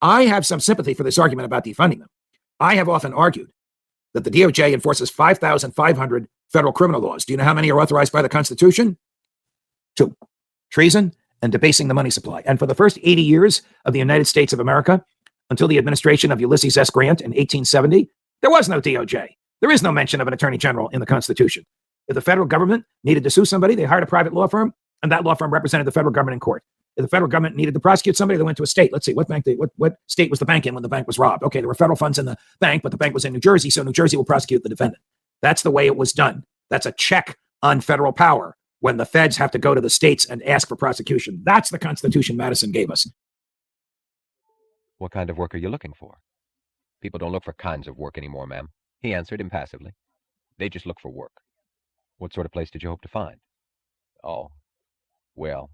I have some sympathy for this argument about defunding them. I have often argued that the DOJ enforces 5,500 federal criminal laws. Do you know how many are authorized by the Constitution? 2. Treason and debasing the money supply. And for the first 80 years of the United States of America, until the administration of Ulysses S. Grant in 1870, there was no DOJ. There is no mention of an attorney general in the Constitution. If the federal government needed to sue somebody, they hired a private law firm, and that law firm represented the federal government in court. If the federal government needed to prosecute somebody, they went to a state. Let's see, what state was the bank in when the bank was robbed? Okay, there were federal funds in the bank, but the bank was in New Jersey, so New Jersey will prosecute the defendant. That's the way it was done. That's a check on federal power when the feds have to go to the states and ask for prosecution. That's the Constitution Madison gave us. What kind of work are you looking for? People don't look for kinds of work anymore, ma'am. He answered impassively. They just look for work. What sort of place did you hope to find? Oh, well,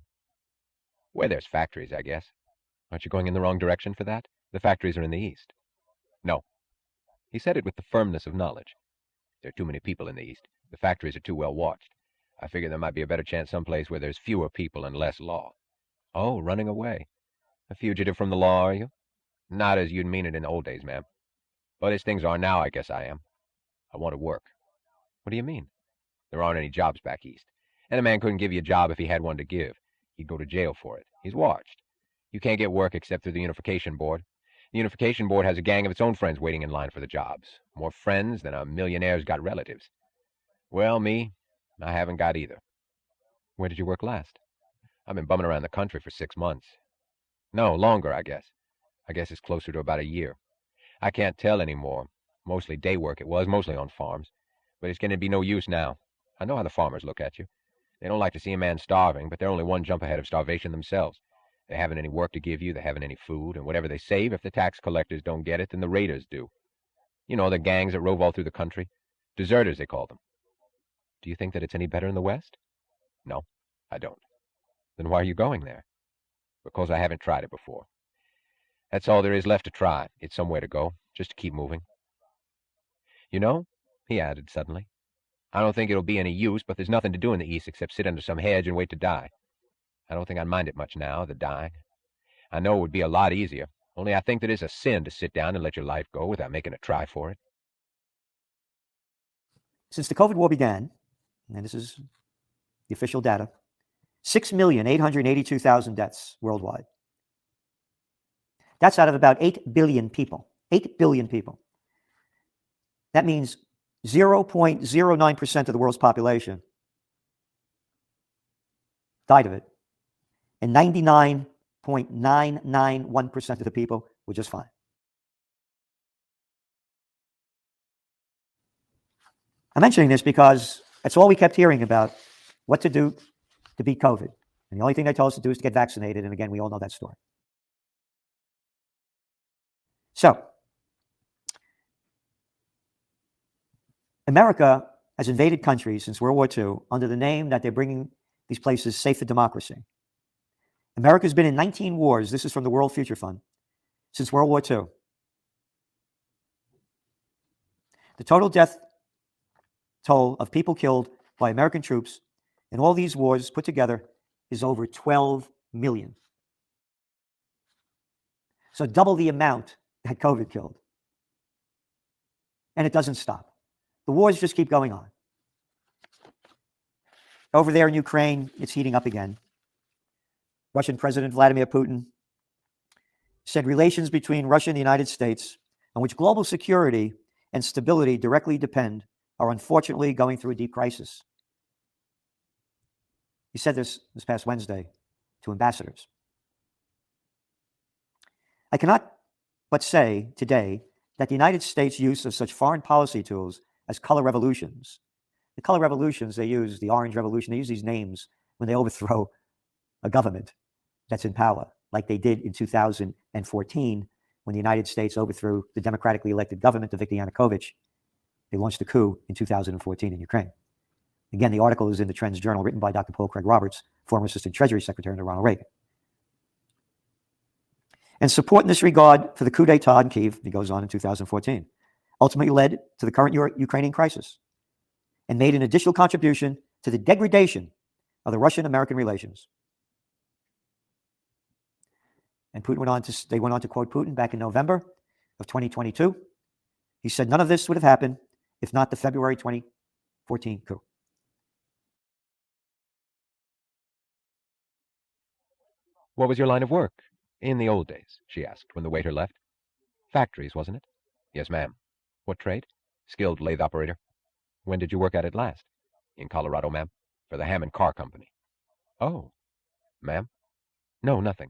where there's factories, I guess. Aren't you going in the wrong direction for that? The factories are in the east. No. He said it with the firmness of knowledge. There are too many people in the east. The factories are too well watched. I figure there might be a better chance someplace where there's fewer people and less law. Oh, running away. A fugitive from the law, are you? Not as you'd mean it in the old days, ma'am. But as things are now, I guess I am. I want to work. What do you mean? There aren't any jobs back east. And a man couldn't give you a job if he had one to give. He'd go to jail for it. He's watched. You can't get work except through the Unification Board. The Unification Board has a gang of its own friends waiting in line for the jobs. More friends than a millionaire's got relatives. Well, me, I haven't got either. Where did you work last? I've been bumming around the country for 6 months. No, longer, I guess. I guess it's closer to about a year. I can't tell anymore. Mostly day work it was, mostly on farms. But it's going to be no use now. I know how the farmers look at you. They don't like to see a man starving, but they're only one jump ahead of starvation themselves. They haven't any work to give you, they haven't any food, and whatever they save, if the tax collectors don't get it, then the raiders do. You know, the gangs that rove all through the country. Deserters, they call them. Do you think that it's any better in the West? No, I don't. Then why are you going there? Because I haven't tried it before. That's all there is left to try. It's somewhere to go, just to keep moving. You know, he added suddenly, I don't think it'll be any use, but there's nothing to do in the East except sit under some hedge and wait to die. I don't think I'd mind it much now, the dying. I know it would be a lot easier, only I think that it's a sin to sit down and let your life go without making a try for it. Since the COVID war began, and this is the official data, 6,882,000 deaths worldwide. That's out of about 8 billion people. 8 billion people. That means 0.09% of the world's population died of it. And 99.991% of the people were just fine. I'm mentioning this because that's all we kept hearing about, what to do to beat COVID. And the only thing they told us to do is to get vaccinated. And again, we all know that story. So, America has invaded countries since World War II under the name that they're bringing these places safe for democracy. America's been in 19 wars. This is from the World Future Fund since World War II. The total death toll of people killed by American troops in all these wars put together is over 12 million. So double the amount that COVID killed. And it doesn't stop. The wars just keep going on. Over there in Ukraine, it's heating up again. Russian President Vladimir Putin said relations between Russia and the United States, on which global security and stability directly depend, are unfortunately going through a deep crisis. He said this past Wednesday to ambassadors. I cannot but say today that the United States' use of such foreign policy tools as color revolutions, the color revolutions, they use the Orange Revolution, they use these names when they overthrow a government that's in power, like they did in 2014 when the United States overthrew the democratically elected government of Viktor Yanukovych. They launched a coup in 2014 in Ukraine. Again, the article is in the Trends Journal, written by Dr. Paul Craig Roberts, former Assistant Treasury Secretary under Ronald Reagan. And support in this regard for the coup d'etat in Kyiv, he goes on in 2014, ultimately led to the current Ukrainian crisis and made an additional contribution to the degradation of the Russian-American relations. And they went on to quote Putin back in November of 2022. He said, none of this would have happened if not the February 2014 coup. What was your line of work? In the old days, she asked when the waiter left. Factories, wasn't it? Yes, ma'am. What trade? Skilled lathe operator. When did you work at it last? In Colorado, ma'am. For the Hammond Car Company. Oh. Ma'am? No, nothing.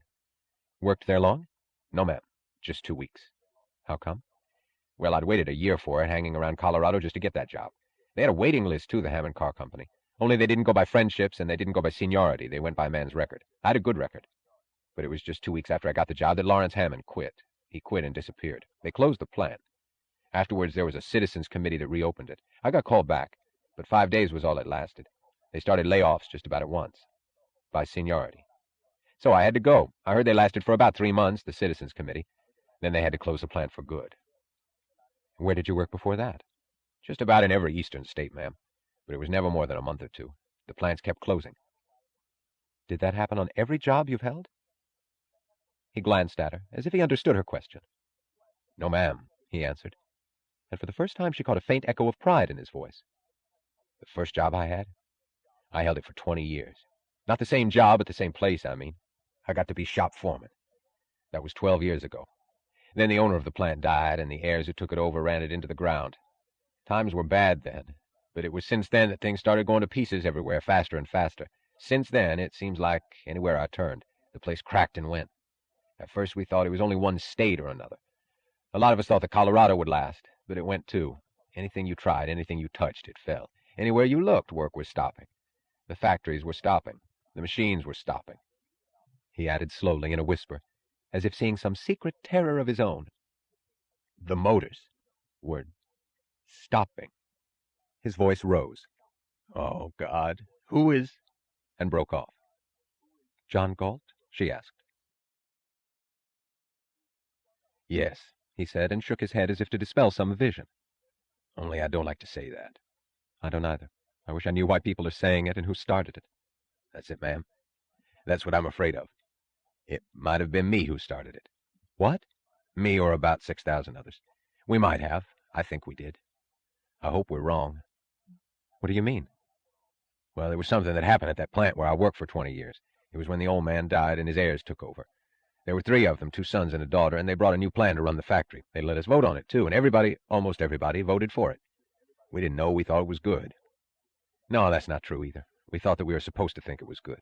Worked there long? No, ma'am. Just 2 weeks. How come? Well, I'd waited a year for it, hanging around Colorado just to get that job. They had a waiting list, too, the Hammond Car Company. Only they didn't go by friendships, and they didn't go by seniority. They went by a man's record. I had a good record. But it was just 2 weeks after I got the job that Lawrence Hammond quit. He quit and disappeared. They closed the plant. Afterwards, there was a citizens committee that reopened it. I got called back, but 5 days was all it lasted. They started layoffs just about at once, by seniority. So I had to go. I heard they lasted for about 3 months, the citizens committee. Then they had to close the plant for good. Where did you work before that? Just about in every eastern state, ma'am. But it was never more than a month or two. The plants kept closing. Did that happen on every job you've held? He glanced at her, as if he understood her question. No, ma'am, he answered. And for the first time she caught a faint echo of pride in his voice. The first job I had? I held it for 20 years. Not the same job at the same place, I mean. I got to be shop foreman. That was 12 years ago. Then the owner of the plant died, and the heirs who took it over ran it into the ground. Times were bad then, but it was since then that things started going to pieces everywhere, faster and faster. Since then, it seems like anywhere I turned, the place cracked and went. At first we thought it was only one state or another. A lot of us thought that Colorado would last, but it went too. Anything you tried, anything you touched, it fell. Anywhere you looked, work was stopping. The factories were stopping. The machines were stopping. He added slowly in a whisper, as if seeing some secret terror of his own. The motors were stopping. His voice rose. Oh, God, who is... and broke off. John Galt? She asked. Yes, he said, and shook his head as if to dispel some vision. Only I don't like to say that. I don't either. I wish I knew why people are saying it and who started it. That's it, ma'am. That's what I'm afraid of. It might have been me who started it. What? Me or about 6,000 others. We might have. I think we did. I hope we're wrong. What do you mean? Well, there was something that happened at that plant where I worked for 20 years. It was when the old man died and his heirs took over. There were 3 of them, 2 sons and a daughter, and they brought a new plan to run the factory. They let us vote on it, too, and everybody, almost everybody, voted for it. We didn't know. We thought it was good. No, that's not true either. We thought that we were supposed to think it was good.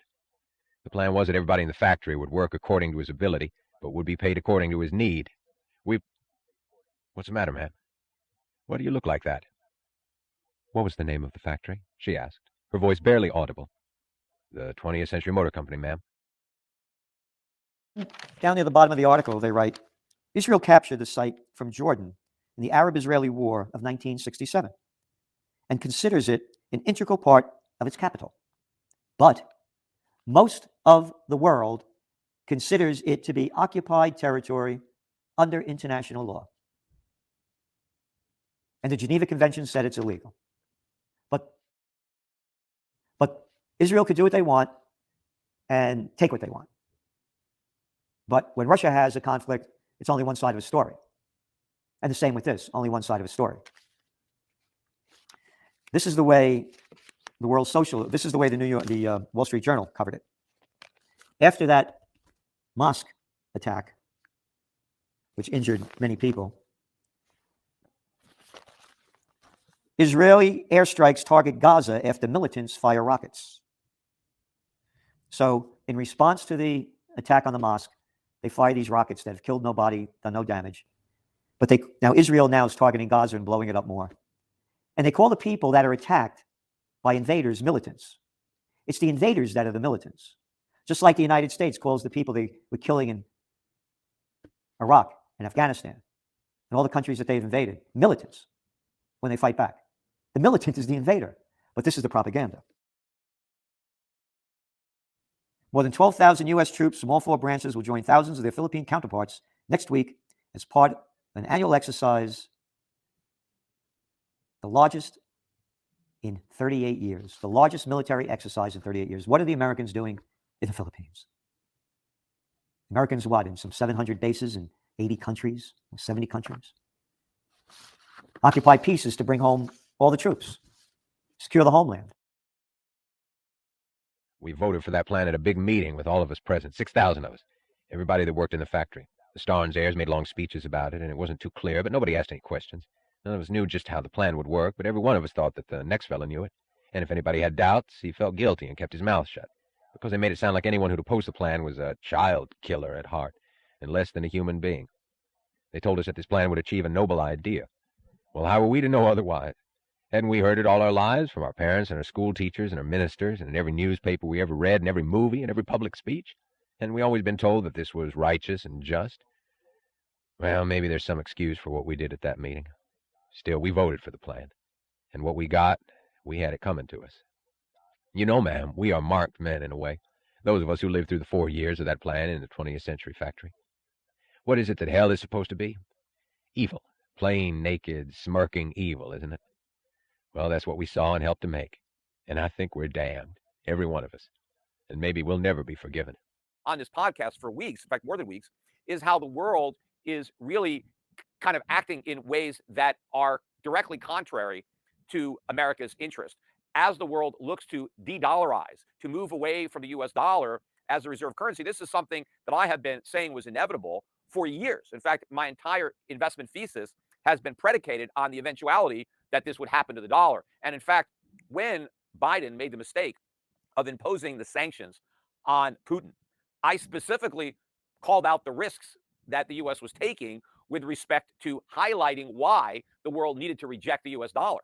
The plan was that everybody in the factory would work according to his ability, but would be paid according to his need. What's the matter, man? Why do you look like that? What was the name of the factory? She asked, her voice barely audible. The 20th Century Motor Company, ma'am. Down near the bottom of the article, they write, Israel captured the site from Jordan in the Arab-Israeli War of 1967 and considers it an integral part of its capital. But most of the world considers it to be occupied territory under international law. And the Geneva Convention said it's illegal. But Israel could do what they want and take what they want. But when Russia has a conflict, it's only one side of a story. And the same with this, only one side of a story. This is the way the this is the way the Wall Street Journal covered it. After that mosque attack, which injured many people, Israeli airstrikes target Gaza after militants fire rockets. So in response to the attack on the mosque, they fire these rockets that have killed nobody, done no damage. But now Israel now is targeting Gaza and blowing it up more. And they call the people that are attacked by invaders militants. It's the invaders that are the militants. Just like the United States calls the people they were killing in Iraq and Afghanistan and all the countries that they've invaded militants when they fight back. The militant is the invader, but this is the propaganda. More than 12,000 U.S. troops from all 4 branches will join thousands of their Philippine counterparts next week as part of an annual exercise, the largest in 38 years, the largest military exercise in 38 years. What are the Americans doing in the Philippines? Americans, what, in some 700 bases in 80 countries, 70 countries? Occupy peace is to bring home all the troops, secure the homeland. We voted for that plan at a big meeting with all of us present, 6,000 of us, everybody that worked in the factory. The Stars heirs made long speeches about it, and it wasn't too clear, but nobody asked any questions. None of us knew just how the plan would work, but every one of us thought that the next fella knew it. And if anybody had doubts, he felt guilty and kept his mouth shut, because they made it sound like anyone who'd opposed the plan was a child killer at heart, and less than a human being. They told us that this plan would achieve a noble idea. Well, how were we to know otherwise? Hadn't we heard it all our lives from our parents and our school teachers and our ministers, and in every newspaper we ever read, and every movie, and every public speech? Hadn't we always been told that this was righteous and just? Well, maybe there's some excuse for what we did at that meeting. Still, we voted for the plan. And what we got, we had it coming to us. You know, ma'am, we are marked men in a way. Those of us who lived through the 4 years of that plan in the 20th century factory. What is it that hell is supposed to be? Evil. Plain, naked, smirking evil, isn't it? Well, that's what we saw and helped to make. And I think we're damned, every one of us. And maybe we'll never be forgiven. On this podcast for weeks, in fact, more than weeks, is how the world is really kind of acting in ways that are directly contrary to America's interest. As the world looks to de-dollarize, to move away from the US dollar as a reserve currency, this is something that I have been saying was inevitable for years. In fact, my entire investment thesis has been predicated on the eventuality that this would happen to the dollar. And in fact, when Biden made the mistake of imposing the sanctions on Putin, I specifically called out the risks that the US was taking with respect to highlighting why the world needed to reject the US dollar.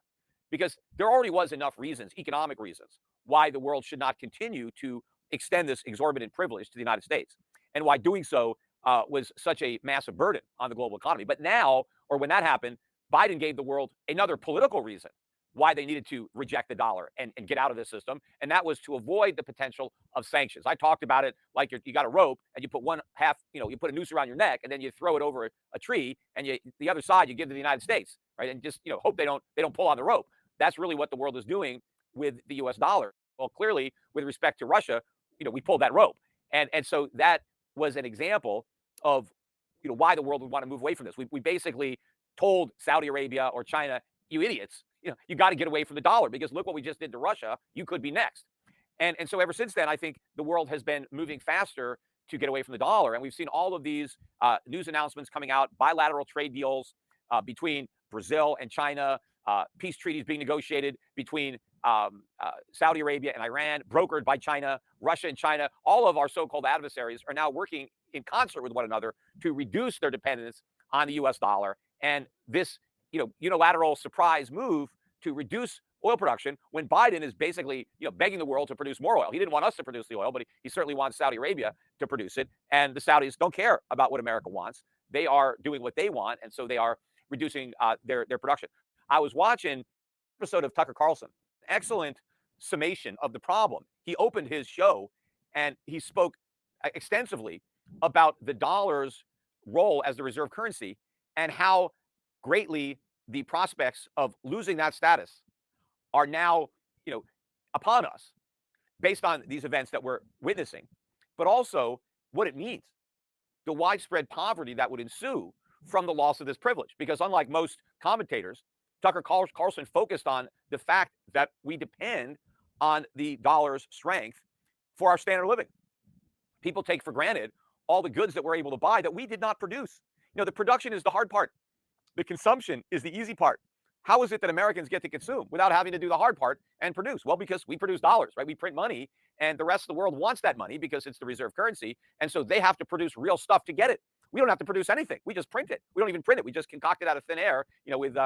Because there already was enough reasons, economic reasons, why the world should not continue to extend this exorbitant privilege to the United States, and why doing so was such a massive burden on the global economy. But now, or when that happened, Biden gave the world another political reason why they needed to reject the dollar and get out of this system, and that was to avoid the potential of sanctions. I talked about it like you got a rope and you put one half, you put a noose around your neck and then you throw it over a tree, and the other side you give to the United States, right? And just hope they don't pull on the rope. That's really what the world is doing with the U.S. dollar. Well, clearly, with respect to Russia, we pulled that rope, and so that was an example of why the world would want to move away from this. We basically told Saudi Arabia or China, you idiots, you got to get away from the dollar, because look what we just did to Russia. You could be next. And so ever since then, I think the world has been moving faster to get away from the dollar. And we've seen all of these news announcements coming out, bilateral trade deals between Brazil and China, peace treaties being negotiated between Saudi Arabia and Iran, brokered by China, Russia and China. All of our so-called adversaries are now working in concert with one another to reduce their dependence on the U.S. dollar. And this unilateral surprise move to reduce oil production, when Biden is basically begging the world to produce more oil. He didn't want us to produce the oil, but he certainly wants Saudi Arabia to produce it. And the Saudis don't care about what America wants. They are doing what they want, and so they are reducing their production. I was watching an episode of Tucker Carlson, excellent summation of the problem. He opened his show and he spoke extensively about the dollar's role as the reserve currency and how greatly the prospects of losing that status are now, upon us based on these events that we're witnessing, but also what it means, the widespread poverty that would ensue from the loss of this privilege. Because unlike most commentators, Tucker Carlson focused on the fact that we depend on the dollar's strength for our standard of living. People take for granted all the goods that we're able to buy that we did not produce. The production is the hard part. The consumption is the easy part. How is it that Americans get to consume without having to do the hard part and produce? Well, because we produce dollars, right? We print money, and the rest of the world wants that money because it's the reserve currency, and so they have to produce real stuff to get it. We don't have to produce anything. We just print it. We don't even print it. We just concoct it out of thin air, with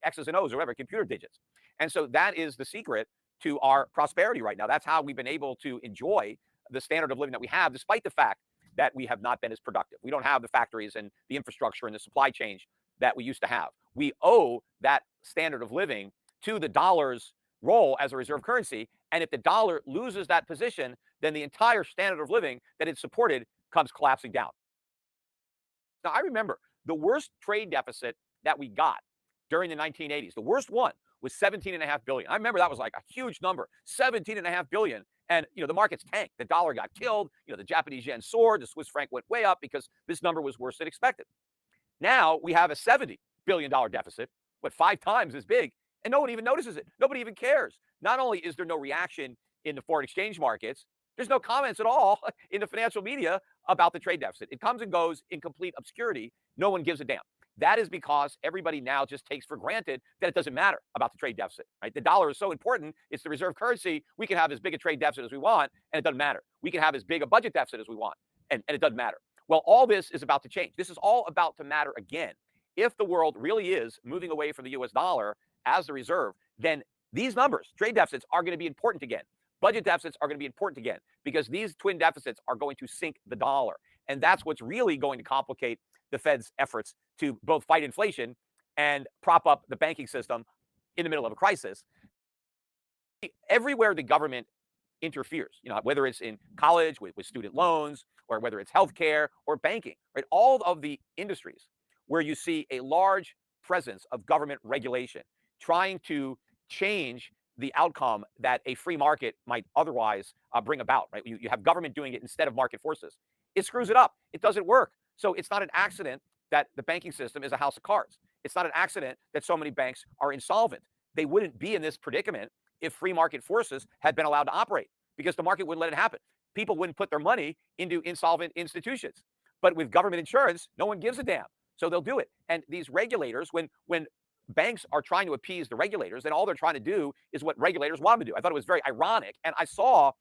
X's and O's or whatever, computer digits. And so that is the secret to our prosperity right now. That's how we've been able to enjoy the standard of living that we have, despite the fact that we have not been as productive. We don't have the factories and the infrastructure and the supply chain that we used to have. We owe that standard of living to the dollar's role as a reserve currency. And if the dollar loses that position, then the entire standard of living that it supported comes collapsing down. Now, I remember the worst trade deficit that we got during the 1980s. The worst one was $17.5 billion. I remember that was like a huge number, $17.5 billion. And the markets tanked. The dollar got killed. The Japanese yen soared. The Swiss franc went way up because this number was worse than expected. Now we have a $70 billion deficit, 5 times as big, and no one even notices it. Nobody even cares. Not only is there no reaction in the foreign exchange markets, there's no comments at all in the financial media about the trade deficit. It comes and goes in complete obscurity. No one gives a damn. That is because everybody now just takes for granted that it doesn't matter about the trade deficit, right? The dollar is so important. It's the reserve currency. We can have as big a trade deficit as we want, and it doesn't matter. We can have as big a budget deficit as we want, and it doesn't matter. Well, all this is about to change. This is all about to matter again. If the world really is moving away from the US dollar as the reserve, then these numbers, trade deficits, are going to be important again. Budget deficits are going to be important again because these twin deficits are going to sink the dollar. And that's what's really going to complicate the Fed's efforts to both fight inflation and prop up the banking system in the middle of a crisis. Everywhere the government interferes, whether it's in college with student loans or whether it's healthcare or banking, right? All of the industries where you see a large presence of government regulation trying to change the outcome that a free market might otherwise bring about, right? You have government doing it instead of market forces. It screws it up. It doesn't work. So it's not an accident that the banking system is a house of cards. It's not an accident that so many banks are insolvent. They wouldn't be in this predicament if free market forces had been allowed to operate because the market wouldn't let it happen. People wouldn't put their money into insolvent institutions. But with government insurance, no one gives a damn. So they'll do it. And these regulators, when banks are trying to appease the regulators, and all they're trying to do is what regulators want them to do. I thought it was very ironic. And I saw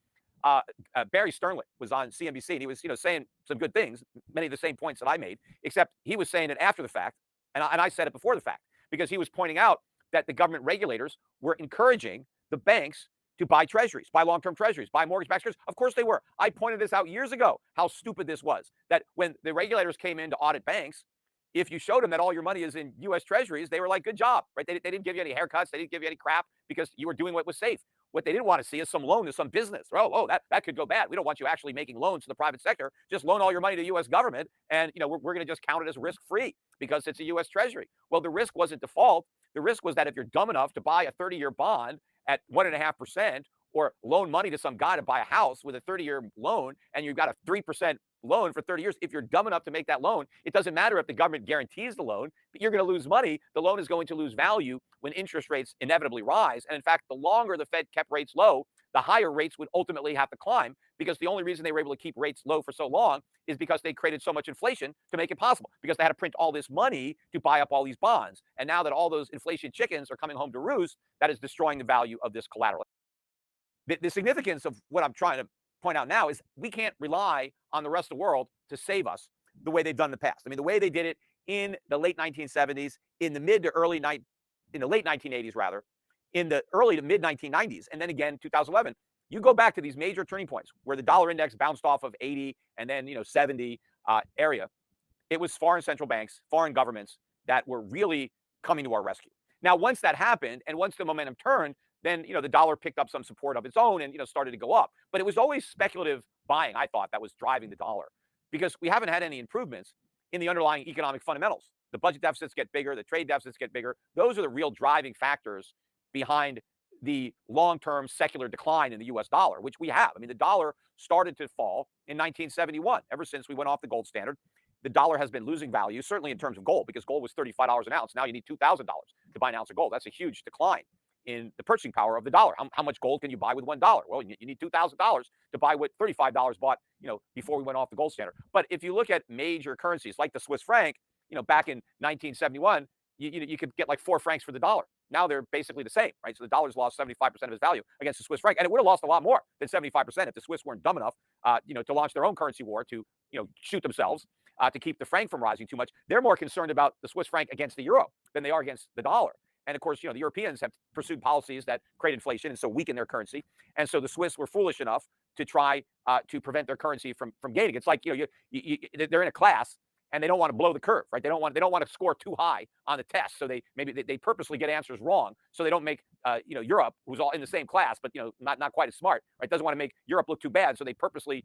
Barry Sternlicht was on CNBC, and he was saying some good things, many of the same points that I made, except he was saying it after the fact, and I said it before the fact, because he was pointing out that the government regulators were encouraging the banks to buy treasuries, buy long-term treasuries, buy mortgage-backed securities. Of course they were. I pointed this out years ago, how stupid this was, that when the regulators came in to audit banks, if you showed them that all your money is in U.S. treasuries, they were like, good job, right? They didn't give you any haircuts. They didn't give you any crap because you were doing what was safe. What they didn't want to see is some loan to some business. Oh, that could go bad. We don't want you actually making loans to the private sector. Just loan all your money to the U.S. government, and we're going to just count it as risk-free because it's a U.S. treasury. Well, the risk wasn't default. The risk was that if you're dumb enough to buy a 30-year bond at 1.5%, or loan money to some guy to buy a house with a 30-year loan, and you've got a 3% loan for 30 years, if you're dumb enough to make that loan, it doesn't matter if the government guarantees the loan, but you're going to lose money. The loan is going to lose value when interest rates inevitably rise. And in fact, the longer the Fed kept rates low, the higher rates would ultimately have to climb, because the only reason they were able to keep rates low for so long is because they created so much inflation to make it possible, because they had to print all this money to buy up all these bonds. And now that all those inflation chickens are coming home to roost, that is destroying the value of this collateral. The significance of what I'm trying to point out now is we can't rely on the rest of the world to save us the way they've done in the past. I mean, the way they did it in the late 1970s, in the late 1980s rather, in the early to mid 1990s, and then again 2011. You go back to these major turning points where the dollar index bounced off of 80 and then 70 area. It was foreign central banks, foreign governments that were really coming to our rescue. Now, once that happened, and once the momentum turned, then the dollar picked up some support of its own and started to go up. But it was always speculative buying, I thought, that was driving the dollar, because we haven't had any improvements in the underlying economic fundamentals. The budget deficits get bigger, the trade deficits get bigger. Those are the real driving factors behind the long-term secular decline in the US dollar, which we have. I mean, the dollar started to fall in 1971. Ever since we went off the gold standard, the dollar has been losing value, certainly in terms of gold, because gold was $35 an ounce. Now you need $2,000 to buy an ounce of gold. That's a huge decline in the purchasing power of the dollar. How much gold can you buy with $1? Well, you need $2,000 to buy what $35 bought, before we went off the gold standard. But if you look at major currencies like the Swiss franc, back in 1971, you could get like 4 francs for the dollar. Now they're basically the same, right? So the dollar's lost 75% of its value against the Swiss franc, and it would have lost a lot more than 75% if the Swiss weren't dumb enough, to launch their own currency war to, shoot themselves, to keep the franc from rising too much. They're more concerned about the Swiss franc against the euro than they are against the dollar. And of course, the Europeans have pursued policies that create inflation and so weaken their currency. And so the Swiss were foolish enough to try to prevent their currency from gaining. It's like they're in a class and they don't want to blow the curve, right? They don't want to score too high on the test, so they purposely get answers wrong, so they don't make Europe, who's all in the same class but not quite as smart, right? Doesn't want to make Europe look too bad, so they purposely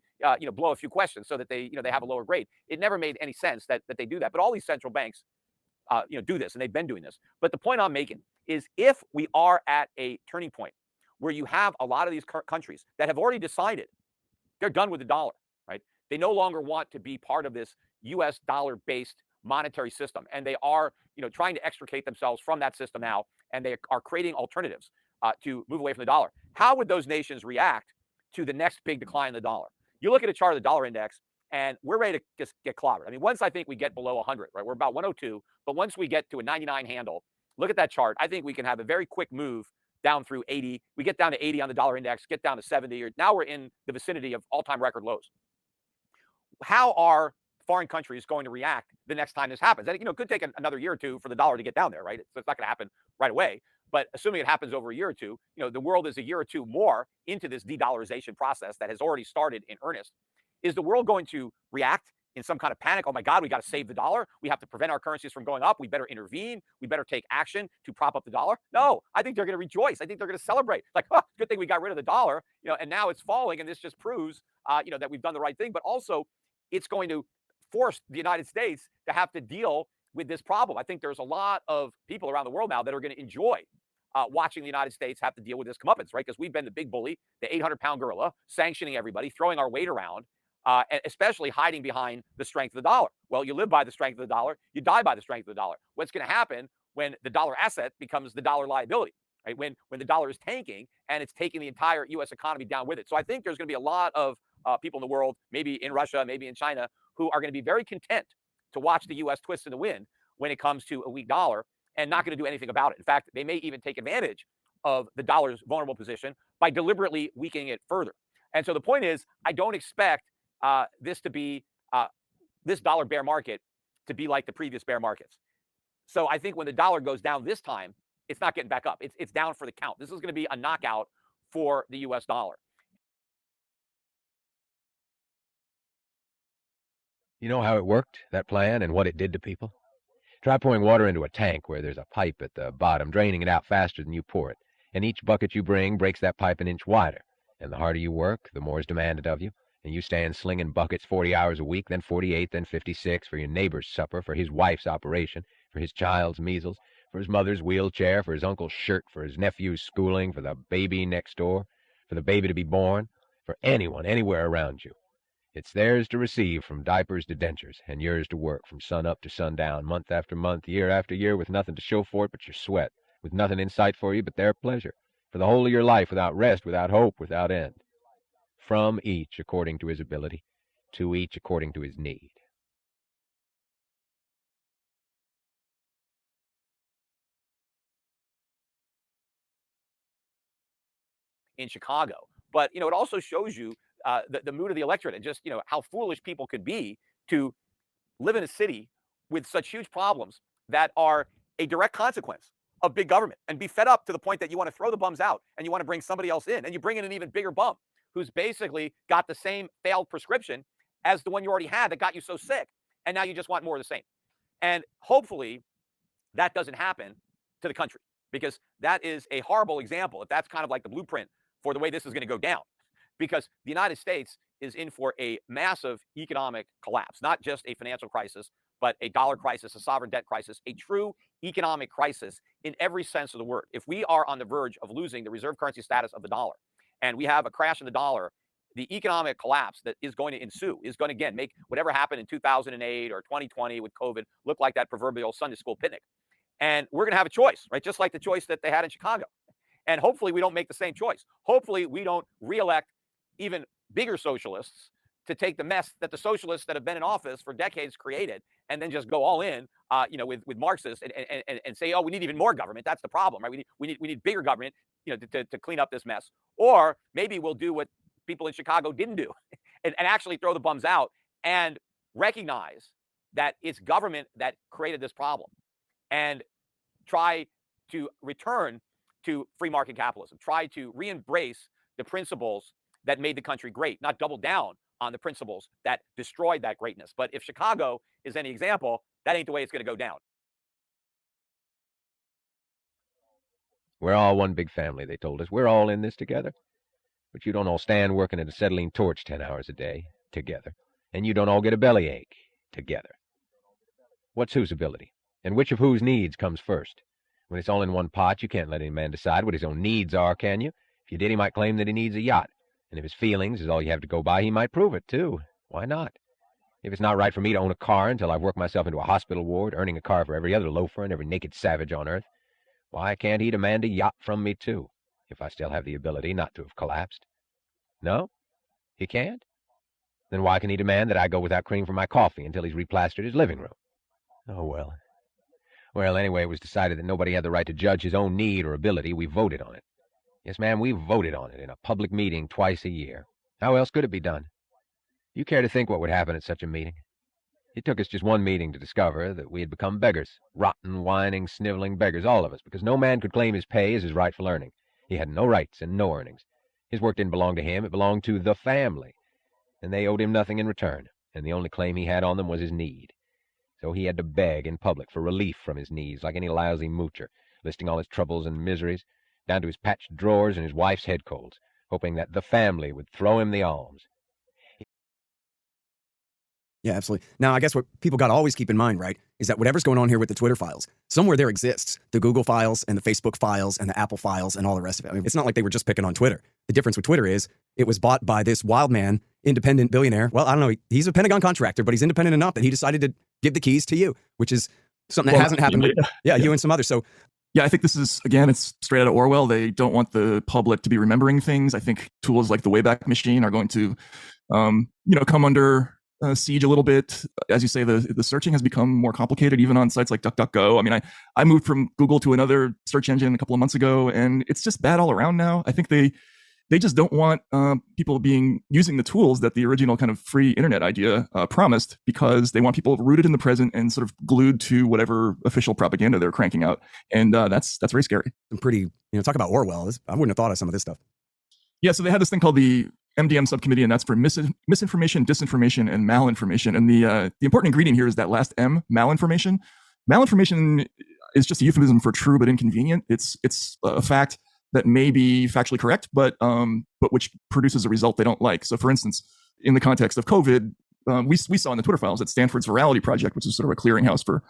blow a few questions so that they have a lower grade. It never made any sense that they do that, but all these central banks do this, and they've been doing this. But the point I'm making is, if we are at a turning point where you have a lot of these countries that have already decided they're done with the dollar, right? They no longer want to be part of this US dollar-based monetary system, and they are, trying to extricate themselves from that system now, and they are creating alternatives to move away from the dollar. How would those nations react to the next big decline in the dollar? You look at a chart of the dollar index, and we're ready to just get clobbered. I mean, once I think we get below 100, right? We're about 102, but once we get to a 99 handle, look at that chart. I think we can have a very quick move down through 80. We get down to 80 on the dollar index, get down to 70, or now we're in the vicinity of all-time record lows. How are foreign countries going to react the next time this happens? And it could take another year or two for the dollar to get down there, right? It's not going to happen right away. But assuming it happens over a year or two, the world is a year or two more into this de-dollarization process that has already started in earnest. Is the world going to react in some kind of panic? Oh my God, we got to save the dollar. We have to prevent our currencies from going up. We better intervene. We better take action to prop up the dollar. No, I think they're going to rejoice. I think they're going to celebrate. Like, oh, good thing we got rid of the dollar, and now it's falling. And this just proves, that we've done the right thing. But also, it's going to force the United States to have to deal with this problem. I think there's a lot of people around the world now that are going to enjoy watching the United States have to deal with this comeuppance, right? Because we've been the big bully, the 800-pound gorilla, sanctioning everybody, throwing our weight around, and especially hiding behind the strength of the dollar. Well, you live by the strength of the dollar, you die by the strength of the dollar. What's going to happen when the dollar asset becomes the dollar liability, right? When the dollar is tanking and it's taking the entire U.S. economy down with it. So I think there's going to be a lot of people in the world, maybe in Russia, maybe in China, who are going to be very content to watch the U.S. twist in the wind when it comes to a weak dollar and not going to do anything about it. In fact, they may even take advantage of the dollar's vulnerable position by deliberately weakening it further. And so the point is, I don't expect this to be this dollar bear market to be like the previous bear markets. So I think when the dollar goes down this time, it's not getting back up. It's down for the count. This is going to be a knockout for the U.S. dollar. You know how it worked, that plan, and what it did to people? Try pouring water into a tank where there's a pipe at the bottom, draining it out faster than you pour it. And each bucket you bring breaks that pipe an inch wider. And the harder you work, the more is demanded of you. And you stand slinging buckets 40 hours a week, then 48, then 56, for your neighbor's supper, for his wife's operation, for his child's measles, for his mother's wheelchair, for his uncle's shirt, for his nephew's schooling, for the baby next door, for the baby to be born, for anyone, anywhere around you. It's theirs to receive from diapers to dentures, and yours to work from sun up to sundown, month after month, year after year, with nothing to show for it but your sweat, with nothing in sight for you but their pleasure, for the whole of your life, without rest, without hope, without end. From each according to his ability, to each according to his need. In Chicago. But, it also shows you the mood of the electorate and just, how foolish people could be to live in a city with such huge problems that are a direct consequence of big government and be fed up to the point that you want to throw the bums out and you want to bring somebody else in and you bring in an even bigger bum who's basically got the same failed prescription as the one you already had that got you so sick. And now you just want more of the same. And hopefully that doesn't happen to the country, because that is a horrible example. If that's kind of like the blueprint for the way this is going to go down, because the United States is in for a massive economic collapse, not just a financial crisis, but a dollar crisis, a sovereign debt crisis, a true economic crisis in every sense of the word. If we are on the verge of losing the reserve currency status of the dollar and we have a crash in the dollar, the economic collapse that is going to ensue is going to, again, make whatever happened in 2008 or 2020 with COVID look like that proverbial Sunday school picnic. And we're going to have a choice, right? Just like the choice that they had in Chicago. And hopefully we don't make the same choice. Hopefully we don't reelect even bigger socialists to take the mess that the socialists that have been in office for decades created and then just go all in, with Marxists and say, oh, we need even more government. That's the problem, right? We need bigger government, to clean up this mess. Or maybe we'll do what people in Chicago didn't do and actually throw the bums out and recognize that it's government that created this problem and try to return to free market capitalism, try to re-embrace the principles that made the country great, not double down on the principles that destroyed that greatness. But if Chicago is any example, that ain't the way it's going to go down. We're all one big family, they told us. We're all in this together. But you don't all stand working at a acetylene torch 10 hours a day together. And you don't all get a bellyache together. What's whose ability? And which of whose needs comes first? When it's all in one pot, you can't let any man decide what his own needs are, can you? If you did, he might claim that he needs a yacht. And if his feelings is all you have to go by, he might prove it, too. Why not? If it's not right for me to own a car until I've worked myself into a hospital ward, earning a car for every other loafer and every naked savage on earth, why can't he demand a yacht from me, too, if I still have the ability not to have collapsed? No? He can't? Then why can he demand that I go without cream for my coffee until he's replastered his living room? Oh, well. Well, anyway, it was decided that nobody had the right to judge his own need or ability. We voted on it. Yes, ma'am, we voted on it in a public meeting twice a year. How else could it be done? You care to think what would happen at such a meeting? It took us just one meeting to discover that we had become beggars. Rotten, whining, sniveling beggars, all of us, because no man could claim his pay as his rightful earning. He had no rights and no earnings. His work didn't belong to him, it belonged to the family. And they owed him nothing in return, and the only claim he had on them was his need. So he had to beg in public for relief from his needs, like any lousy moocher, listing all his troubles and miseries, down to his patched drawers and his wife's head colds, hoping that the family would throw him the alms. Yeah, absolutely. Now, I guess what people got to always keep in mind, right, is that whatever's going on here with the Twitter files, somewhere there exists the Google files and the Facebook files and the Apple files and all the rest of it. I mean, it's not like they were just picking on Twitter. The difference with Twitter is it was bought by this wild man, independent billionaire. Well, I don't know. He's a Pentagon contractor, but he's independent enough that he decided to give the keys to you, which is something that hasn't happened with, you and some others. So yeah, I think this is, again, it's straight out of Orwell. They don't want the public to be remembering things. I think tools like the Wayback Machine are going to, come under siege a little bit. As you say, the searching has become more complicated, even on sites like DuckDuckGo. I mean, I moved from Google to another search engine a couple of months ago, and it's just bad all around now. I think they just don't want people using the tools that the original kind of free internet idea promised, because they want people rooted in the present and sort of glued to whatever official propaganda they're cranking out. And that's very scary. I'm pretty, talk about Orwell. I wouldn't have thought of some of this stuff. Yeah, so they had this thing called the MDM subcommittee, and that's for misinformation, disinformation, and malinformation. And the important ingredient here is that last M, malinformation. Malinformation is just a euphemism for true but inconvenient. It's a fact that may be factually correct, but which produces a result they don't like. So, for instance, in the context of COVID, we saw in the Twitter files that Stanford's Virality Project, which is sort of a clearinghouse for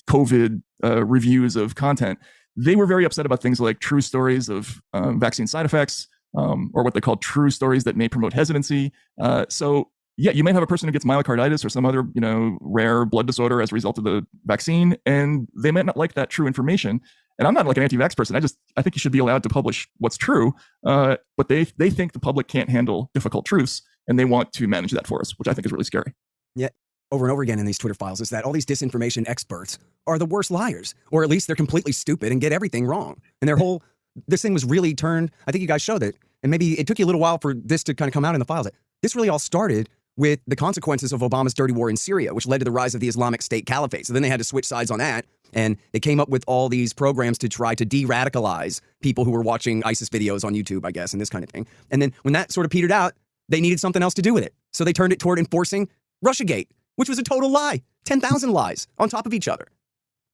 COVID reviews of content, they were very upset about things like true stories of vaccine side effects, or what they call true stories that may promote hesitancy. So, yeah, you might have a person who gets myocarditis or some other, rare blood disorder as a result of the vaccine, and they might not like that true information. And I'm not like an anti-vax person. I think you should be allowed to publish what's true. But they think the public can't handle difficult truths, and they want to manage that for us, which I think is really scary. Yeah. Over and over again in these Twitter files is that all these disinformation experts are the worst liars, or at least they're completely stupid and get everything wrong. And this thing was really turned, I think you guys showed it, and maybe it took you a little while for this to kind of come out in the files. This really all started with the consequences of Obama's dirty war in Syria, which led to the rise of the Islamic State Caliphate. So then they had to switch sides on that, and they came up with all these programs to try to de-radicalize people who were watching ISIS videos on YouTube, I guess, and this kind of thing. And then when that sort of petered out, they needed something else to do with it. So they turned it toward enforcing Russiagate, which was a total lie. 10,000 lies on top of each other.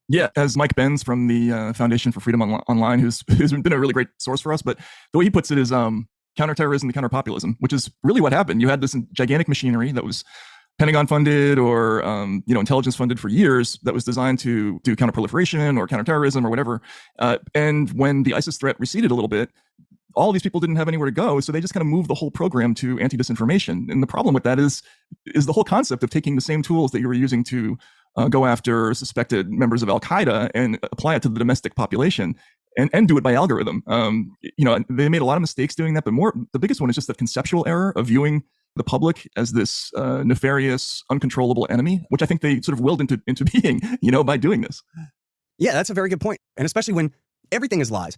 Yeah, as Mike Benz from the Foundation for Freedom Online, who's been a really great source for us, but the way he puts it is counterterrorism to counterpopulism, which is really what happened. You had this gigantic machinery that was Pentagon funded or intelligence funded for years that was designed to do counterproliferation or counterterrorism or whatever. And when the ISIS threat receded a little bit, all these people didn't have anywhere to go, so they just kind of moved the whole program to anti-disinformation. And the problem with that is the whole concept of taking the same tools that you were using to go after suspected members of Al-Qaeda and apply it to the domestic population and do it by algorithm. They made a lot of mistakes doing that, but the biggest one is just the conceptual error of viewing the public as this nefarious, uncontrollable enemy, which I think they sort of willed into being, by doing this. Yeah, that's a very good point. And especially when everything is lies.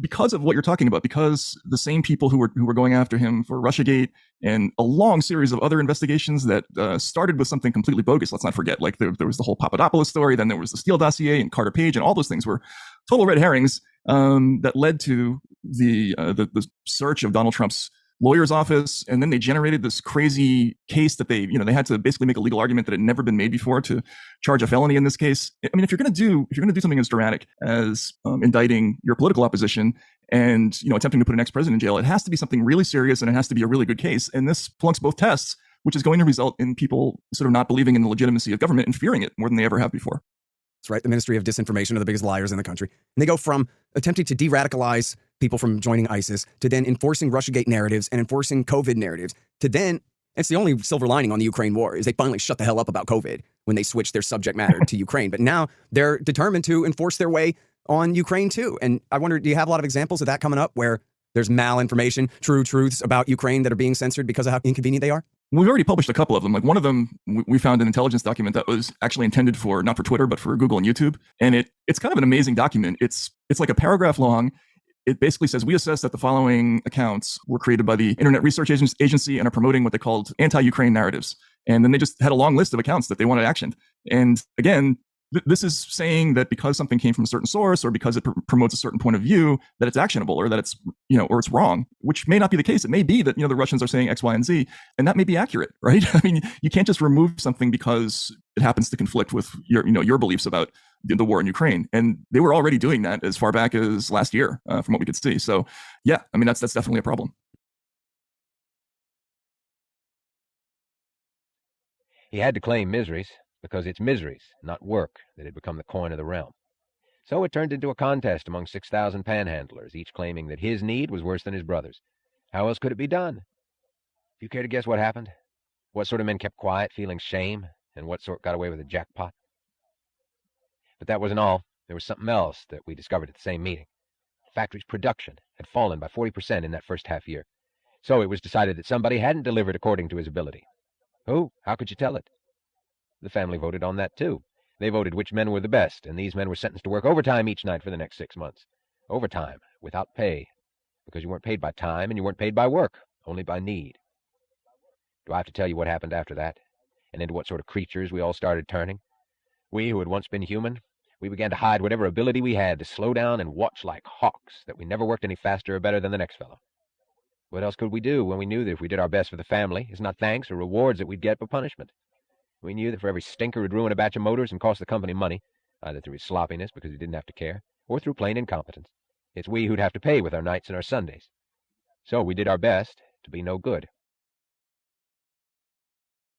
Because of what you're talking about, because the same people who were going after him for Russiagate and a long series of other investigations that started with something completely bogus. Let's not forget, like there was the whole Papadopoulos story, then there was the Steele dossier and Carter Page, and all those things were total red herrings that led to the search of Donald Trump's lawyer's office, and then they generated this crazy case that they had to basically make a legal argument that had never been made before to charge a felony in this case. I mean, if you're going to do something as dramatic as indicting your political opposition and attempting to put an ex-president in jail, it has to be something really serious and it has to be a really good case. And this flunks both tests, which is going to result in people sort of not believing in the legitimacy of government and fearing it more than they ever have before. That's right. The Ministry of Disinformation are the biggest liars in the country. And they go from attempting to de-radicalize people from joining ISIS, to then enforcing Russiagate narratives and enforcing COVID narratives, to then, it's the only silver lining on the Ukraine war, is they finally shut the hell up about COVID when they switched their subject matter to Ukraine. But now they're determined to enforce their way on Ukraine too. And I wonder, do you have a lot of examples of that coming up where there's malinformation, true truths about Ukraine that are being censored because of how inconvenient they are? We've already published a couple of them. Like one of them, we found an intelligence document that was actually intended for, not for Twitter, but for Google and YouTube. And it's kind of an amazing document. It's like a paragraph long. It basically says, we assess that the following accounts were created by the Internet Research Agency and are promoting what they called anti-Ukraine narratives. And then they just had a long list of accounts that they wanted actioned. And again, this is saying that because something came from a certain source or because it promotes a certain point of view, that it's actionable or that it's, or it's wrong, which may not be the case. It may be that, the Russians are saying X, Y, and Z, and that may be accurate, right? I mean, you can't just remove something because it happens to conflict with your beliefs about the war in Ukraine. And they were already doing that as far back as last year, from what we could see. So yeah, I mean, that's definitely a problem. He had to claim miseries, because it's miseries, not work, that had become the coin of the realm. So it turned into a contest among 6,000 panhandlers, each claiming that his need was worse than his brother's. How else could it be done? Do you care to guess what happened? What sort of men kept quiet, feeling shame, and what sort got away with a jackpot? But that wasn't all. There was something else that we discovered at the same meeting. The factory's production had fallen by 40% in that first half year. So it was decided that somebody hadn't delivered according to his ability. Who? How could you tell it? The family voted on that, too. They voted which men were the best, and these men were sentenced to work overtime each night for the next 6 months. Overtime, without pay, because you weren't paid by time and you weren't paid by work, only by need. Do I have to tell you what happened after that, and into what sort of creatures we all started turning? We who had once been human, we began to hide whatever ability we had to slow down and watch like hawks, that we never worked any faster or better than the next fellow. What else could we do when we knew that if we did our best for the family, it's not thanks or rewards that we'd get, but punishment? We knew that for every stinker who'd ruin a batch of motors and cost the company money, either through his sloppiness because he didn't have to care, or through plain incompetence, it's we who'd have to pay with our nights and our Sundays. So we did our best to be no good.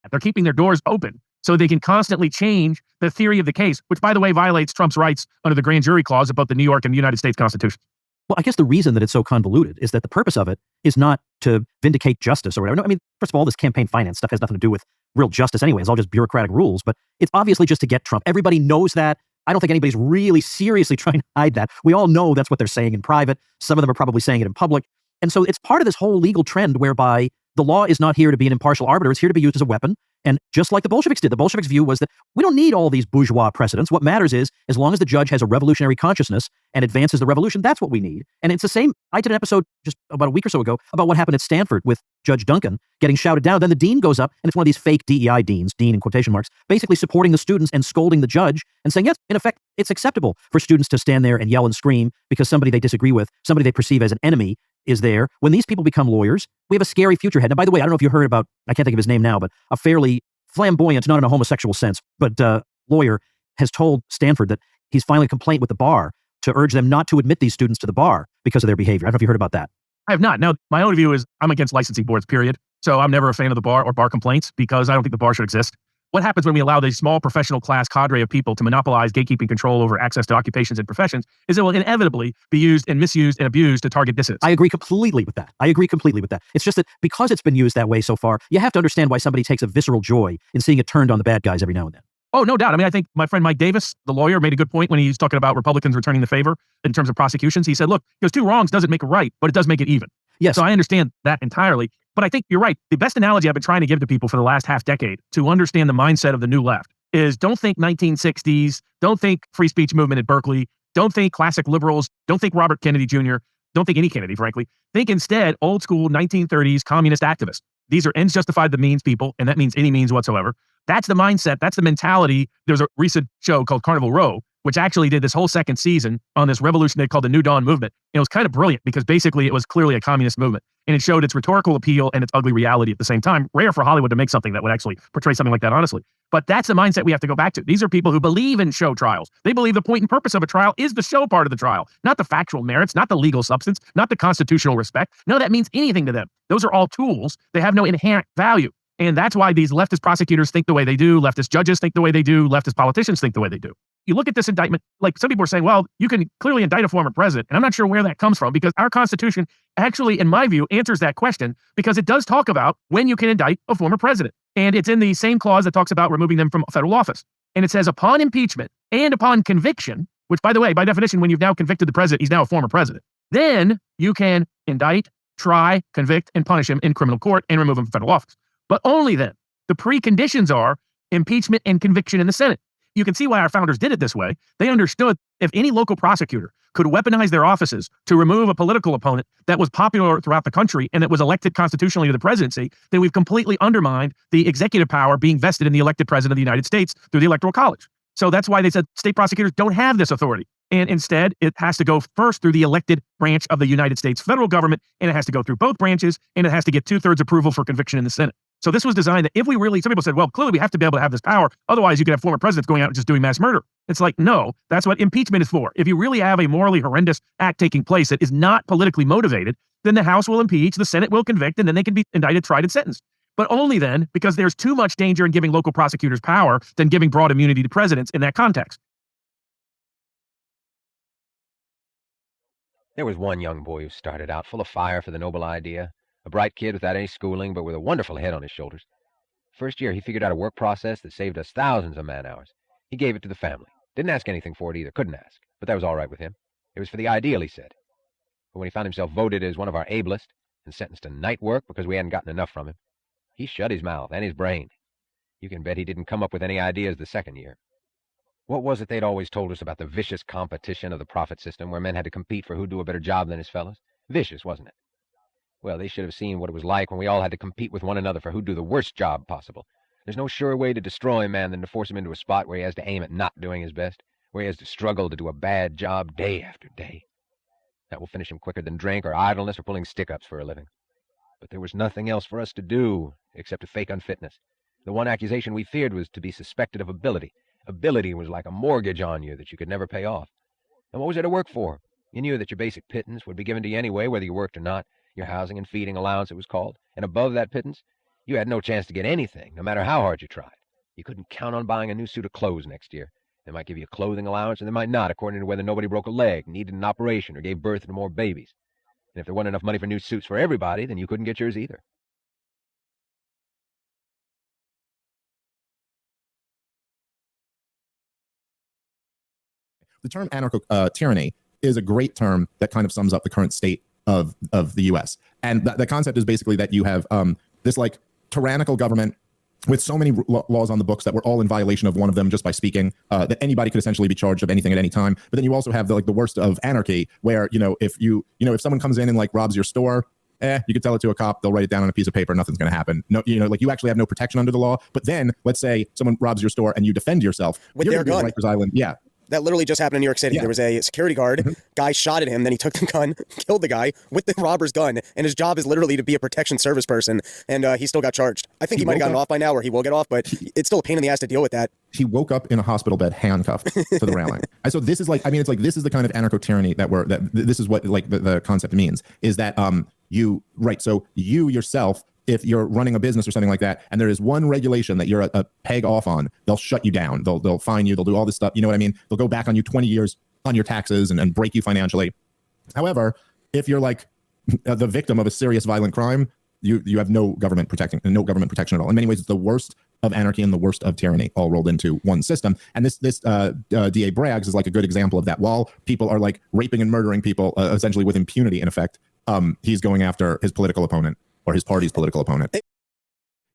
They're keeping their doors open so they can constantly change the theory of the case, which, by the way, violates Trump's rights under the grand jury clause of both the New York and the United States Constitution. Well, I guess the reason that it's so convoluted is that the purpose of it is not to vindicate justice or whatever. No, I mean, first of all, this campaign finance stuff has nothing to do with real justice anyway. It's all just bureaucratic rules, but it's obviously just to get Trump. Everybody knows that. I don't think anybody's really seriously trying to hide that. We all know that's what they're saying in private. Some of them are probably saying it in public. And so it's part of this whole legal trend whereby the law is not here to be an impartial arbiter. It's here to be used as a weapon. And just like the Bolsheviks did, the Bolsheviks' view was that we don't need all these bourgeois precedents. What matters is, as long as the judge has a revolutionary consciousness and advances the revolution, that's what we need. And it's the same. I did an episode just about a week or so ago about what happened at Stanford with Judge Duncan getting shouted down. Then the dean goes up, and it's one of these fake DEI deans, dean in quotation marks, basically supporting the students and scolding the judge and saying, yes, in effect, it's acceptable for students to stand there and yell and scream because somebody they disagree with, somebody they perceive as an enemy, is there. When these people become lawyers, we have a scary future ahead. Now, by the way, I don't know if you heard about, I can't think of his name now, but a fairly flamboyant, not in a homosexual sense, but lawyer has told Stanford that he's filing a complaint with the bar to urge them not to admit these students to the bar because of their behavior. I don't know if you heard about that. I have not. Now, my own view is I'm against licensing boards, period. So I'm never a fan of the bar or bar complaints because I don't think the bar should exist. What happens when we allow these small professional class cadre of people to monopolize gatekeeping control over access to occupations and professions is it will inevitably be used and misused and abused to target dissidents. I agree completely with that. It's just that because it's been used that way so far, you have to understand why somebody takes a visceral joy in seeing it turned on the bad guys every now and then. Oh, no doubt. I mean, I think my friend Mike Davis, the lawyer, made a good point when he's talking about Republicans returning the favor in terms of prosecutions. He said, look, because two wrongs doesn't make a right, but it does make it even. Yes. So I understand that entirely. But I think you're right. The best analogy I've been trying to give to people for the last half decade to understand the mindset of the new left is don't think 1960s, don't think free speech movement at Berkeley, don't think classic liberals, don't think Robert Kennedy Jr., don't think any Kennedy, frankly. Think instead old school 1930s communist activists. These are ends justified the means people, and that means any means whatsoever. That's the mindset. That's the mentality. There's a recent show called Carnival Row, which actually did this whole second season on this revolution they called the New Dawn movement. And it was kind of brilliant because basically it was clearly a communist movement. And it showed its rhetorical appeal and its ugly reality at the same time. Rare for Hollywood to make something that would actually portray something like that, honestly. But that's the mindset we have to go back to. These are people who believe in show trials. They believe the point and purpose of a trial is the show part of the trial, not the factual merits, not the legal substance, not the constitutional respect. None of that means anything to them. Those are all tools. They have no inherent value. And that's why these leftist prosecutors think the way they do, leftist judges think the way they do, leftist politicians think the way they do. You look at this indictment, like some people are saying, well, you can clearly indict a former president. And I'm not sure where that comes from, because our Constitution actually, in my view, answers that question, because it does talk about when you can indict a former president. And it's in the same clause that talks about removing them from federal office. And it says upon impeachment and upon conviction, which, by the way, by definition, when you've now convicted the president, he's now a former president, then you can indict, try, convict, and punish him in criminal court and remove him from federal office. But only then. The preconditions are impeachment and conviction in the Senate. You can see why our founders did it this way. They understood if any local prosecutor could weaponize their offices to remove a political opponent that was popular throughout the country and that was elected constitutionally to the presidency, then we've completely undermined the executive power being vested in the elected president of the United States through the Electoral College. So that's why they said state prosecutors don't have this authority. And instead, it has to go first through the elected branch of the United States federal government, and it has to go through both branches, and it has to get 2/3 approval for conviction in the Senate. So this was designed that if we really, some people said, well, clearly we have to be able to have this power. Otherwise, you could have former presidents going out and just doing mass murder. It's like, no, that's what impeachment is for. If you really have a morally horrendous act taking place that is not politically motivated, then the House will impeach, the Senate will convict, and then they can be indicted, tried, and sentenced. But only then, because there's too much danger in giving local prosecutors power than giving broad immunity to presidents in that context. There was one young boy who started out full of fire for the noble idea, a bright kid without any schooling, but with a wonderful head on his shoulders. First year, he figured out a work process that saved us thousands of man-hours. He gave it to the family. Didn't ask anything for it either, couldn't ask, but that was all right with him. It was for the ideal, he said. But when he found himself voted as one of our ablest and sentenced to night work because we hadn't gotten enough from him, he shut his mouth and his brain. You can bet he didn't come up with any ideas the second year. What was it they'd always told us about the vicious competition of the profit system, where men had to compete for who'd do a better job than his fellows? Vicious, wasn't it? Well, they should have seen what it was like when we all had to compete with one another for who'd do the worst job possible. There's no surer way to destroy a man than to force him into a spot where he has to aim at not doing his best, where he has to struggle to do a bad job day after day. That will finish him quicker than drink or idleness or pulling stick-ups for a living. But there was nothing else for us to do except to fake unfitness. The one accusation we feared was to be suspected of ability. Ability was like a mortgage on you that you could never pay off. And what was there to work for? You knew that your basic pittance would be given to you anyway, whether you worked or not. Your housing and feeding allowance, it was called. And above that pittance, you had no chance to get anything, no matter how hard you tried. You couldn't count on buying a new suit of clothes next year. They might give you a clothing allowance, and they might not, according to whether nobody broke a leg, needed an operation, or gave birth to more babies. And if there wasn't enough money for new suits for everybody, then you couldn't get yours either. The term anarcho-tyranny is a great term that kind of sums up the current state of the U.S. And the concept is basically that you have this like tyrannical government with so many laws on the books that were all in violation of one of them just by speaking, that anybody could essentially be charged of anything at any time. But then you also have the worst of anarchy, where if someone comes in and like robs your store, you could tell it to a cop, they'll write it down on a piece of paper, nothing's going to happen. No, like you actually have no protection under the law. But then let's say someone robs your store and you defend yourself with their gun. Rikers Island, yeah. That literally just happened in New York City. Yeah. There was a security guard, guy shot at him, then he took the gun, killed the guy with the robber's gun, and his job is literally to be a protection service person, and he still got charged. I think he might have gotten off by now, or he will get off, but it's still a pain in the ass to deal with that. He woke up in a hospital bed handcuffed to the railing. And so this is like, this is the kind of anarcho-tyranny this is what like the concept means, is that so you yourself, if you're running a business or something like that, and there is one regulation that you're a peg off on, they'll shut you down. They'll fine you. They'll do all this stuff. You know what I mean? They'll go back on you 20 years on your taxes and break you financially. However, if you're like the victim of a serious violent crime, you have no government protection at all. In many ways, it's the worst of anarchy and the worst of tyranny all rolled into one system. And this DA Braggs is like a good example of that. While people are like raping and murdering people essentially with impunity, in effect, he's going after his political opponent, or his party's political opponent.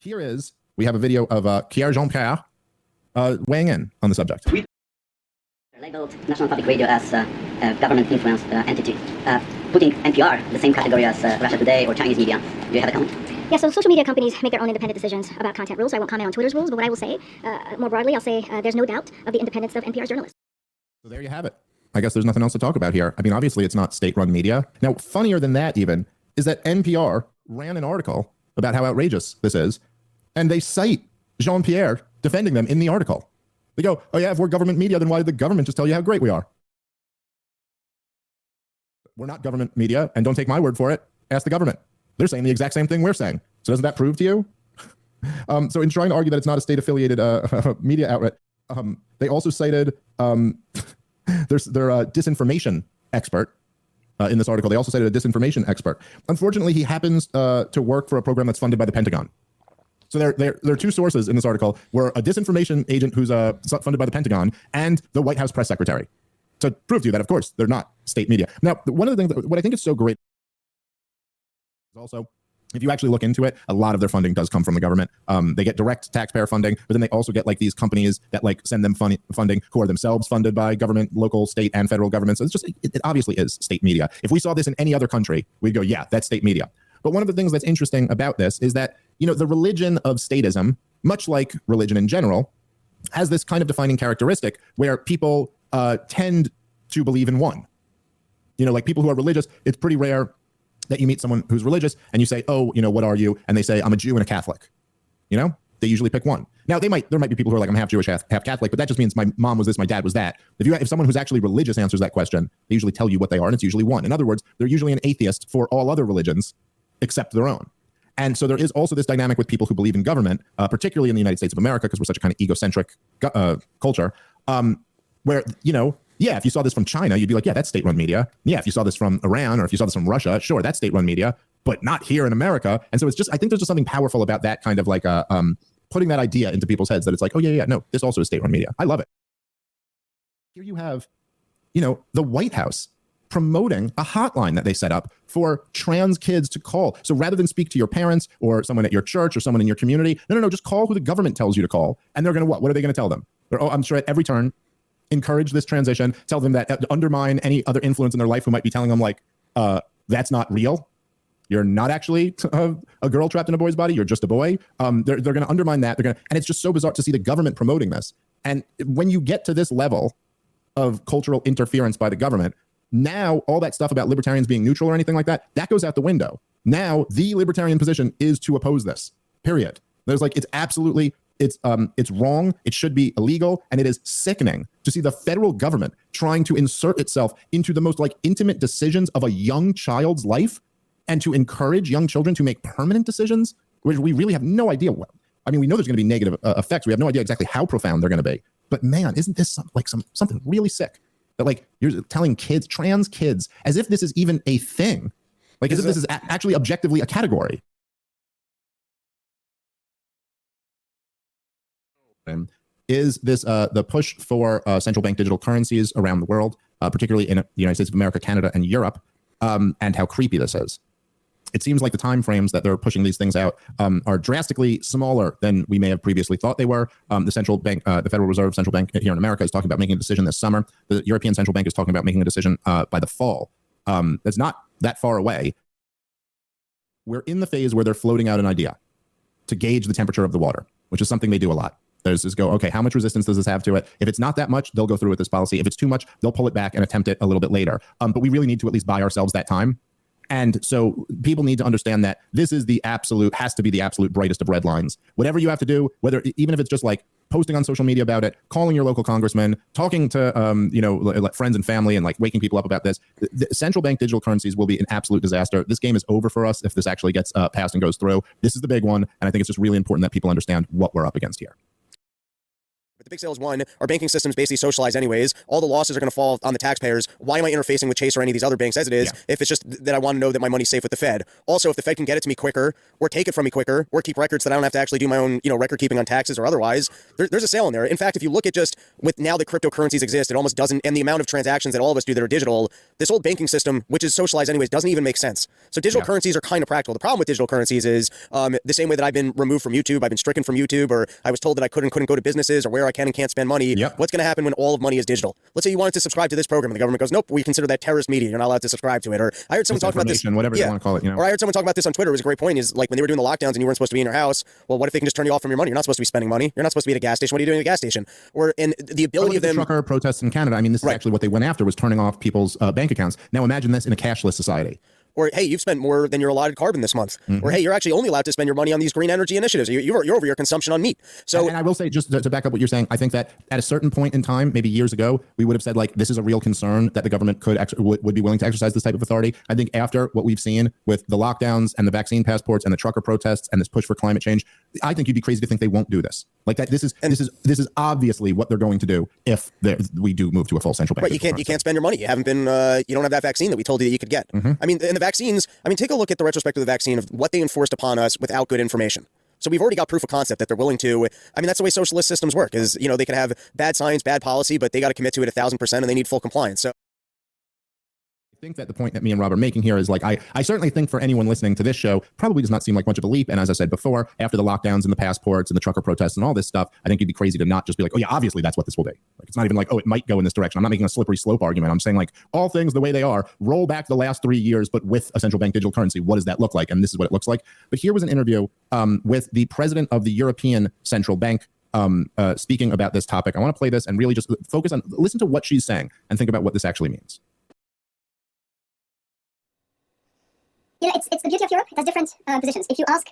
We have a video of Pierre Jean-Pierre weighing in on the subject. Labeled National Public Radio as a government-influenced entity, putting NPR in the same category as Russia Today or Chinese media. Do you have a comment? Yeah, so social media companies make their own independent decisions about content rules. So I won't comment on Twitter's rules, but what I will say, more broadly, I'll say there's no doubt of the independence of NPR's journalists. So there you have it. I guess there's nothing else to talk about here. I mean, obviously, it's not state-run media. Now, funnier than that even is that NPR ran an article about how outrageous this is, and they cite Jean-Pierre defending them in the article. They go, oh yeah, if we're government media, then why did the government just tell you how great we are? We're not government media, and don't take my word for it. Ask the government. They're saying the exact same thing we're saying. So doesn't that prove to you So in trying to argue that it's not a state-affiliated media outlet, they also cited their disinformation expert in this article. They also cited a disinformation expert. Unfortunately, he happens to work for a program that's funded by the Pentagon. So there are two sources in this article, were a disinformation agent who's funded by the Pentagon and the White House press secretary, to prove to you that, of course, they're not state media. Now, one of the things, what I think is so great is also, if you actually look into it, a lot of their funding does come from the government. They get direct taxpayer funding, but then they also get like these companies that like send them funding who are themselves funded by government, local, state, and federal government. So it's just, it obviously is state media. If we saw this in any other country, we'd go, yeah, that's state media. But one of the things that's interesting about this is that, you know, the religion of statism, much like religion in general, has this kind of defining characteristic where people tend to believe in one. You know, like people who are religious, it's pretty rare that you meet someone who's religious and you say, oh, you know, what are you? And they say, I'm a Jew and a Catholic. You know, they usually pick one. Now, there might be people who are like, I'm half Jewish, half Catholic, but that just means my mom was this, my dad was that. If someone who's actually religious answers that question, they usually tell you what they are, and it's usually one. In other words, they're usually an atheist for all other religions except their own. And so there is also this dynamic with people who believe in government, particularly in the United States of America, because we're such a kind of egocentric culture, where, you know, yeah, if you saw this from China, you'd be like, yeah, that's state-run media. Yeah, if you saw this from Iran or if you saw this from Russia, sure, that's state-run media, but not here in America. And so it's just, I think there's just something powerful about that kind of like putting that idea into people's heads that it's like, oh, yeah, no, this also is state-run media. I love it. Here you have, you know, the White House promoting a hotline that they set up for trans kids to call. So rather than speak to your parents or someone at your church or someone in your community, no, just call who the government tells you to call. And they're going to what? What are they going to tell them? I'm sure at every turn, encourage this transition, tell them that, undermine any other influence in their life who might be telling them like, that's not real. You're not actually a girl trapped in a boy's body. You're just a boy. They're going to undermine that. And it's just so bizarre to see the government promoting this. And when you get to this level of cultural interference by the government, now all that stuff about libertarians being neutral or anything like that, that goes out the window. Now the libertarian position is to oppose this, period. There's like, it's absolutely, it's wrong. It should be illegal. And it is sickening to see the federal government trying to insert itself into the most like intimate decisions of a young child's life and to encourage young children to make permanent decisions, which we really have no idea what. I mean, we know there's going to be negative effects. We have no idea exactly how profound they're going to be. But man, isn't this something really sick? That like you're telling kids, trans kids, as if this is even a thing, like as if this is actually objectively a category. Is this the push for central bank digital currencies around the world, particularly in the United States of America, Canada, and Europe, and how creepy this is? It seems like the time frames that they're pushing these things out are drastically smaller than we may have previously thought they were. The central bank, the Federal Reserve Central Bank here in America is talking about making a decision this summer. The European Central Bank is talking about making a decision by the fall. That's not that far away. We're in the phase where they're floating out an idea to gauge the temperature of the water, which is something they do a lot. There's this go, okay, how much resistance does this have to it? If it's not that much, they'll go through with this policy. If it's too much, they'll pull it back and attempt it a little bit later. But we really need to at least buy ourselves that time. And so people need to understand that this is the absolute, has to be the absolute brightest of red lines. Whatever you have to do, whether, even if it's just like posting on social media about it, calling your local congressman, talking to, friends and family and like waking people up about this, the central bank digital currencies will be an absolute disaster. This game is over for us if this actually gets passed and goes through. This is the big one. And I think it's just really important that people understand what we're up against here. But the big sale is one. Our banking system's basically socialized anyways. All the losses are going to fall on the taxpayers. Why am I interfacing with Chase or any of these other banks as it is if it's just that I want to know that my money's safe with the Fed? Also, if the Fed can get it to me quicker or take it from me quicker or keep records that I don't have to actually do my own, record keeping on taxes or otherwise, there's a sale in there. In fact, if you look at just with now that cryptocurrencies exist, it almost doesn't, and the amount of transactions that all of us do that are digital, this old banking system, which is socialized anyways, doesn't even make sense. So digital currencies are kind of practical. The problem with digital currencies is the same way that I've been removed from YouTube, I've been stricken from YouTube, or I was told that I couldn't go to businesses or where I can and can't spend money. What's going to happen when all of money is digital? Let's say you wanted to subscribe to this program and the government goes, nope, we consider that terrorist media. You're not allowed to subscribe to it. Or I heard someone talking about this. Whatever you want to call it. Or I heard someone talk about this on Twitter. It was a great point. Is like when they were doing the lockdowns and you weren't supposed to be in your house. Well, what if they can just turn you off from your money? You're not supposed to be spending money. You're not supposed to be at a gas station. What are you doing at a gas station? Or in the ability of them. The trucker protests in Canada. I mean, this is actually what they went after, was turning off people's bank accounts. Now imagine this in a cashless society. Or, hey, you've spent more than your allotted carbon this month. Or, hey, you're actually only allowed to spend your money on these green energy initiatives. You're over your consumption on meat. So, and I will say, just to back up what you're saying, I think that at a certain point in time, maybe years ago, we would have said, like, this is a real concern that the government would be willing to exercise this type of authority. I think after what we've seen with the lockdowns and the vaccine passports and the trucker protests and this push for climate change, I think you'd be crazy to think they won't do this. Like that, this is obviously what they're going to do if we do move to a full central bank. Right, you can't spend your money. You haven't been, you don't have that vaccine that we told you that you could get. I mean, and the vaccines, take a look at the retrospective of the vaccine of what they enforced upon us without good information. So we've already got proof of concept that they're willing to, that's the way socialist systems work is, they can have bad science, bad policy, but they got to commit to it 1,000% and they need full compliance. So I think that the point that me and Rob are making here is like, I certainly think for anyone listening to this show, probably does not seem like much of a leap. And as I said before, after the lockdowns and the passports and the trucker protests and all this stuff, I think you'd be crazy to not just be like, oh yeah, obviously that's what this will be. Like, it's not even like, oh, it might go in this direction. I'm not making a slippery slope argument. I'm saying like all things the way they are, roll back the last 3 years, but with a central bank digital currency, what does that look like? And this is what it looks like. But here was an interview with the president of the European Central Bank speaking about this topic. I want to play this and really just listen to what she's saying and think about what this actually means. It's the beauty of Europe. It has different positions. If you ask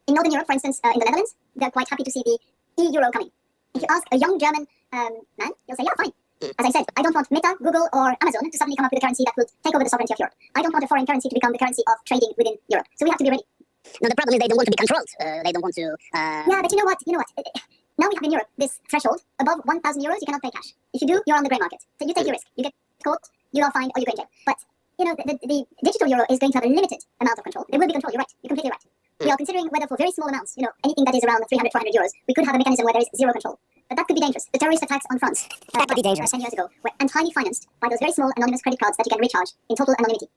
in Northern Europe, for instance, in the Netherlands, they're quite happy to see the euro coming. If you ask a young German man, he'll say, yeah, fine. As I said, I don't want Meta, Google, or Amazon to suddenly come up with a currency that would take over the sovereignty of Europe. I don't want a foreign currency to become the currency of trading within Europe. So we have to be ready. No, the problem is they don't want to be controlled. They don't want to... Yeah, but you know what? Now we have in Europe this threshold. Above 1,000 euros, you cannot pay cash. If you do, you're on the grey market. So you take your risk. You get caught, you are fined, or you go in jail. But the digital euro is going to have a limited amount of control. There will be control, you're right. You're completely right. We are considering whether for very small amounts, anything that is around 300, 400 euros, we could have a mechanism where there is zero control. But that could be dangerous. The terrorist attacks on France that could be dangerous. 10 years ago were entirely financed by those very small anonymous credit cards that you can recharge in total anonymity.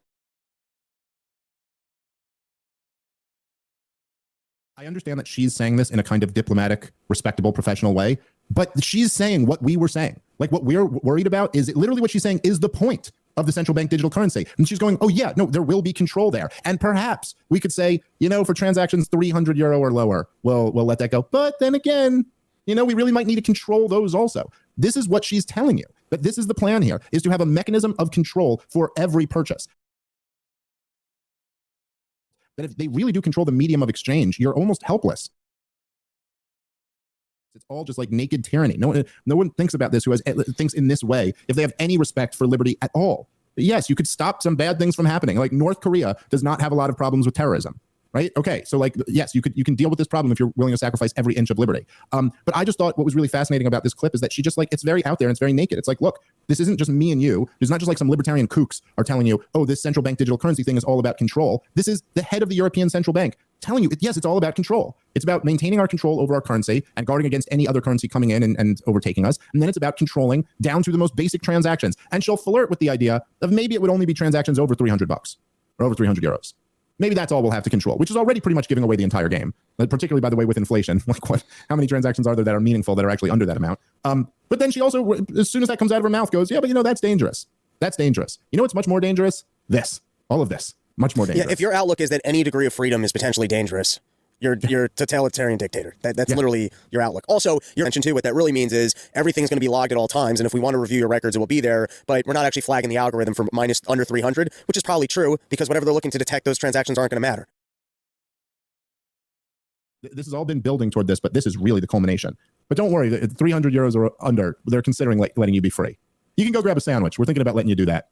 I understand that she's saying this in a kind of diplomatic, respectable, professional way, but she's saying what we were saying. Like what we're worried about is literally what she's saying is the point of the central bank digital currency. And she's going, oh yeah, no, there will be control there. And perhaps we could say, for transactions 300 euro or lower, we'll let that go. But then again, we really might need to control those also. This is what she's telling you. That this is the plan here, is to have a mechanism of control for every purchase. That if they really do control the medium of exchange, you're almost helpless. It's all just like naked tyranny. No one thinks about this thinks in this way if they have any respect for liberty at all. But yes, you could stop some bad things from happening. Like North Korea does not have a lot of problems with terrorism, right? Okay, so like yes, you can deal with this problem if you're willing to sacrifice every inch of liberty. But I just thought what was really fascinating about this clip is that she just it's very out there and it's very naked. It's like, look, this isn't just me and you. It's not just like some libertarian kooks are telling you, oh, this central bank digital currency thing is all about control. This is the head of the European Central Bank telling you, yes, it's all about control. It's about maintaining our control over our currency and guarding against any other currency coming in and overtaking us. And then it's about controlling down to the most basic transactions. And she'll flirt with the idea of maybe it would only be transactions over $300 or over 300 euros. Maybe that's all we'll have to control, which is already pretty much giving away the entire game. Particularly, by the way, with inflation. How many transactions are there that are meaningful that are actually under that amount? But then she also, as soon as that comes out of her mouth, goes, yeah, but that's dangerous. That's dangerous. What's much more dangerous? All of this. Much more dangerous. Yeah, if your outlook is that any degree of freedom is potentially dangerous, you're a totalitarian dictator. That's literally your outlook. Also, your mention too, what that really means is everything's going to be logged at all times, and if we want to review your records, it will be there, but we're not actually flagging the algorithm for minus under 300, which is probably true, because whatever they're looking to detect, those transactions aren't going to matter. This has all been building toward this, but this is really the culmination. But don't worry, 300 euros or under, they're considering letting you be free. You can go grab a sandwich. We're thinking about letting you do that.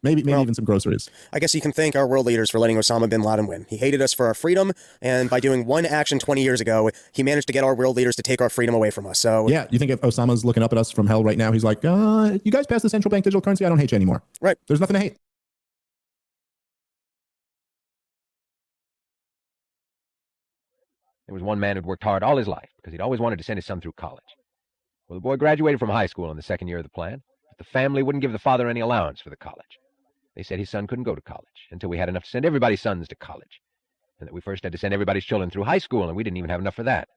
Maybe even some groceries. I guess you can thank our world leaders for letting Osama bin Laden win. He hated us for our freedom, and by doing one action 20 years ago, he managed to get our world leaders to take our freedom away from us. So yeah, you think if Osama's looking up at us from hell right now, he's like, you guys passed the central bank digital currency, I don't hate you anymore. Right. There's nothing to hate. There was one man who'd worked hard all his life because he'd always wanted to send his son through college. Well, the boy graduated from high school in the second year of the plan, but the family wouldn't give the father any allowance for the college. They said his son couldn't go to college until we had enough to send everybody's sons to college, and that we first had to send everybody's children through high school, and we didn't even have enough for that.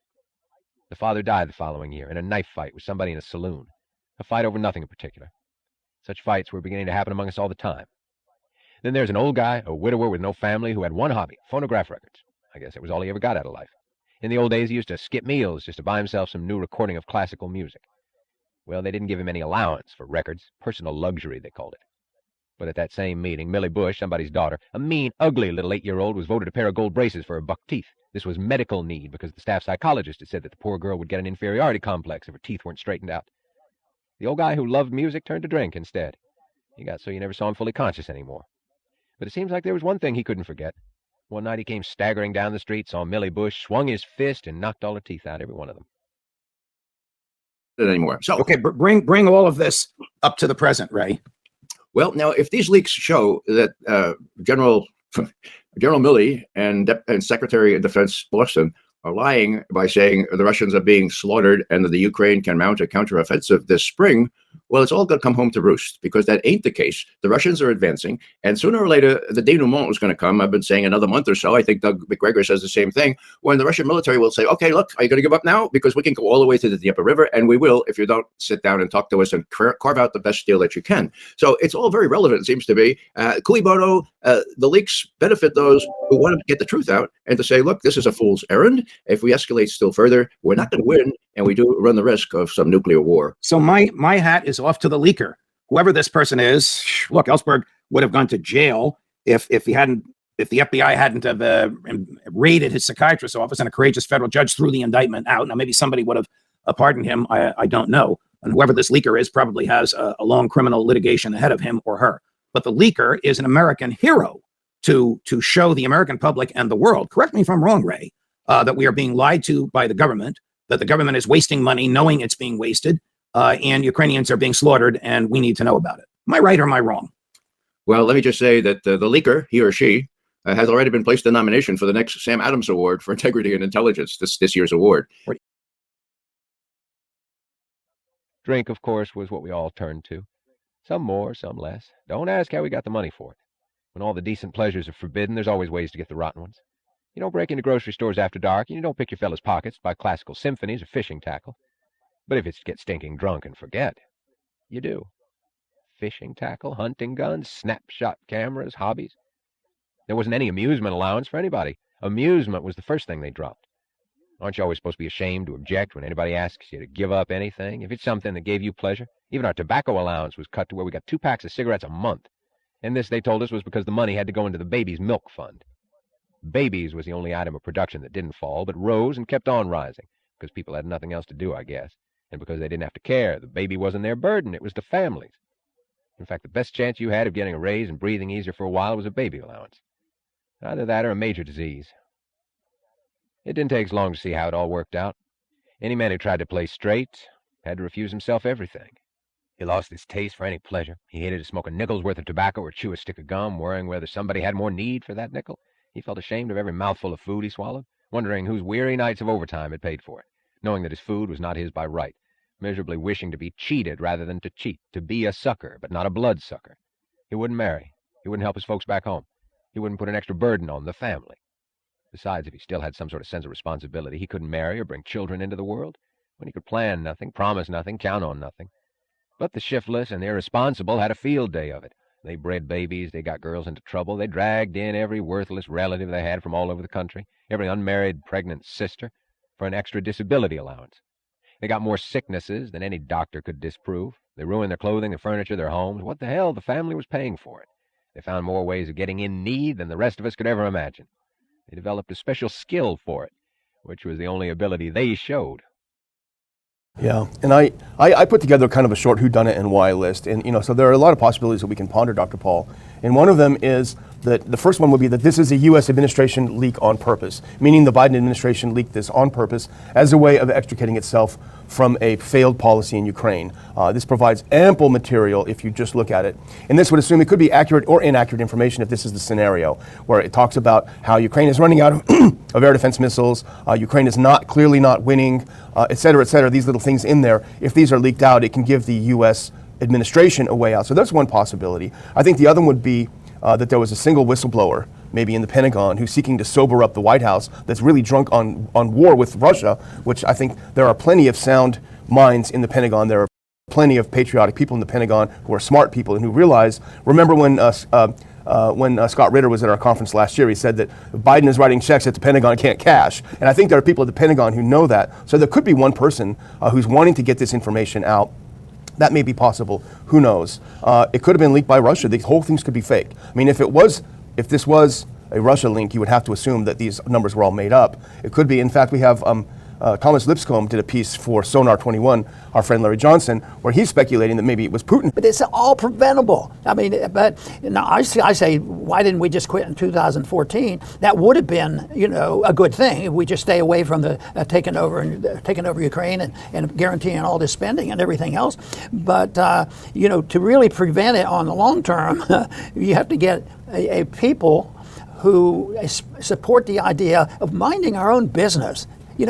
The father died the following year in a knife fight with somebody in a saloon, a fight over nothing in particular. Such fights were beginning to happen among us all the time. Then there's an old guy, a widower with no family, who had one hobby, phonograph records. I guess it was all he ever got out of life. In the old days, he used to skip meals just to buy himself some new recording of classical music. Well, they didn't give him any allowance for records, personal luxury, they called it. But at that same meeting, Millie Bush, somebody's daughter, a mean, ugly little 8-year-old, was voted a pair of gold braces for her buck teeth. This was medical need because the staff psychologist had said that the poor girl would get an inferiority complex if her teeth weren't straightened out. The old guy who loved music turned to drink instead. He got so you never saw him fully conscious anymore. But it seems like there was one thing he couldn't forget. One night he came staggering down the street, saw Millie Bush, swung his fist, and knocked all her teeth out, every one of them. Anymore. So Okay, bring all of this up to the present, Ray. well, now if these leaks show that General Milley and Secretary of Defense Boston are lying by saying the Russians are being slaughtered and that the Ukraine can mount a counteroffensive this spring, well, it's all going to come home to roost because that ain't the case. The Russians are advancing, and sooner or later, the denouement is going to come. I've been saying another month or so. I think Doug McGregor says the same thing, when the Russian military will say, okay, look, are you going to give up now? Because we can go all the way to the Dnieper River, and we will if you don't sit down and talk to us and carve out the best deal that you can. So it's all very relevant, it seems to be. Cui bono, the leaks benefit those who want to get the truth out and to say, look, this is a fool's errand. If we escalate still further, we're not going to win, and we do run the risk of some nuclear war. So my hat is off to the leaker. Whoever this person is, look, Ellsberg would have gone to jail if the FBI hadn't have raided his psychiatrist's office and a courageous federal judge threw the indictment out. Now, maybe somebody would have pardoned him. I don't know. And whoever this leaker is probably has a long criminal litigation ahead of him or her. But the leaker is an American hero to show the American public and the world, correct me if I'm wrong, Ray, that we are being lied to by the government, that the government is wasting money knowing it's being wasted, and Ukrainians are being slaughtered, and we need to know about it. Am I right or am I wrong? Well, let me just say that the leaker, he or she, has already been placed in nomination for the next Sam Adams Award for Integrity and Intelligence, this year's award. Drink, of course, was what we all turned to. Some more, some less. Don't ask how we got the money for it. When all the decent pleasures are forbidden, there's always ways to get the rotten ones. You don't break into grocery stores after dark, and you don't pick your fellas' pockets to buy classical symphonies or fishing tackle. But if it's to get stinking drunk and forget, you do. Fishing tackle, hunting guns, snapshot cameras, hobbies. There wasn't any amusement allowance for anybody. Amusement was the first thing they dropped. Aren't you always supposed to be ashamed to object when anybody asks you to give up anything? If it's something that gave you pleasure, even our tobacco allowance was cut to where we got 2 packs of cigarettes a month. And this, they told us, was because the money had to go into the baby's milk fund. Babies was the only item of production that didn't fall, but rose and kept on rising, because people had nothing else to do, I guess. And because they didn't have to care. The baby wasn't their burden, it was the family's. In fact, the best chance you had of getting a raise and breathing easier for a while was a baby allowance. Either that or a major disease. It didn't take long to see how it all worked out. Any man who tried to play straight had to refuse himself everything. He lost his taste for any pleasure. He hated to smoke a nickel's worth of tobacco or chew a stick of gum, worrying whether somebody had more need for that nickel. He felt ashamed of every mouthful of food he swallowed, wondering whose weary nights of overtime had paid for it, knowing that his food was not his by right, miserably wishing to be cheated rather than to cheat, to be a sucker, but not a bloodsucker. He wouldn't marry. He wouldn't help his folks back home. He wouldn't put an extra burden on the family. Besides, if he still had some sort of sense of responsibility, he couldn't marry or bring children into the world, when he could plan nothing, promise nothing, count on nothing. But the shiftless and the irresponsible had a field day of it. They bred babies, they got girls into trouble, they dragged in every worthless relative they had from all over the country, every unmarried pregnant sister, for an extra disability allowance. They got more sicknesses than any doctor could disprove. They ruined their clothing, their furniture, their homes. What the hell? The family was paying for it. They found more ways of getting in need than the rest of us could ever imagine. They developed a special skill for it, which was the only ability they showed. Yeah, and I put together kind of a short whodunit and why list, and so there are a lot of possibilities that we can ponder, Dr. Paul. And one of them is that the first one would be that this is a U.S. administration leak on purpose, meaning the Biden administration leaked this on purpose as a way of extricating itself from a failed policy in Ukraine. This provides ample material if you just look at it. And this would assume it could be accurate or inaccurate information if this is the scenario, where it talks about how Ukraine is running out of air defense missiles, Ukraine is clearly not winning, et cetera, these little things in there. If these are leaked out, it can give the U.S. administration a way out. So that's one possibility. I think the other would be that there was a single whistleblower, maybe in the Pentagon, who's seeking to sober up the White House that's really drunk on war with Russia, which I think there are plenty of sound minds in the Pentagon. There are plenty of patriotic people in the Pentagon who are smart people and who realize, remember when Scott Ritter was at our conference last year, he said that Biden is writing checks that the Pentagon can't cash. And I think there are people at the Pentagon who know that. So there could be one person who's wanting to get this information out That may be possible. Who knows? It could have been leaked by Russia. The whole thing could be fake. I mean, if this was a Russia link, you would have to assume that these numbers were all made up. It could be. In fact, we have Thomas Lipscomb did a piece for Sonar 21, our friend Larry Johnson, where he's speculating that maybe it was Putin. But it's all preventable. I mean, but now I say, why didn't we just quit in 2014? That would have been, a good thing if we just stay away from the taking over Ukraine and guaranteeing all this spending and everything else. But to really prevent it on the long term, you have to get a people who support the idea of minding our own business.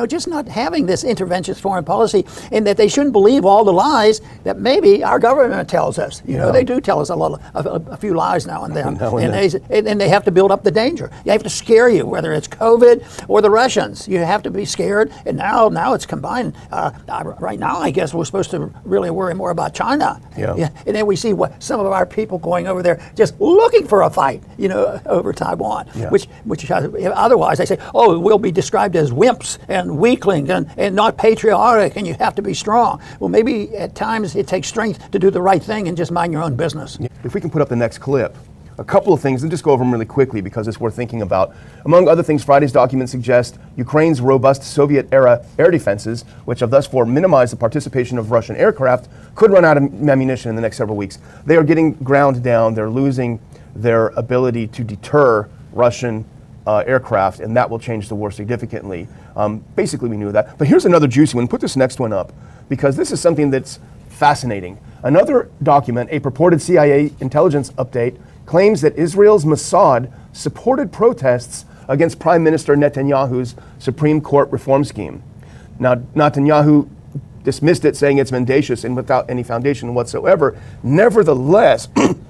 Just not having this interventionist foreign policy, and that they shouldn't believe all the lies that maybe our government tells us. They do tell us a few lies now and then, and they have to build up the danger. They have to scare you, whether it's COVID or the Russians. You have to be scared, and now it's combined. Right now, I guess we're supposed to really worry more about China. And then we see what some of our people going over there just looking for a fight, over Taiwan, which otherwise they say, we'll be described as wimps and weakling and not patriotic, and you have to be strong. Well, maybe at times it takes strength to do the right thing and just mind your own business. If we can put up the next clip, a couple of things, and just go over them really quickly because it's worth thinking about. Among other things, Friday's documents suggest Ukraine's robust Soviet-era air defenses, which have thus far minimized the participation of Russian aircraft, could run out of ammunition in the next several weeks. They are getting ground down. They're losing their ability to deter Russian aircraft, and that will change the war significantly. Basically, we knew that. But here's another juicy one. Put this next one up, because this is something that's fascinating. Another document, a purported CIA intelligence update, claims that Israel's Mossad supported protests against Prime Minister Netanyahu's Supreme Court reform scheme. Now, Netanyahu dismissed it, saying it's mendacious and without any foundation whatsoever. Nevertheless,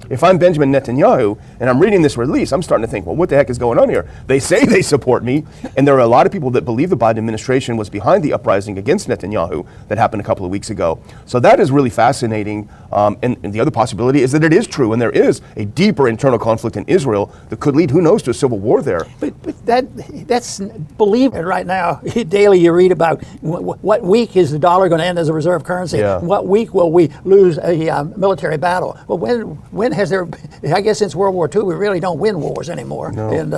if I'm Benjamin Netanyahu and I'm reading this release, I'm starting to think, well, what the heck is going on here? They say they support me, and there are a lot of people that believe the Biden administration was behind the uprising against Netanyahu that happened a couple of weeks ago. So that is really fascinating. And the other possibility is that it is true, and there is a deeper internal conflict in Israel that could lead, who knows, to a civil war there. But that's believe it right now. Daily you read about what week is the dollar going to end as a reserve currency? What week will we lose a military battle? Well, when has there? I guess since World War II, we really don't win wars anymore. No. And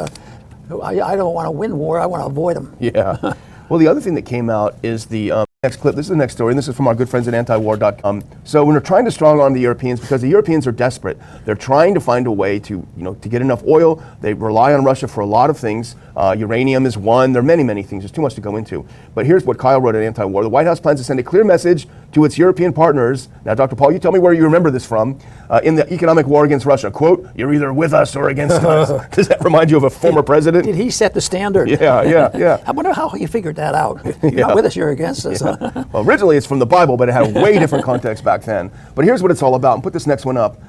I don't want to win war. I want to avoid them. Yeah. Well, the other thing that came out is the next clip. This is the next story, and this is from our good friends at antiwar.com. So when they're trying to strong arm the Europeans, because the Europeans are desperate, they're trying to find a way to get enough oil. They rely on Russia for a lot of things. Uranium is one. There are many, many things. There's too much to go into. But here's what Kyle wrote at Anti-War. The White House plans to send a clear message to its European partners. Now, Dr. Paul, you tell me where you remember this from. In the economic war against Russia, quote, "You're either with us or against us." Does that remind you of a former president? Did he set the standard? Yeah. I wonder how he figured that out. You're not with us, you're against us. Well, originally it's from the Bible, but it had a way different context back then. But here's what it's all about. And put this next one up.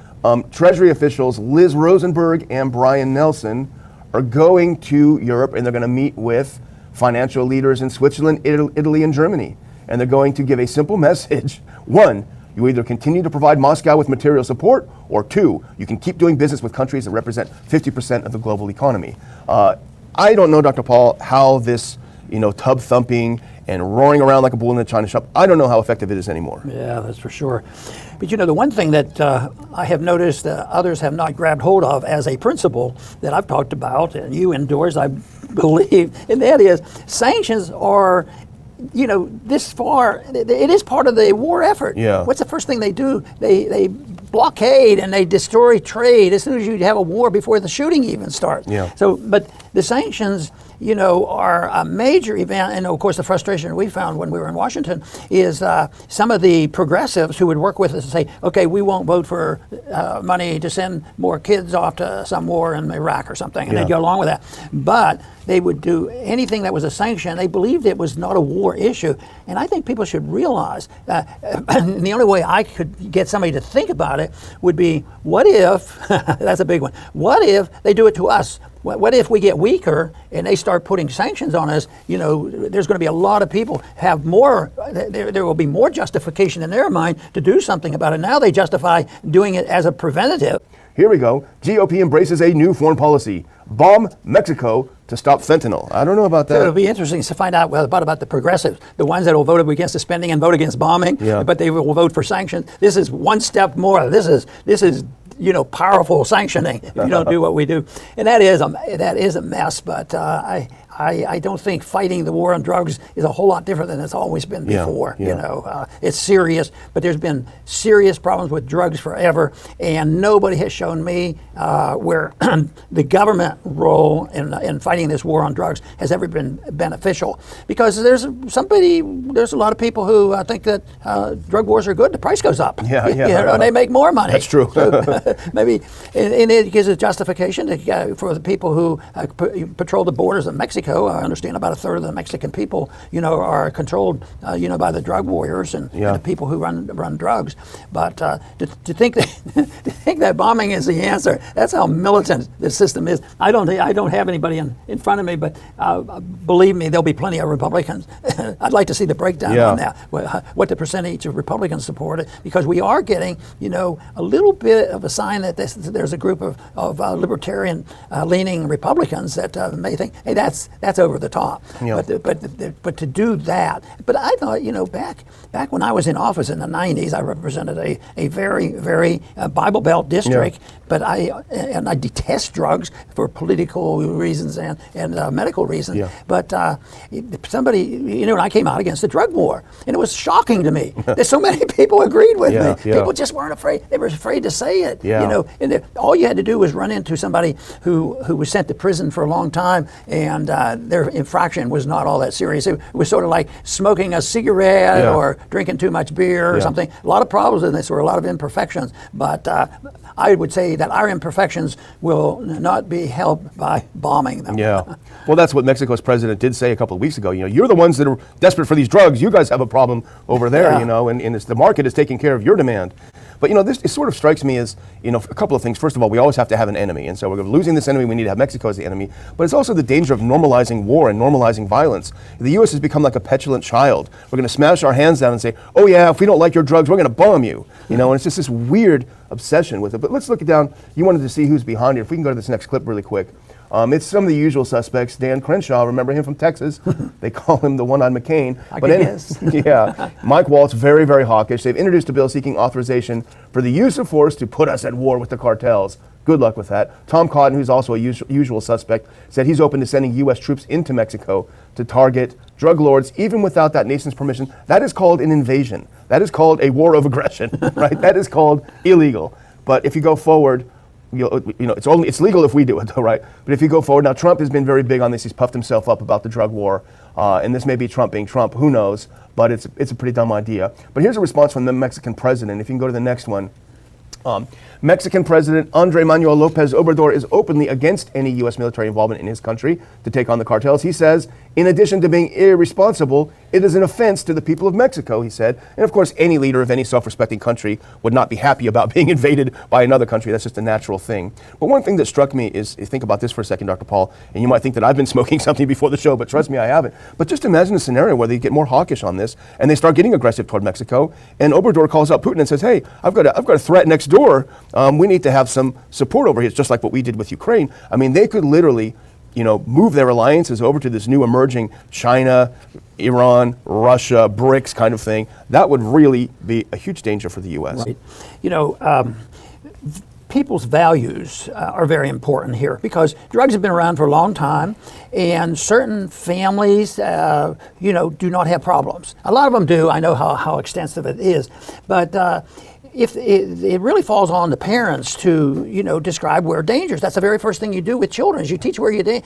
Treasury officials Liz Rosenberg and Brian Nelson are going to Europe, and they're going to meet with financial leaders in Switzerland, Italy, and Germany. And they're going to give a simple message. One, you either continue to provide Moscow with material support, or two, you can keep doing business with countries that represent 50% of the global economy. I don't know, Dr. Paul, how this, tub thumping and roaring around like a bull in a china shop, I don't know how effective it is anymore. Yeah, that's for sure. But the one thing that I have noticed others have not grabbed hold of as a principle that I've talked about, and you endorse, I believe, and that is sanctions are this far, it is part of the war effort. Yeah. What's the first thing they do? They blockade and they destroy trade as soon as you have a war before the shooting even starts. Yeah. So, but the sanctions, are a major event. And of course, the frustration we found when we were in Washington is some of the progressives who would work with us and say, okay, we won't vote for money to send more kids off to some war in Iraq or something. And they'd go along with that. But they would do anything that was a sanction. They believed it was not a war issue. And I think people should realize and the only way I could get somebody to think about it would be, what if, that's a big one, what if they do it to us? what if we get weaker and they start putting sanctions on us? You know, there's going to be a lot of people have more. There will be more justification in their mind to do something about it. Now they justify doing it as a preventative. Here we go. GOP embraces a new foreign policy. Bomb Mexico to stop fentanyl. I don't know about that. It'll be interesting to find out about the progressives, the ones that will vote against the spending and vote against bombing, but they will vote for sanctions. This is one step more. This is powerful sanctioning if you don't do what we do. And that is a mess, but I don't think fighting the war on drugs is a whole lot different than it's always been before. You know, it's serious, but there's been serious problems with drugs forever, and nobody has shown me where the government role in fighting this war on drugs has ever been beneficial. Because there's a lot of people who think that drug wars are good. The price goes up. And they make more money. That's true. So maybe, and it gives a justification for the people who patrol the borders of Mexico. I understand about a third of the Mexican people, are controlled, by the drug warriors and the people who run drugs. But to think that bombing is the answer, that's how militant the system is. I don't have anybody in front of me, but believe me, there'll be plenty of Republicans. I'd like to see the breakdown on that, what the percentage of Republicans support it, because we are getting, a little bit of a sign that there's a group of libertarian leaning Republicans that may think, hey, that's over the top. But to do that, but I thought, back when I was in office in the 90s, I represented a very, very Bible Belt district, but I detest drugs for political reasons and medical reasons. But somebody, and I came out against the drug war, and it was shocking to me that so many people agreed with me. People just weren't afraid. They were afraid to say it. And all you had to do was run into somebody who was sent to prison for a long time, and their infraction was not all that serious. It was sort of like smoking a cigarette or drinking too much beer or something. A lot of problems in this, or a lot of imperfections. But I would say that our imperfections will not be helped by bombing them. Well, that's what Mexico's president did say a couple of weeks ago. You're the ones that are desperate for these drugs. You guys have a problem over there, and it's, the market is taking care of your demand. But it sort of strikes me as, a couple of things. First of all, we always have to have an enemy. And so we're losing this enemy, we need to have Mexico as the enemy. But it's also the danger of normalizing war and normalizing violence. The U.S. has become like a petulant child. We're going to smash our hands down and say, oh yeah, if we don't like your drugs, we're going to bomb you. And it's just this weird obsession with it. But let's look it down. You wanted to see who's behind it. If we can go to this next clip really quick. It's some of the usual suspects. Dan Crenshaw, remember him from Texas? They call him the one-eyed McCain. Mike Waltz, very, very hawkish. They've introduced a bill seeking authorization for the use of force to put us at war with the cartels. Good luck with that. Tom Cotton, who's also a usual suspect, said he's open to sending U.S. troops into Mexico to target drug lords, even without that nation's permission. That is called an invasion. That is called a war of aggression, right? That is called illegal. But if you go forward, it's legal if we do it, though, right? But if you go forward, now Trump has been very big on this. He's puffed himself up about the drug war, and this may be Trump being Trump. Who knows? But it's a pretty dumb idea. But here's a response from the Mexican president. If you can go to the next one. Mexican President Andrés Manuel López Obrador is openly against any U.S. military involvement in his country to take on the cartels. He says, in addition to being irresponsible, it is an offense to the people of Mexico, he said. And of course, any leader of any self-respecting country would not be happy about being invaded by another country. That's just a natural thing. But one thing that struck me is, think about this for a second, Dr. Paul, and you might think that I've been smoking something before the show, but trust me, I haven't. But just imagine a scenario where they get more hawkish on this and they start getting aggressive toward Mexico, and Obrador calls out Putin and says, hey, I've got a threat next door. We need to have some support over here. It's just like what we did with Ukraine. I mean, they could literally, move their alliances over to this new emerging China, Iran, Russia, BRICS kind of thing. That would really be a huge danger for the U.S. Right. People's values are very important here, because drugs have been around for a long time, and certain families, do not have problems. A lot of them do. I know how extensive it is, but if it really falls on the parents to, describe where danger is. That's the very first thing you do with children, is you teach where you're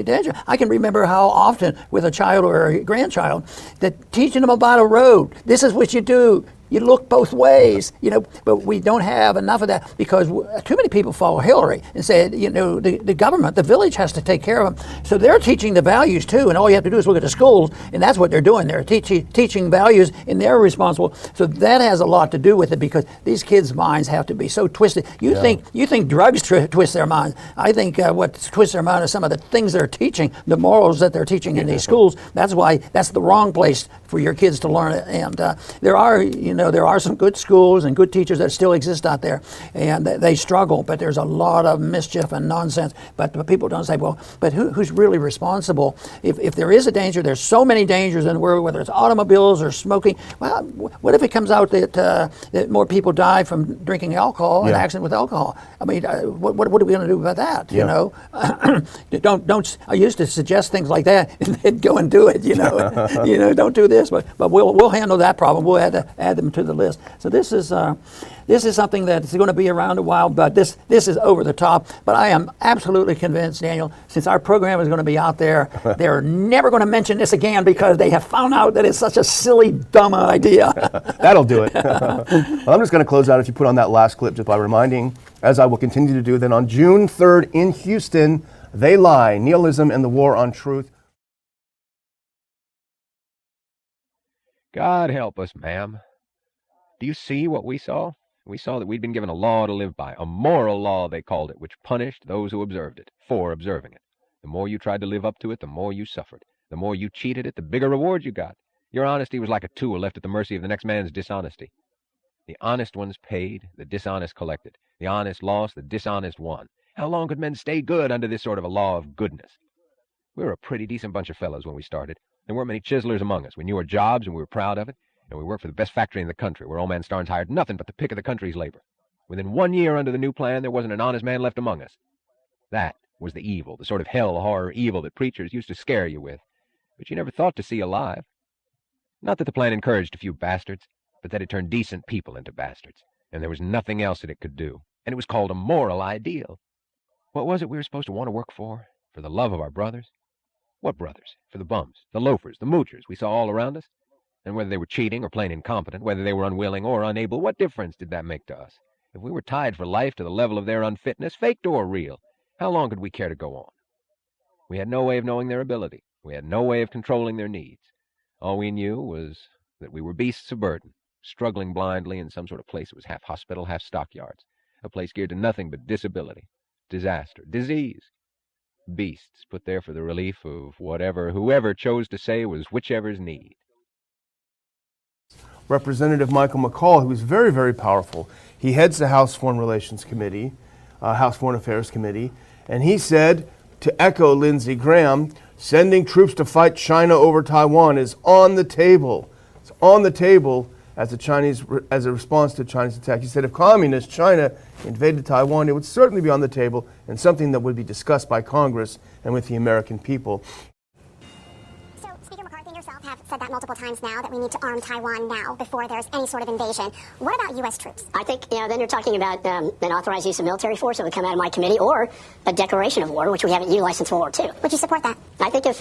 danger. I can remember how often with a child or a grandchild that teaching them about a road. This is what you do. you look both ways, but we don't have enough of that because too many people follow Hillary and say, the government, the village has to take care of them. So they're teaching the values too, and all you have to do is look at the schools, and that's what they're doing. They're teaching values, and they're responsible. So that has a lot to do with it because these kids' minds have to be so twisted. You think drugs twist their minds. I think what twists their mind is some of the things they're teaching, the morals that they're teaching in these schools. That's why that's the wrong place for your kids to learn it. And there are some good schools and good teachers that still exist out there, and they struggle. But there's a lot of mischief and nonsense. But people don't say, well, but who's really responsible? If there is a danger, there's so many dangers in the world, whether it's automobiles or smoking. Well, what if it comes out that more people die from drinking alcohol and accident with alcohol? I mean, what are we going to do about that? Don't. I used to suggest things like that, and they'd go and do it. Don't do this, but we'll handle that problem. We'll add them to the list. So this is something that's going to be around a while, but this is over the top. But I am absolutely convinced, Daniel, since our program is going to be out there, they're never going to mention this again because they have found out that it's such a silly, dumb idea. That'll do it. Well, I'm just going to close out if you put on that last clip just by reminding, as I will continue to do, that on June 3rd in Houston, They Lie, Nihilism and the War on Truth. God help us, ma'am. Do you see what we saw? We saw that we'd been given a law to live by, a moral law, they called it, which punished those who observed it, for observing it. The more you tried to live up to it, the more you suffered. The more you cheated it, the bigger reward you got. Your honesty was like a tool left at the mercy of the next man's dishonesty. The honest ones paid, the dishonest collected. The honest lost, the dishonest won. How long could men stay good under this sort of a law of goodness? We were a pretty decent bunch of fellows when we started. There weren't many chiselers among us. We knew our jobs, and we were proud of it. And we worked for the best factory in the country, where old man Starnes hired nothing but the pick of the country's labor. Within 1 year under the new plan, there wasn't an honest man left among us. That was the evil, the sort of hell horror evil that preachers used to scare you with, but you never thought to see alive. Not that the plan encouraged a few bastards, but that it turned decent people into bastards, and there was nothing else that it could do, and it was called a moral ideal. What was it we were supposed to want to work for? For the love of our brothers? What brothers? For the bums, the loafers, the moochers we saw all around us? And whether they were cheating or plain incompetent, whether they were unwilling or unable, what difference did that make to us? If we were tied for life to the level of their unfitness, faked or real, how long could we care to go on? We had no way of knowing their ability. We had no way of controlling their needs. All we knew was that we were beasts of burden, struggling blindly in some sort of place that was half hospital, half stockyards, a place geared to nothing but disability, disaster, disease. Beasts put there for the relief of whoever chose to say was whichever's need. Representative Michael McCall, who is very, very powerful. He heads the House Foreign Relations Committee, House Foreign Affairs Committee, and he said, to echo Lindsey Graham, sending troops to fight China over Taiwan is on the table. It's on the table as a response to China's attack. He said if communist China invaded Taiwan, it would certainly be on the table and something that would be discussed by Congress and with the American people. Have said that multiple times now, that we need to arm Taiwan now before there's any sort of invasion. What about U.S. troops? I think, then you're talking about an authorized use of military force that would come out of my committee, or a declaration of war, which we haven't utilized since World War II. Would you support that? I think if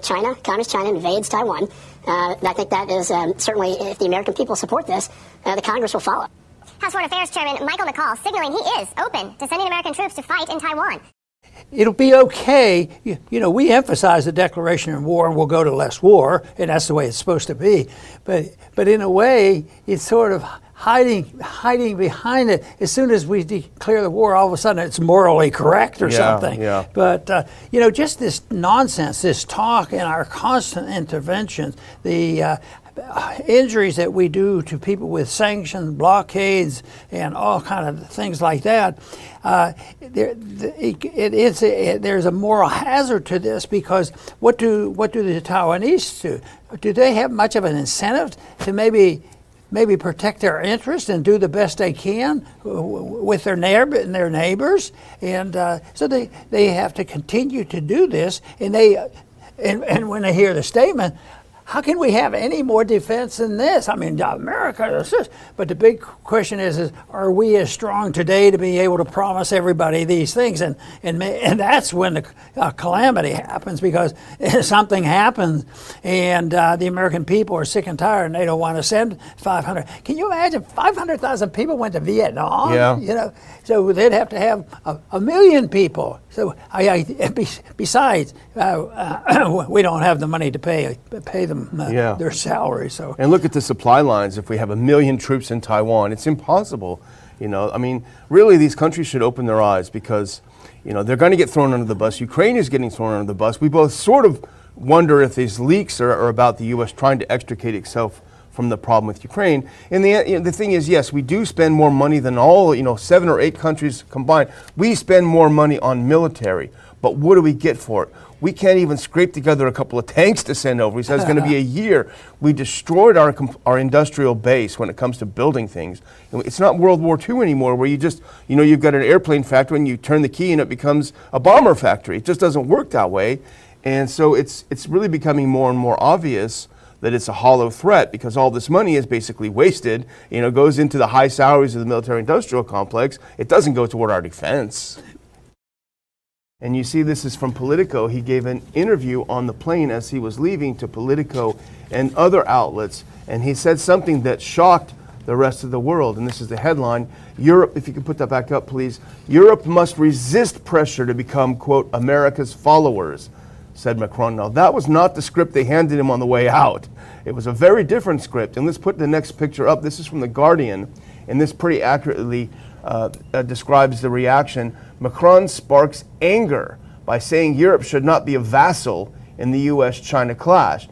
China, communist China, invades Taiwan, I think that is certainly, if the American people support this, the Congress will follow. House Foreign Affairs Chairman Michael McCall signaling he is open to sending American troops to fight in Taiwan. It'll be okay. We emphasize the declaration of war and we'll go to less war, and that's the way it's supposed to be. But in a way, it's sort of hiding behind it. As soon as we declare the war, all of a sudden it's morally correct or something. Yeah. But, just this nonsense, this talk and our constant interventions, the injuries that we do to people with sanctions, blockades, and all kind of things like that, there's a moral hazard to this, because what do the Taiwanese do? Do they have much of an incentive to maybe protect their interests and do the best they can with their neighbors? And so they have to continue to do this, and when they hear the statement, how can we have any more defense than this? I mean, America is this. But the big question is are we as strong today to be able to promise everybody these things? And that's when the calamity happens, because something happens and the American people are sick and tired and they don't want to send 500. Can you imagine 500,000 people went to Vietnam? Yeah. You know, so they'd have to have a million people. So besides, we don't have the money to pay them their salary. So and look at the supply lines. If we have 1 million troops in Taiwan, it's impossible. You know, I mean, really, these countries should open their eyes, because, you know, they're going to get thrown under the bus. Ukraine is getting thrown under the bus. We both sort of wonder if these leaks are about the U.S. trying to extricate itself from the problem with Ukraine. And the thing is, yes, we do spend more money than all, 7 or 8 countries combined. We spend more money on military, but what do we get for it? We can't even scrape together a couple of tanks to send over. He says it's going to be a year. We destroyed our industrial base when it comes to building things. It's not World War II anymore, where you just, you've got an airplane factory and you turn the key and it becomes a bomber factory. It just doesn't work that way. And so it's really becoming more and more obvious that it's a hollow threat, because all this money is basically wasted, goes into the high salaries of the military-industrial complex. It doesn't go toward our defense. And you see, this is from Politico. He gave an interview on the plane as he was leaving to Politico and other outlets, and he said something that shocked the rest of the world. And this is the headline: Europe, if you could put that back up, please. Europe must resist pressure to become, quote, America's followers, said Macron. Now, that was not the script they handed him on the way out. It was a very different script. And let's put the next picture up. This is from The Guardian, and this pretty accurately describes the reaction. Macron sparks anger by saying Europe should not be a vassal in the U.S.-China clash.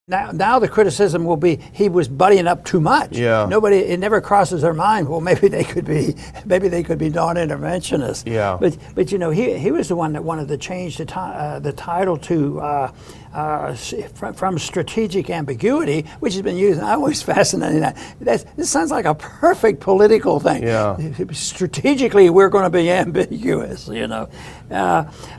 Now the criticism will be he was buddying up too much. Yeah. It never crosses their mind. Well, maybe they could be non-interventionists. Yeah. But he was the one that wanted to change the title to from strategic ambiguity, which has been used. And I always fascinated that. This sounds like a perfect political thing. Yeah. Strategically, we're going to be ambiguous.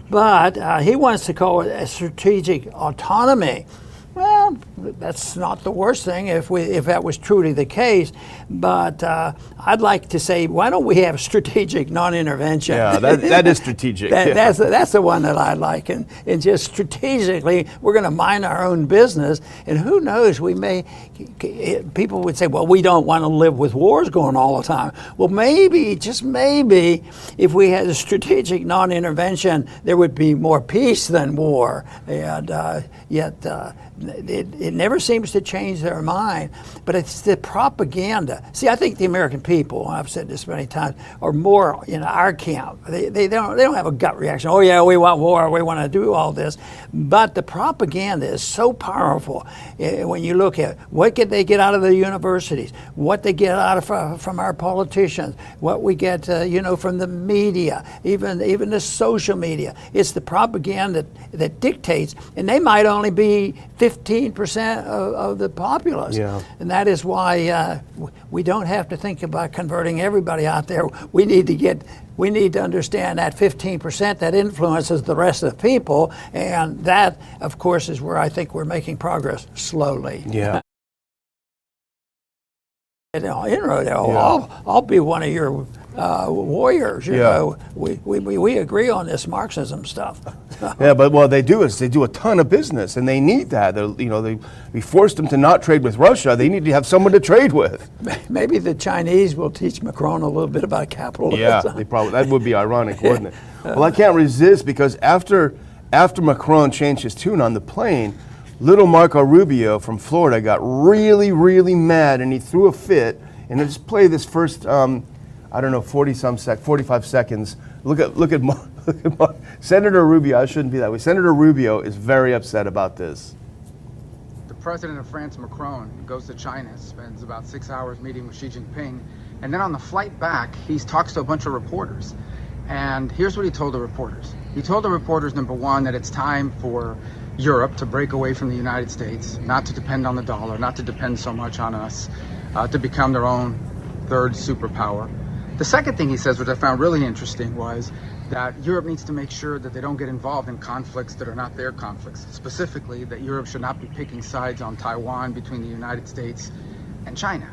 But he wants to call it a strategic autonomy. Well, that's not the worst thing if that was truly the case. But I'd like to say, why don't we have strategic non-intervention? Yeah, that is strategic. That's the one that I like. And just strategically, we're going to mind our own business. And who knows, people would say, well, we don't want to live with wars going all the time. Well, maybe, just maybe, if we had a strategic non-intervention, there would be more peace than war. And yet it never seems to change their mind. But it's the propaganda. See, I think the American people, I've said this many times, are more in our camp. They don't have a gut reaction. Oh yeah, we want war, we want to do all this. But the propaganda is so powerful. When you look at what can they get out of the universities, what they get out of from our politicians, what we get from the media, even the social media. It's the propaganda that dictates, and they might only be 15% of the populace. Yeah. And that is why we don't have to think about converting everybody out there. We need to understand that 15% that influences the rest of the people, and that, of course, is where I think we're making progress slowly. Yeah. Inroad. I'll be one of your warriors. You know, we agree on this Marxism stuff. Yeah, but what they do is they do a ton of business, and they need that. We forced them to not trade with Russia. They need to have someone to trade with. Maybe the Chinese will teach Macron a little bit about capitalism. Yeah, that would be ironic, wouldn't it? Well, I can't resist, because after Macron changed his tune on the plane, little Marco Rubio from Florida got really, really mad, and he threw a fit. And let's play this first, 45 seconds. Look at Senator Rubio. I shouldn't be that way. Senator Rubio is very upset about this. The president of France, Macron, goes to China, spends about 6 hours meeting with Xi Jinping, and then on the flight back, he talks to a bunch of reporters. And here's what he told the reporters. He told the reporters, number one, that it's time for Europe to break away from the United States, not to depend on the dollar, not to depend so much on us, to become their own third superpower. The second thing he says, which I found really interesting, was that Europe needs to make sure that they don't get involved in conflicts that are not their conflicts. Specifically, that Europe should not be picking sides on Taiwan between the United States and China.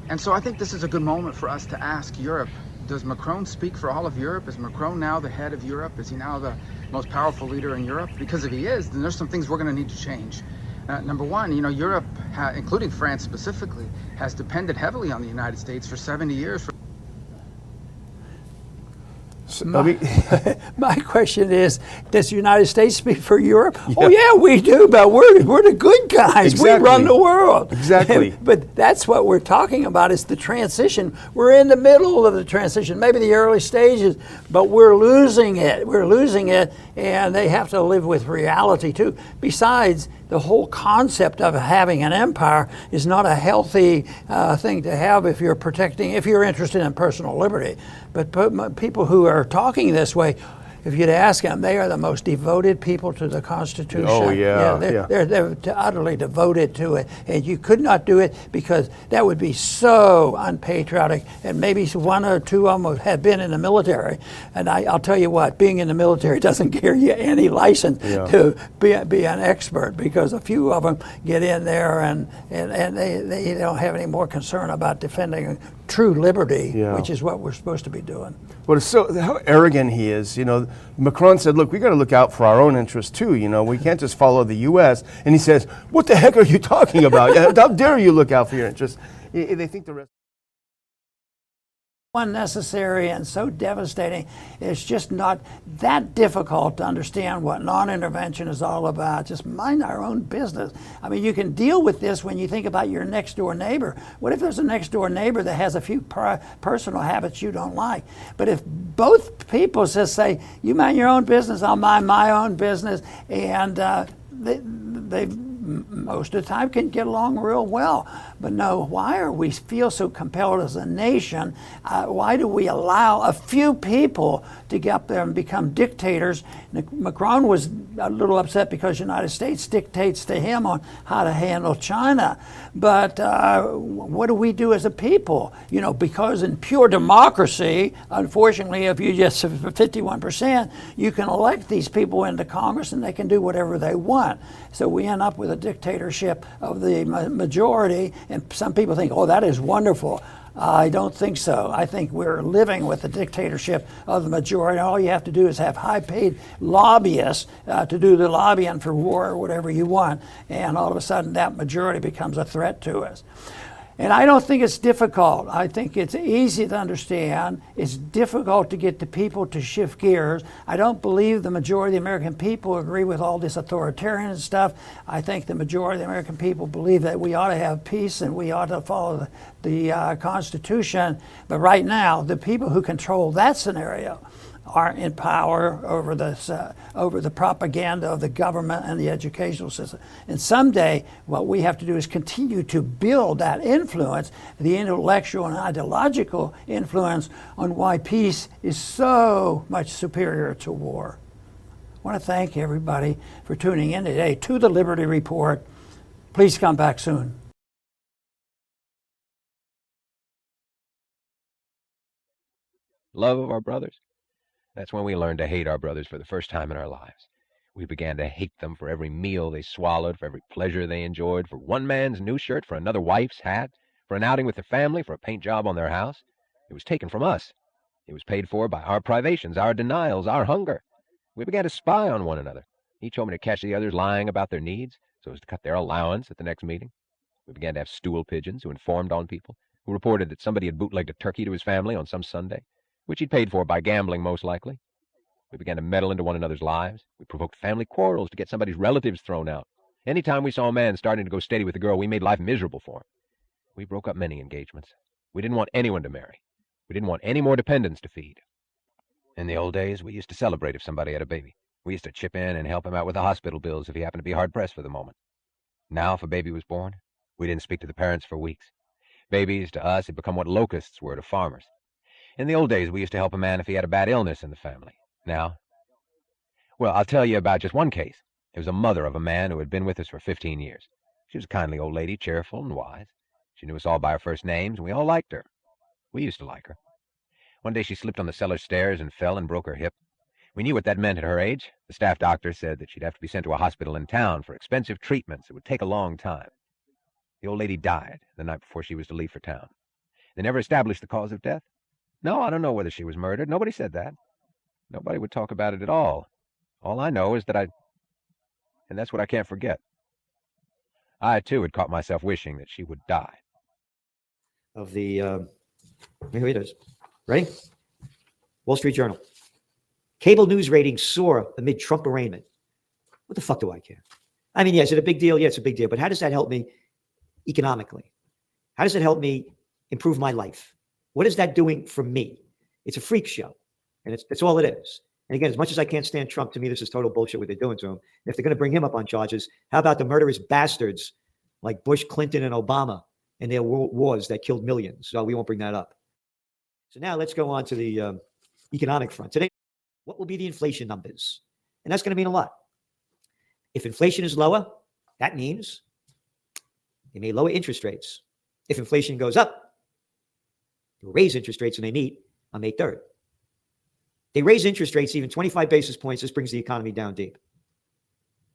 And so I think this is a good moment for us to ask Europe, does Macron speak for all of Europe? Is Macron now the head of Europe? Is he now the most powerful leader in Europe? Because if he is, then there's some things we're going to need to change. Number one, Europe, including France specifically, has depended heavily on the United States for 70 years. My question is, does the United States speak for Europe? Yeah. Oh yeah, we do, but we're the good guys. Exactly. We run the world. Exactly. But that's what we're talking about, is the transition. We're in the middle of the transition, maybe the early stages, but we're losing it. We're losing it, and they have to live with reality too. Besides, the whole concept of having an empire is not a healthy thing to have if you're interested in personal liberty. But people who are talking this way, if you'd ask them, they are the most devoted people to the Constitution. Oh, yeah. They're utterly devoted to it. And you could not do it because that would be so unpatriotic. And maybe one or two of them have been in the military. And I'll tell you what, being in the military doesn't give you any license to be an expert, because a few of them get in there and they don't have any more concern about defending true liberty, which is what we're supposed to be doing. But it's so how arrogant he is. Macron said, look, we got to look out for our own interests too. We can't just follow the U.S. And he says, what the heck are you talking about? How dare you look out for your interests? They think the rest. Unnecessary and so devastating. It's just not that difficult to understand what non-intervention is all about. Just mind our own business. I mean, you can deal with this when you think about your next door neighbor. What if there's a next door neighbor that has a few personal habits you don't like? But if both people just say, you mind your own business, I'll mind my own business, and they most of the time can get along real well. But no, why are we feel so compelled as a nation? Why do we allow a few people to get up there and become dictators? Macron was a little upset because the United States dictates to him on how to handle China. But what do we do as a people? Because in pure democracy, unfortunately, if you just 51%, you can elect these people into Congress and they can do whatever they want. So we end up with a dictatorship of the majority, and some people think, oh, that is wonderful. I don't think so. I think we're living with the dictatorship of the majority. All you have to do is have high-paid lobbyists to do the lobbying for war or whatever you want, and all of a sudden that majority becomes a threat to us. And I don't think it's difficult. I think it's easy to understand. It's difficult to get the people to shift gears. I don't believe the majority of the American people agree with all this authoritarian stuff. I think the majority of the American people believe that we ought to have peace and we ought to follow the Constitution. But right now, the people who control that scenario are in power over the propaganda of the government and the educational system. And someday, what we have to do is continue to build that influence, the intellectual and ideological influence, on why peace is so much superior to war. I want to thank everybody for tuning in today to the Liberty Report. Please come back soon. Love of our brothers. That's when we learned to hate our brothers for the first time in our lives. We began to hate them for every meal they swallowed, for every pleasure they enjoyed, for one man's new shirt, for another wife's hat, for an outing with their family, for a paint job on their house. It was taken from us. It was paid for by our privations, our denials, our hunger. We began to spy on one another, each hoping to catch the others lying about their needs so as to cut their allowance at the next meeting. We began to have stool pigeons who informed on people, who reported that somebody had bootlegged a turkey to his family on some Sunday, which he'd paid for by gambling, most likely. We began to meddle into one another's lives. We provoked family quarrels to get somebody's relatives thrown out. Anytime we saw a man starting to go steady with a girl, we made life miserable for him. We broke up many engagements. We didn't want anyone to marry. We didn't want any more dependents to feed. In the old days, we used to celebrate if somebody had a baby. We used to chip in and help him out with the hospital bills if he happened to be hard-pressed for the moment. Now, if a baby was born, we didn't speak to the parents for weeks. Babies, to us, had become what locusts were to farmers. In the old days, we used to help a man if he had a bad illness in the family. Now, well, I'll tell you about just one case. It was a mother of a man who had been with us for 15 years. She was a kindly old lady, cheerful and wise. She knew us all by our first names, and we all liked her. We used to like her. One day she slipped on the cellar stairs and fell and broke her hip. We knew what that meant at her age. The staff doctor said that she'd have to be sent to a hospital in town for expensive treatments. It would take a long time. The old lady died the night before she was to leave for town. They never established the cause of death. No, I don't know whether she was murdered. Nobody said that. Nobody would talk about it at all. All I know is that and that's what I can't forget. I, too, had caught myself wishing that she would die. Of the, here it is. Ready? Wall Street Journal. Cable news ratings soar amid Trump arraignment. What the fuck do I care? I mean, yeah, is it a big deal? Yeah, it's a big deal. But how does that help me economically? How does it help me improve my life? What is that doing for me? It's a freak show. And it's all it is. And again, as much as I can't stand Trump, to me, this is total bullshit what they're doing to him. If they're going to bring him up on charges, how about the murderous bastards like Bush, Clinton, and Obama and their wars that killed millions? So we won't bring that up. So now let's go on to the economic front. Today, what will be the inflation numbers? And that's going to mean a lot. If inflation is lower, that means they may lower interest rates. If inflation goes up, they'll raise interest rates when they meet on May 3rd. They raise interest rates even 25 basis points. This brings the economy down deep.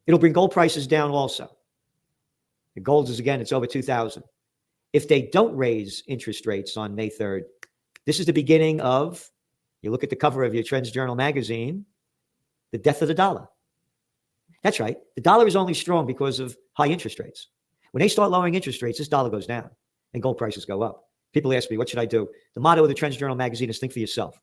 It'll bring gold prices down also. The gold is, again, it's over 2,000. If they don't raise interest rates on May 3rd, this is the beginning of, you look at the cover of your Trends Journal magazine, the death of the dollar. That's right. The dollar is only strong because of high interest rates. When they start lowering interest rates, this dollar goes down and gold prices go up. People ask me, what should I do? The motto of the Trends Journal magazine is think for yourself.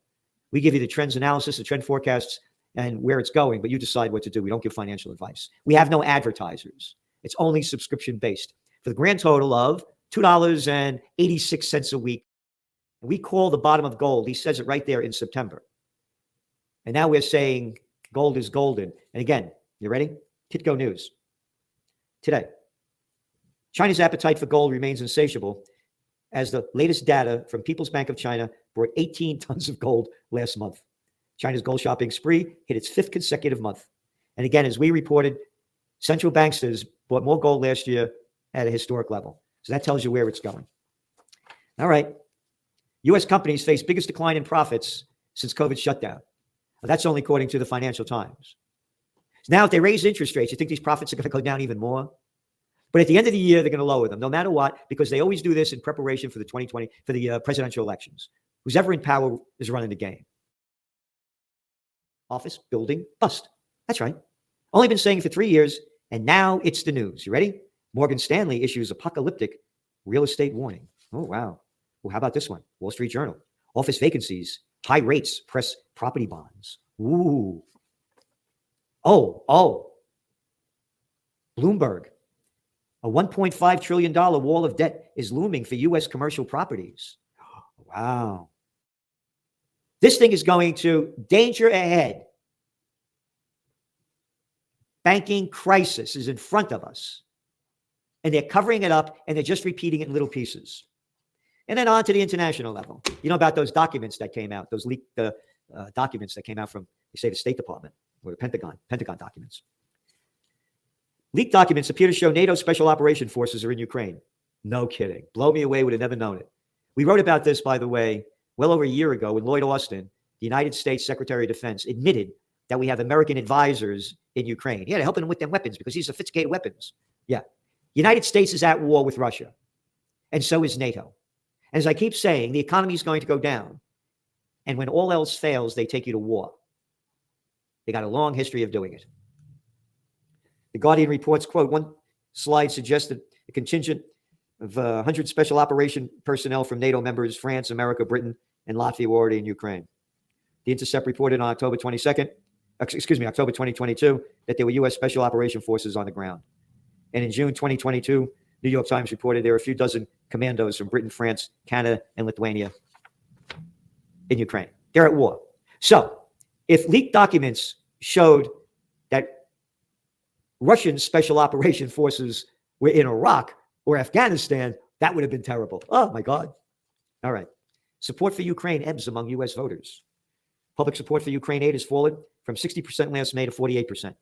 We give you the trends analysis, the trend forecasts, and where it's going, but you decide what to do. We don't give financial advice. We have no advertisers. It's only subscription based for the grand total of $2.86 a week. And we call the bottom of gold. He says it right there in September. And now we're saying gold is golden. And again, you ready? Kitco News. Today, China's appetite for gold remains insatiable as the latest data from People's Bank of China brought 18 tons of gold last month. China's gold shopping spree hit its 5th consecutive month. And again, as we reported, central banksters bought more gold last year at a historic level. So that tells you where it's going. All right. U.S. companies face biggest decline in profits since COVID shutdown. Well, that's only according to the Financial Times. So now, if they raise interest rates, you think these profits are going to go down even more? But at the end of the year, they're going to lower them, no matter what, because they always do this in preparation for the presidential elections. Who's ever in power is running the game. Office, building, bust. That's right. Only been saying for 3 years, and now it's the news. You ready? Morgan Stanley issues apocalyptic real estate warning. Oh, wow. Well, how about this one? Wall Street Journal. Office vacancies, high rates press property bonds. Ooh. Oh. Bloomberg. A $1.5 trillion wall of debt is looming for U.S. commercial properties. Wow. This thing is going to danger ahead. Banking crisis is in front of us. And they're covering it up, and they're just repeating it in little pieces. And then on to the international level. You know about those documents that came out, those leaked documents that came out from, they say, the State Department or the Pentagon documents. Leaked documents appear to show NATO special operation forces are in Ukraine. No kidding. Blow me away, would have never known it. We wrote about this, by the way, well over a year ago when Lloyd Austin, the United States Secretary of Defense, admitted that we have American advisors in Ukraine. Yeah, they're helping them with their weapons because these are sophisticated weapons. Yeah. United States is at war with Russia, and so is NATO. And as I keep saying, the economy is going to go down. And when all else fails, they take you to war. They got a long history of doing it. The Guardian reports, quote, one slide suggested a contingent of 100 special operation personnel from NATO members, France, America, Britain, and Latvia were already in Ukraine. The Intercept reported on October 2022, that there were U.S. special operation forces on the ground. And in June 2022, New York Times reported there were a few dozen commandos from Britain, France, Canada, and Lithuania in Ukraine. They're at war. So if leaked documents showed that Russian special operation forces were in Iraq or Afghanistan, that would have been terrible. Oh, my God. All right. Support for Ukraine ebbs among U.S. voters. Public support for Ukraine aid has fallen from 60% last May to 48%.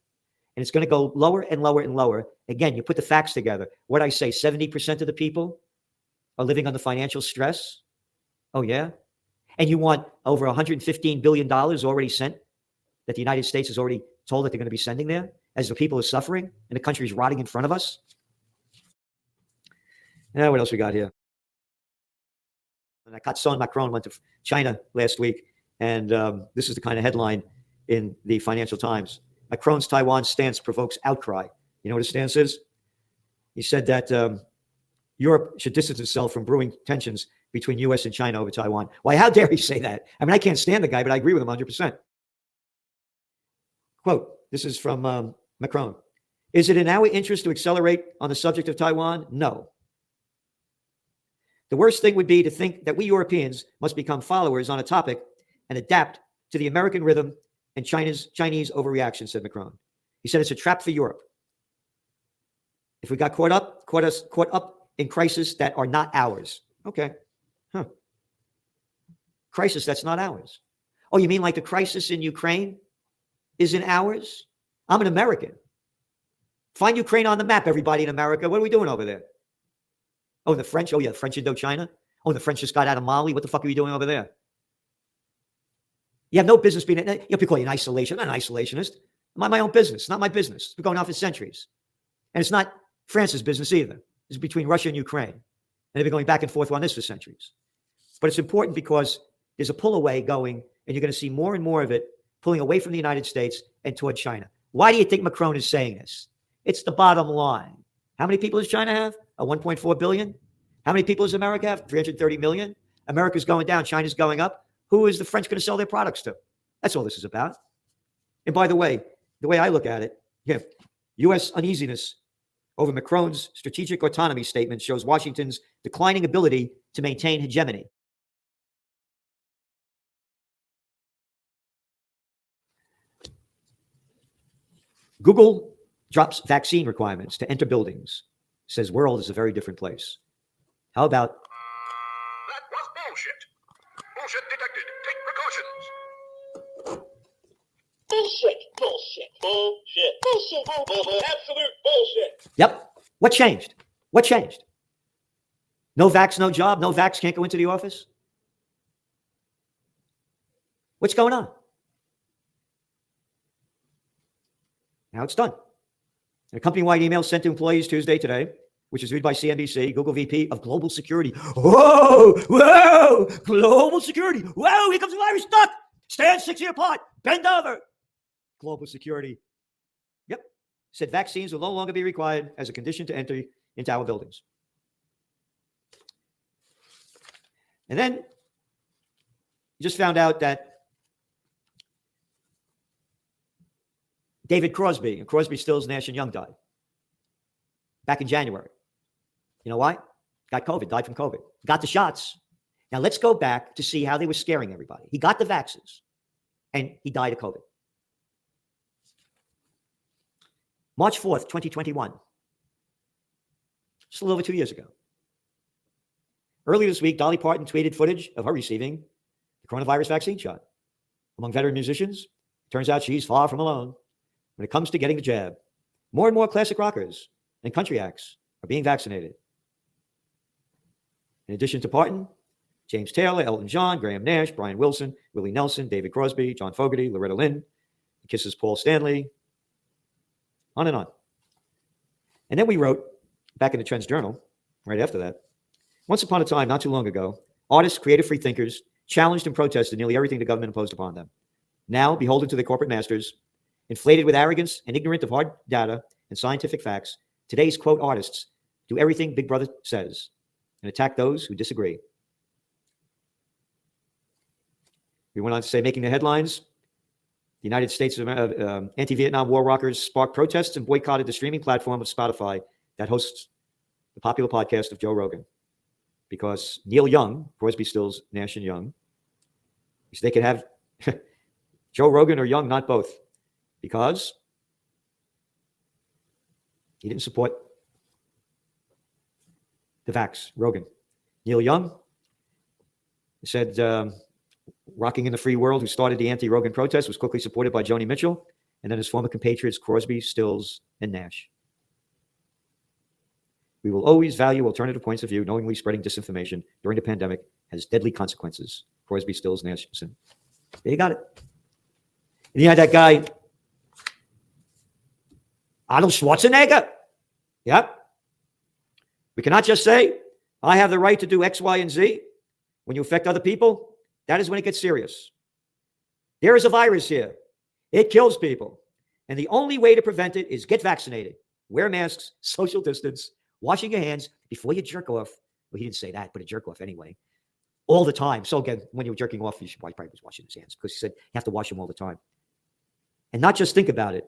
And it's going to go lower and lower and lower. Again, you put the facts together. What I say, 70% of the people are living under financial stress. Oh, yeah? And you want over $115 billion already sent that the United States has already told that they're going to be sending there as the people are suffering and the country is rotting in front of us. Now, what else we got here? And Son Macron went to China last week, and this is the kind of headline in the Financial Times. Macron's Taiwan stance provokes outcry. You know what his stance is? He said that Europe should distance itself from brewing tensions between U.S. and China over Taiwan. Why, how dare he say that? I mean, I can't stand the guy, but I agree with him 100%. Quote, this is from Macron. Is it in our interest to accelerate on the subject of Taiwan? No. The worst thing would be to think that we Europeans must become followers on a topic and adapt to the American rhythm and Chinese overreaction, said Macron. He said it's a trap for Europe. If we got caught up in crises that are not ours. Okay. Huh. Crisis that's not ours. Oh, you mean like the crisis in Ukraine isn't ours? I'm an American. Find Ukraine on the map, everybody in America. What are we doing over there? Oh, the French? Oh, yeah, French Indochina. Oh, the French just got out of Mali. What the fuck are you doing over there? You have no business being, you know, people call you an isolation. I'm not an isolationist. I'm my own business. It's not my business. It's been going on for centuries. And it's not France's business either. It's between Russia and Ukraine. And they've been going back and forth on this for centuries. But it's important because there's a pull away going, and you're going to see more and more of it pulling away from the United States and toward China. Why do you think Macron is saying this? It's the bottom line. How many people does China have? 1.4 billion. How many people does America have? 330 million. America's going down. China's going up. Who is the French going to sell their products to? That's all this is about. And by the way I look at it, yeah, U.S. uneasiness over Macron's strategic autonomy statement shows Washington's declining ability to maintain hegemony. Google drops vaccine requirements to enter buildings. Says world is a very different place. How about? That was bullshit. Bullshit detected. Take precautions. Bullshit. Bullshit. Bullshit. Bullshit. Bullshit. Absolute bullshit. Yep. What changed? What changed? No vax, no job. No vax, can't go into the office. What's going on? Now it's done. A company-wide email sent to employees Tuesday today, which is read by CNBC, Google VP of Global Security. Whoa, whoa, global security. Whoa, here comes the virus. Duck. Stand 6 feet apart. Bend over. Global security. Yep. Said vaccines will no longer be required as a condition to enter into our buildings. And then you just found out that David Crosby and Crosby, Stills, Nash, and Young died back in January. You know why? Got COVID, died from COVID. Got the shots. Now let's go back to see how they were scaring everybody. He got the vaccines, and he died of COVID. March 4th, 2021. Just a little over 2 years ago. Earlier this week, Dolly Parton tweeted footage of her receiving the coronavirus vaccine shot. Among veteran musicians, it turns out she's far from alone when it comes to getting the jab. More and more classic rockers and country acts are being vaccinated. In addition to Parton, James Taylor, Elton John, Graham Nash, Brian Wilson, Willie Nelson, David Crosby, John Fogerty, Loretta Lynn, Kiss's Paul Stanley, on and on. And then we wrote, back in the Trends Journal, right after that, once upon a time, not too long ago, artists, creative free thinkers, challenged and protested nearly everything the government imposed upon them. Now, beholden to their corporate masters, inflated with arrogance and ignorant of hard data and scientific facts, today's quote artists do everything Big Brother says and attack those who disagree. We went on to say, making the headlines, the United States anti-Vietnam war rockers sparked protests and boycotted the streaming platform of Spotify that hosts the popular podcast of Joe Rogan. Because Neil Young, Crosby, Stills, Nash, and Young, they could have Joe Rogan or Young, not both. Because he didn't support the vax, Rogan. Neil Young said, rocking in the free world, who started the anti-Rogan protest, was quickly supported by Joni Mitchell, and then his former compatriots Crosby, Stills, and Nash. We will always value alternative points of view. Knowingly spreading disinformation during the pandemic has deadly consequences, Crosby, Stills, Nash. They got it. And you had that guy, Arnold Schwarzenegger. Yep. We cannot just say, I have the right to do X, Y, and Z. When you affect other people, that is when it gets serious. There is a virus here. It kills people. And the only way to prevent it is get vaccinated. Wear masks, social distance, washing your hands before you jerk off. Well, he didn't say that, but a jerk off anyway. All the time. So again, when you're jerking off, you should probably was washing his hands because he said you have to wash them all the time. And not just think about it.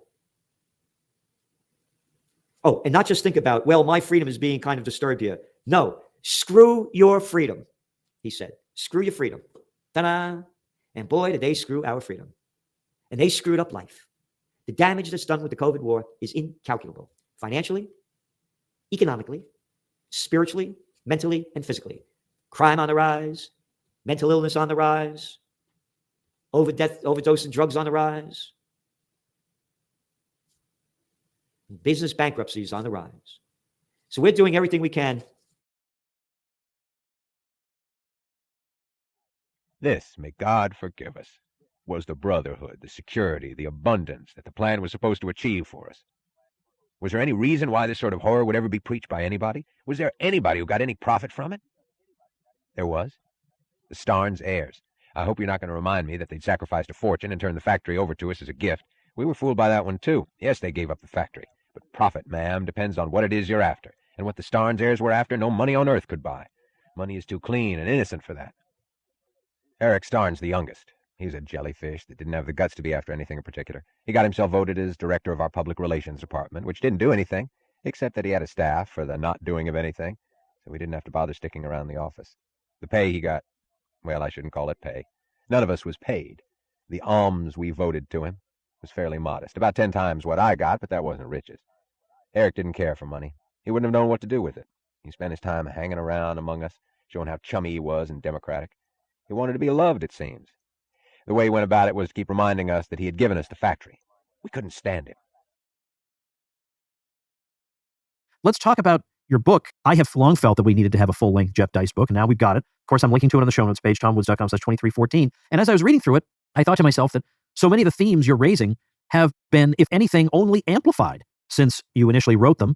Oh, and not just think about, well, my freedom is being kind of disturbed here. No, screw your freedom, he said. Screw your freedom. Ta-da! And boy, did they screw our freedom. And they screwed up life. The damage that's done with the COVID war is incalculable. Financially, economically, spiritually, mentally, and physically. Crime on the rise, mental illness on the rise, overdose and drugs on the rise, business bankruptcies on the rise. So we're doing everything we can. This, may God forgive us, was the brotherhood, the security, the abundance that the plan was supposed to achieve for us. Was there any reason why this sort of horror would ever be preached by anybody? Was there anybody who got any profit from it? There was. The Starnes heirs. I hope you're not going to remind me that they'd sacrificed a fortune and turned the factory over to us as a gift. We were fooled by that one, too. Yes, they gave up the factory. But profit, ma'am, depends on what it is you're after. And what the Starnes heirs were after, no money on earth could buy. Money is too clean and innocent for that. Eric Starnes, the youngest. He's a jellyfish that didn't have the guts to be after anything in particular. He got himself voted as director of our public relations department, which didn't do anything, except that he had a staff for the not doing of anything, so we didn't have to bother sticking around the office. The pay he got, well, I shouldn't call it pay. None of us was paid. The alms we voted to him was fairly modest, about 10 times what I got, but that wasn't riches. Eric didn't care for money. He wouldn't have known what to do with it. He spent his time hanging around among us, showing how chummy he was and democratic. He wanted to be loved, it seems. The way he went about it was to keep reminding us that he had given us the factory. We couldn't stand him. Let's talk about your book. I have long felt that we needed to have a full-length Jeff Dice book, and now we've got it. Of course, I'm linking to it on the show notes page, tomwoods.com/2314. And as I was reading through it, I thought to myself that so many of the themes you're raising have been, if anything, only amplified since you initially wrote them.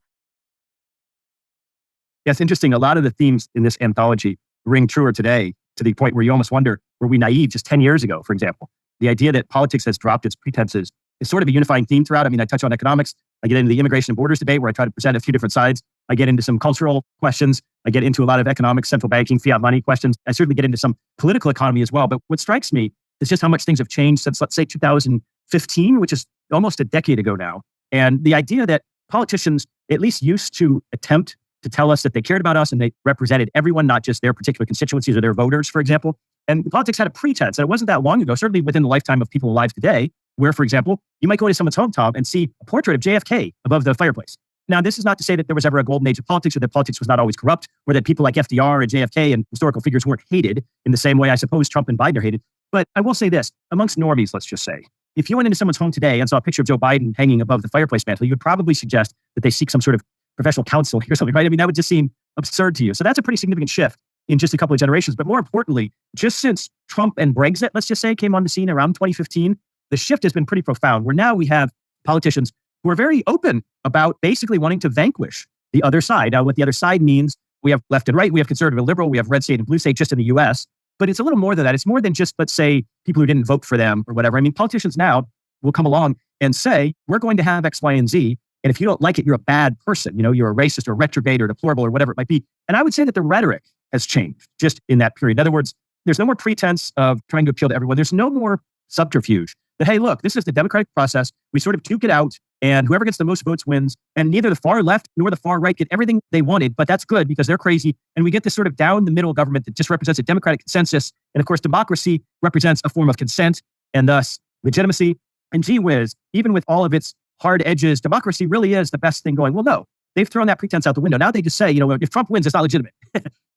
Yeah, it's interesting. A lot of the themes in this anthology ring truer today to the point where you almost wonder, were we naive just 10 years ago, for example? The idea that politics has dropped its pretenses is sort of a unifying theme throughout. I mean, I touch on economics. I get into the immigration and borders debate where I try to present a few different sides. I get into some cultural questions. I get into a lot of economics, central banking, fiat money questions. I certainly get into some political economy as well. But what strikes me is just how much things have changed since, let's say, 2015, which is almost a decade ago now. And the idea that politicians at least used to attempt to tell us that they cared about us and they represented everyone, not just their particular constituencies or their voters, for example. And politics had a pretense. And it wasn't that long ago, certainly within the lifetime of people alive today, where, for example, you might go into someone's hometown and see a portrait of JFK above the fireplace. Now, this is not to say that there was ever a golden age of politics or that politics was not always corrupt or that people like FDR and JFK and historical figures weren't hated in the same way I suppose Trump and Biden are hated. But I will say this, amongst normies, let's just say, if you went into someone's home today and saw a picture of Joe Biden hanging above the fireplace mantle, you would probably suggest that they seek some sort of professional counseling or something, right? I mean, that would just seem absurd to you. So that's a pretty significant shift in just a couple of generations. But more importantly, just since Trump and Brexit, let's just say, came on the scene around 2015, the shift has been pretty profound, where now we have politicians who are very open about basically wanting to vanquish the other side. Now, what the other side means, we have left and right, we have conservative and liberal, we have red state and blue state just in the US, but it's a little more than that. It's more than just, let's say, people who didn't vote for them or whatever. I mean, politicians now will come along and say, we're going to have X, Y, and Z. And if you don't like it, you're a bad person. You know, you're a racist or retrograde or deplorable or whatever it might be. And I would say that the rhetoric has changed just in that period. In other words, there's no more pretense of trying to appeal to everyone. There's no more subterfuge that, hey, look, this is the democratic process. We sort of duke it out and whoever gets the most votes wins. And neither the far left nor the far right get everything they wanted, but that's good because they're crazy. And we get this sort of down the middle government that just represents a democratic consensus. And of course, democracy represents a form of consent and thus legitimacy. And gee whiz, even with all of its hard edges, democracy really is the best thing going. Well, no, they've thrown that pretense out the window. Now they just say, you know, if Trump wins, it's not legitimate.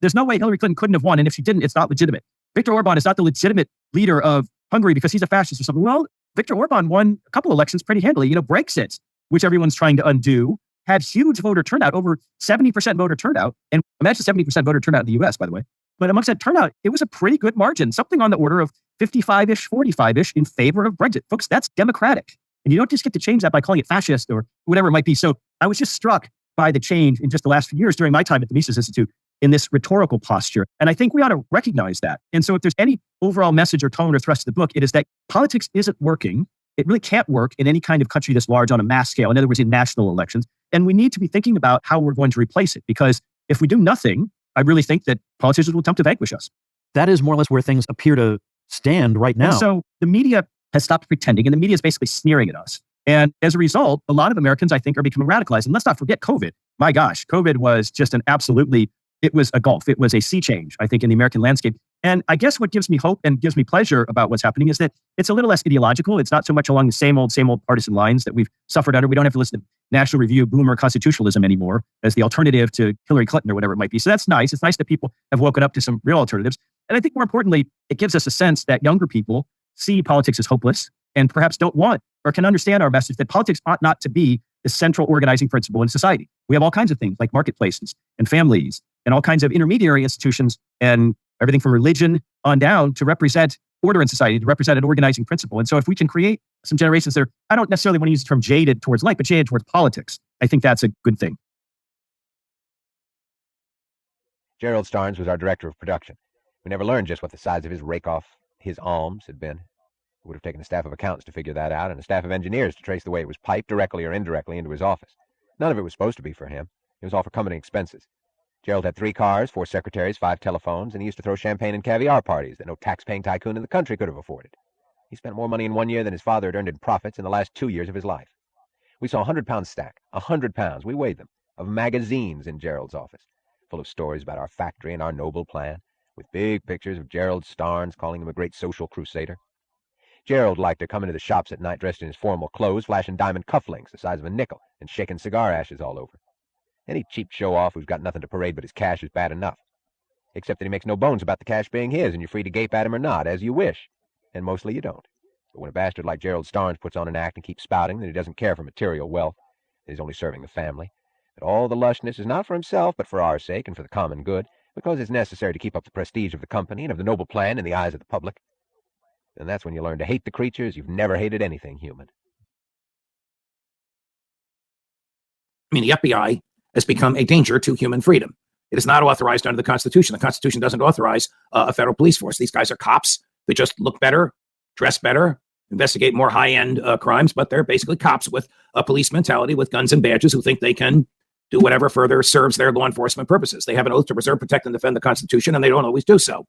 There's no way Hillary Clinton couldn't have won. And if she didn't, it's not legitimate. Viktor Orban is not the legitimate leader of Hungary because he's a fascist or something. Well, Viktor Orban won a couple elections pretty handily. You know, Brexit, which everyone's trying to undo, had huge voter turnout, over 70% voter turnout. And imagine 70% voter turnout in the US, by the way. But amongst that turnout, it was a pretty good margin, something on the order of 55-ish, 45-ish in favor of Brexit. Folks, that's democratic. And you don't just get to change that by calling it fascist or whatever it might be. So I was just struck by the change in just the last few years during my time at the Mises Institute in this rhetorical posture. And I think we ought to recognize that. And so if there's any overall message or tone or thrust of the book, it is that politics isn't working. It really can't work in any kind of country this large on a mass scale. In other words, in national elections. And we need to be thinking about how we're going to replace it. Because if we do nothing, I really think that politicians will attempt to vanquish us. That is more or less where things appear to stand right now. And so the media has stopped pretending, and the media is basically sneering at us. And as a result, a lot of Americans, I think, are becoming radicalized. And let's not forget COVID. My gosh, COVID was just it was a gulf. It was a sea change, I think, in the American landscape. And I guess what gives me hope and gives me pleasure about what's happening is that it's a little less ideological. It's not so much along the same old partisan lines that we've suffered under. We don't have to listen to National Review boomer constitutionalism anymore as the alternative to Hillary Clinton or whatever it might be. So that's nice. It's nice that people have woken up to some real alternatives. And I think more importantly, it gives us a sense that younger people see politics as hopeless and perhaps don't want or can understand our message that politics ought not to be the central organizing principle in society. We have all kinds of things like marketplaces and families and all kinds of intermediary institutions and everything from religion on down to represent order in society, to represent an organizing principle. And so if we can create some generations that are, I don't necessarily want to use the term jaded towards life, but jaded towards politics, I think that's a good thing. Gerald Starnes was our director of production. We never learned just what the size of his rake-off, his alms, had been. It would have taken a staff of accountants to figure that out and a staff of engineers to trace the way it was piped directly or indirectly into his office. None of it was supposed to be for him. It was all for company expenses. Gerald had 3 cars, 4 secretaries, 5 telephones, and he used to throw champagne and caviar parties that no tax-paying tycoon in the country could have afforded. He spent more money in 1 year than his father had earned in profits in the last 2 years of his life. We saw a 100-pound stack, 100 pounds, we weighed them, of magazines in Gerald's office, full of stories about our factory and our noble plan, with big pictures of Gerald Starnes calling him a great social crusader. Gerald liked to come into the shops at night dressed in his formal clothes, flashing diamond cufflinks the size of a nickel and shaking cigar ashes all over. Any cheap show-off who's got nothing to parade but his cash is bad enough. Except that he makes no bones about the cash being his, and you're free to gape at him or not, as you wish. And mostly you don't. But when a bastard like Gerald Starnes puts on an act and keeps spouting that he doesn't care for material wealth, that he's only serving the family, that all the lushness is not for himself, but for our sake and for the common good, because it's necessary to keep up the prestige of the company and of the noble plan in the eyes of the public, then that's when you learn to hate the creatures you've never hated anything human. I mean, the FBI has become a danger to human freedom. It is not authorized under the Constitution. The Constitution doesn't authorize a federal police force. These guys are cops. They just look better, dress better, investigate more high-end crimes, but they're basically cops with a police mentality with guns and badges who think they can do whatever further serves their law enforcement purposes. They have an oath to preserve, protect, and defend the Constitution, and they don't always do so.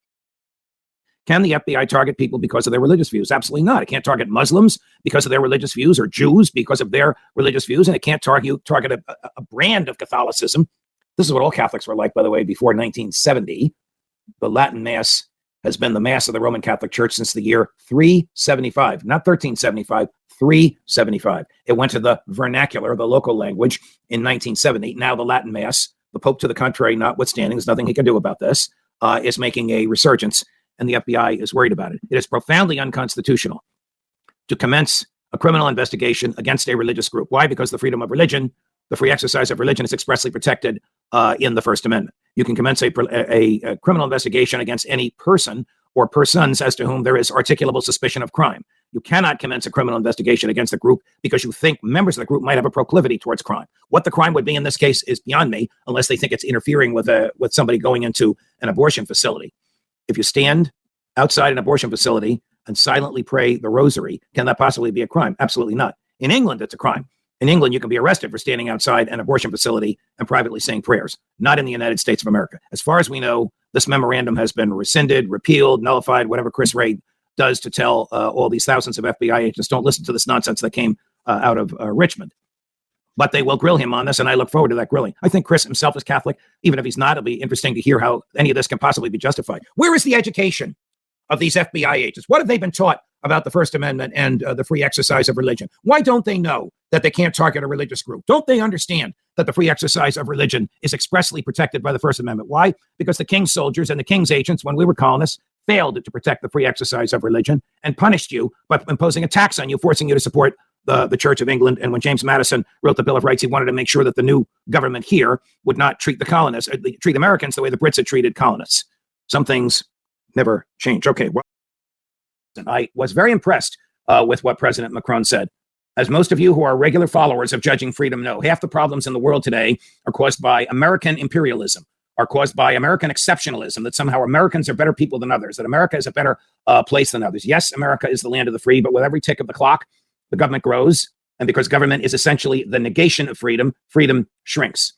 Can the FBI target people because of their religious views? Absolutely not. It can't target Muslims because of their religious views or Jews because of their religious views, and it can't target a brand of Catholicism. This is what all Catholics were like, by the way, before 1970. The Latin Mass has been the Mass of the Roman Catholic Church since the year 375, not 1375, 375. It went to the vernacular, the local language, in 1970. Now the Latin Mass, the Pope to the contrary notwithstanding, there's nothing he can do about this, is making a resurgence, and the FBI is worried about it. It is profoundly unconstitutional to commence a criminal investigation against a religious group. Why? Because the freedom of religion, the free exercise of religion, is expressly protected in the First Amendment. You can commence a criminal investigation against any person or persons as to whom there is articulable suspicion of crime. You cannot commence a criminal investigation against a group because you think members of the group might have a proclivity towards crime. What the crime would be in this case is beyond me, unless they think it's interfering with somebody going into an abortion facility. If you stand outside an abortion facility and silently pray the rosary, can that possibly be a crime? Absolutely not. In England, it's a crime. In England, you can be arrested for standing outside an abortion facility and privately saying prayers. Not in the United States of America. As far as we know, this memorandum has been rescinded, repealed, nullified, whatever Chris Wray does to tell all these thousands of FBI agents, don't listen to this nonsense that came out of Richmond. But they will grill him on this, and I look forward to that grilling. I think Chris himself is Catholic. Even if he's not, it'll be interesting to hear how any of this can possibly be justified. Where is the education of these FBI agents? What have they been taught about the First Amendment and the free exercise of religion? Why don't they know that they can't target a religious group? Don't they understand that the free exercise of religion is expressly protected by the First Amendment? Why? Because the King's soldiers and the King's agents, when we were colonists, failed to protect the free exercise of religion and punished you by imposing a tax on you, forcing you to support the Church of England. And when James Madison wrote the Bill of Rights, he wanted to make sure that the new government here would not treat the colonists, treat Americans the way the Brits had treated colonists. Some things never change. Okay, well, I was very impressed with what President Macron said. As most of you who are regular followers of Judging Freedom know, half the problems in the world today are caused by American imperialism, are caused by American exceptionalism, that somehow Americans are better people than others, that America is a better place than others. Yes, America is the land of the free, but with every tick of the clock, the government grows. And because government is essentially the negation of freedom, freedom shrinks.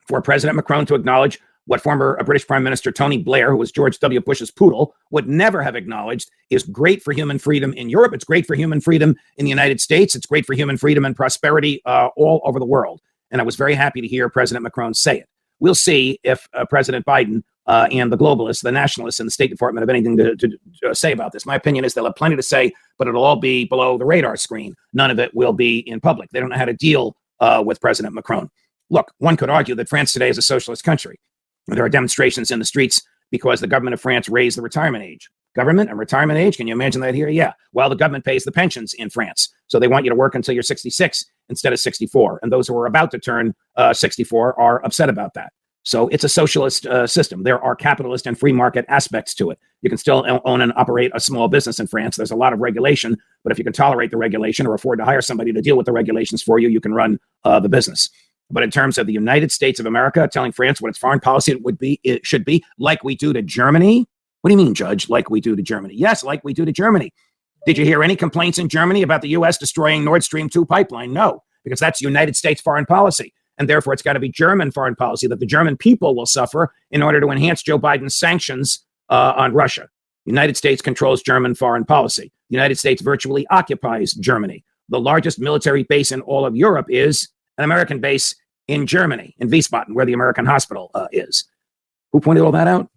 For President Macron to acknowledge what former British Prime Minister Tony Blair, who was George W. Bush's poodle, would never have acknowledged is great for human freedom in Europe. It's great for human freedom in the United States. It's great for human freedom and prosperity all over the world. And I was very happy to hear President Macron say it. We'll see if President Biden and the globalists, the nationalists in the State Department have anything to say about this. My opinion is they'll have plenty to say, but it'll all be below the radar screen. None of it will be in public. They don't know how to deal with President Macron. Look, one could argue that France today is a socialist country. There are demonstrations in the streets because the government of France raised the retirement age. Government and retirement age, can you imagine that here? Yeah. Well, the government pays the pensions in France. So they want you to work until you're 66 instead of 64. And those who are about to turn 64 are upset about that. So it's a socialist system. There are capitalist and free market aspects to it. You can still own and operate a small business in France. There's a lot of regulation, but if you can tolerate the regulation or afford to hire somebody to deal with the regulations for you, you can run the business. But in terms of the United States of America telling France what its foreign policy it should be, like we do to Germany. What do you mean, Judge, like we do to Germany? Yes, like we do to Germany. Did you hear any complaints in Germany about the U.S. destroying Nord Stream 2 pipeline? No, because that's United States foreign policy. And therefore, it's got to be German foreign policy that the German people will suffer in order to enhance Joe Biden's sanctions on Russia. The United States controls German foreign policy. The United States virtually occupies Germany. The largest military base in all of Europe is an American base in Germany, in Wiesbaden, where the American hospital is. Who pointed all that out?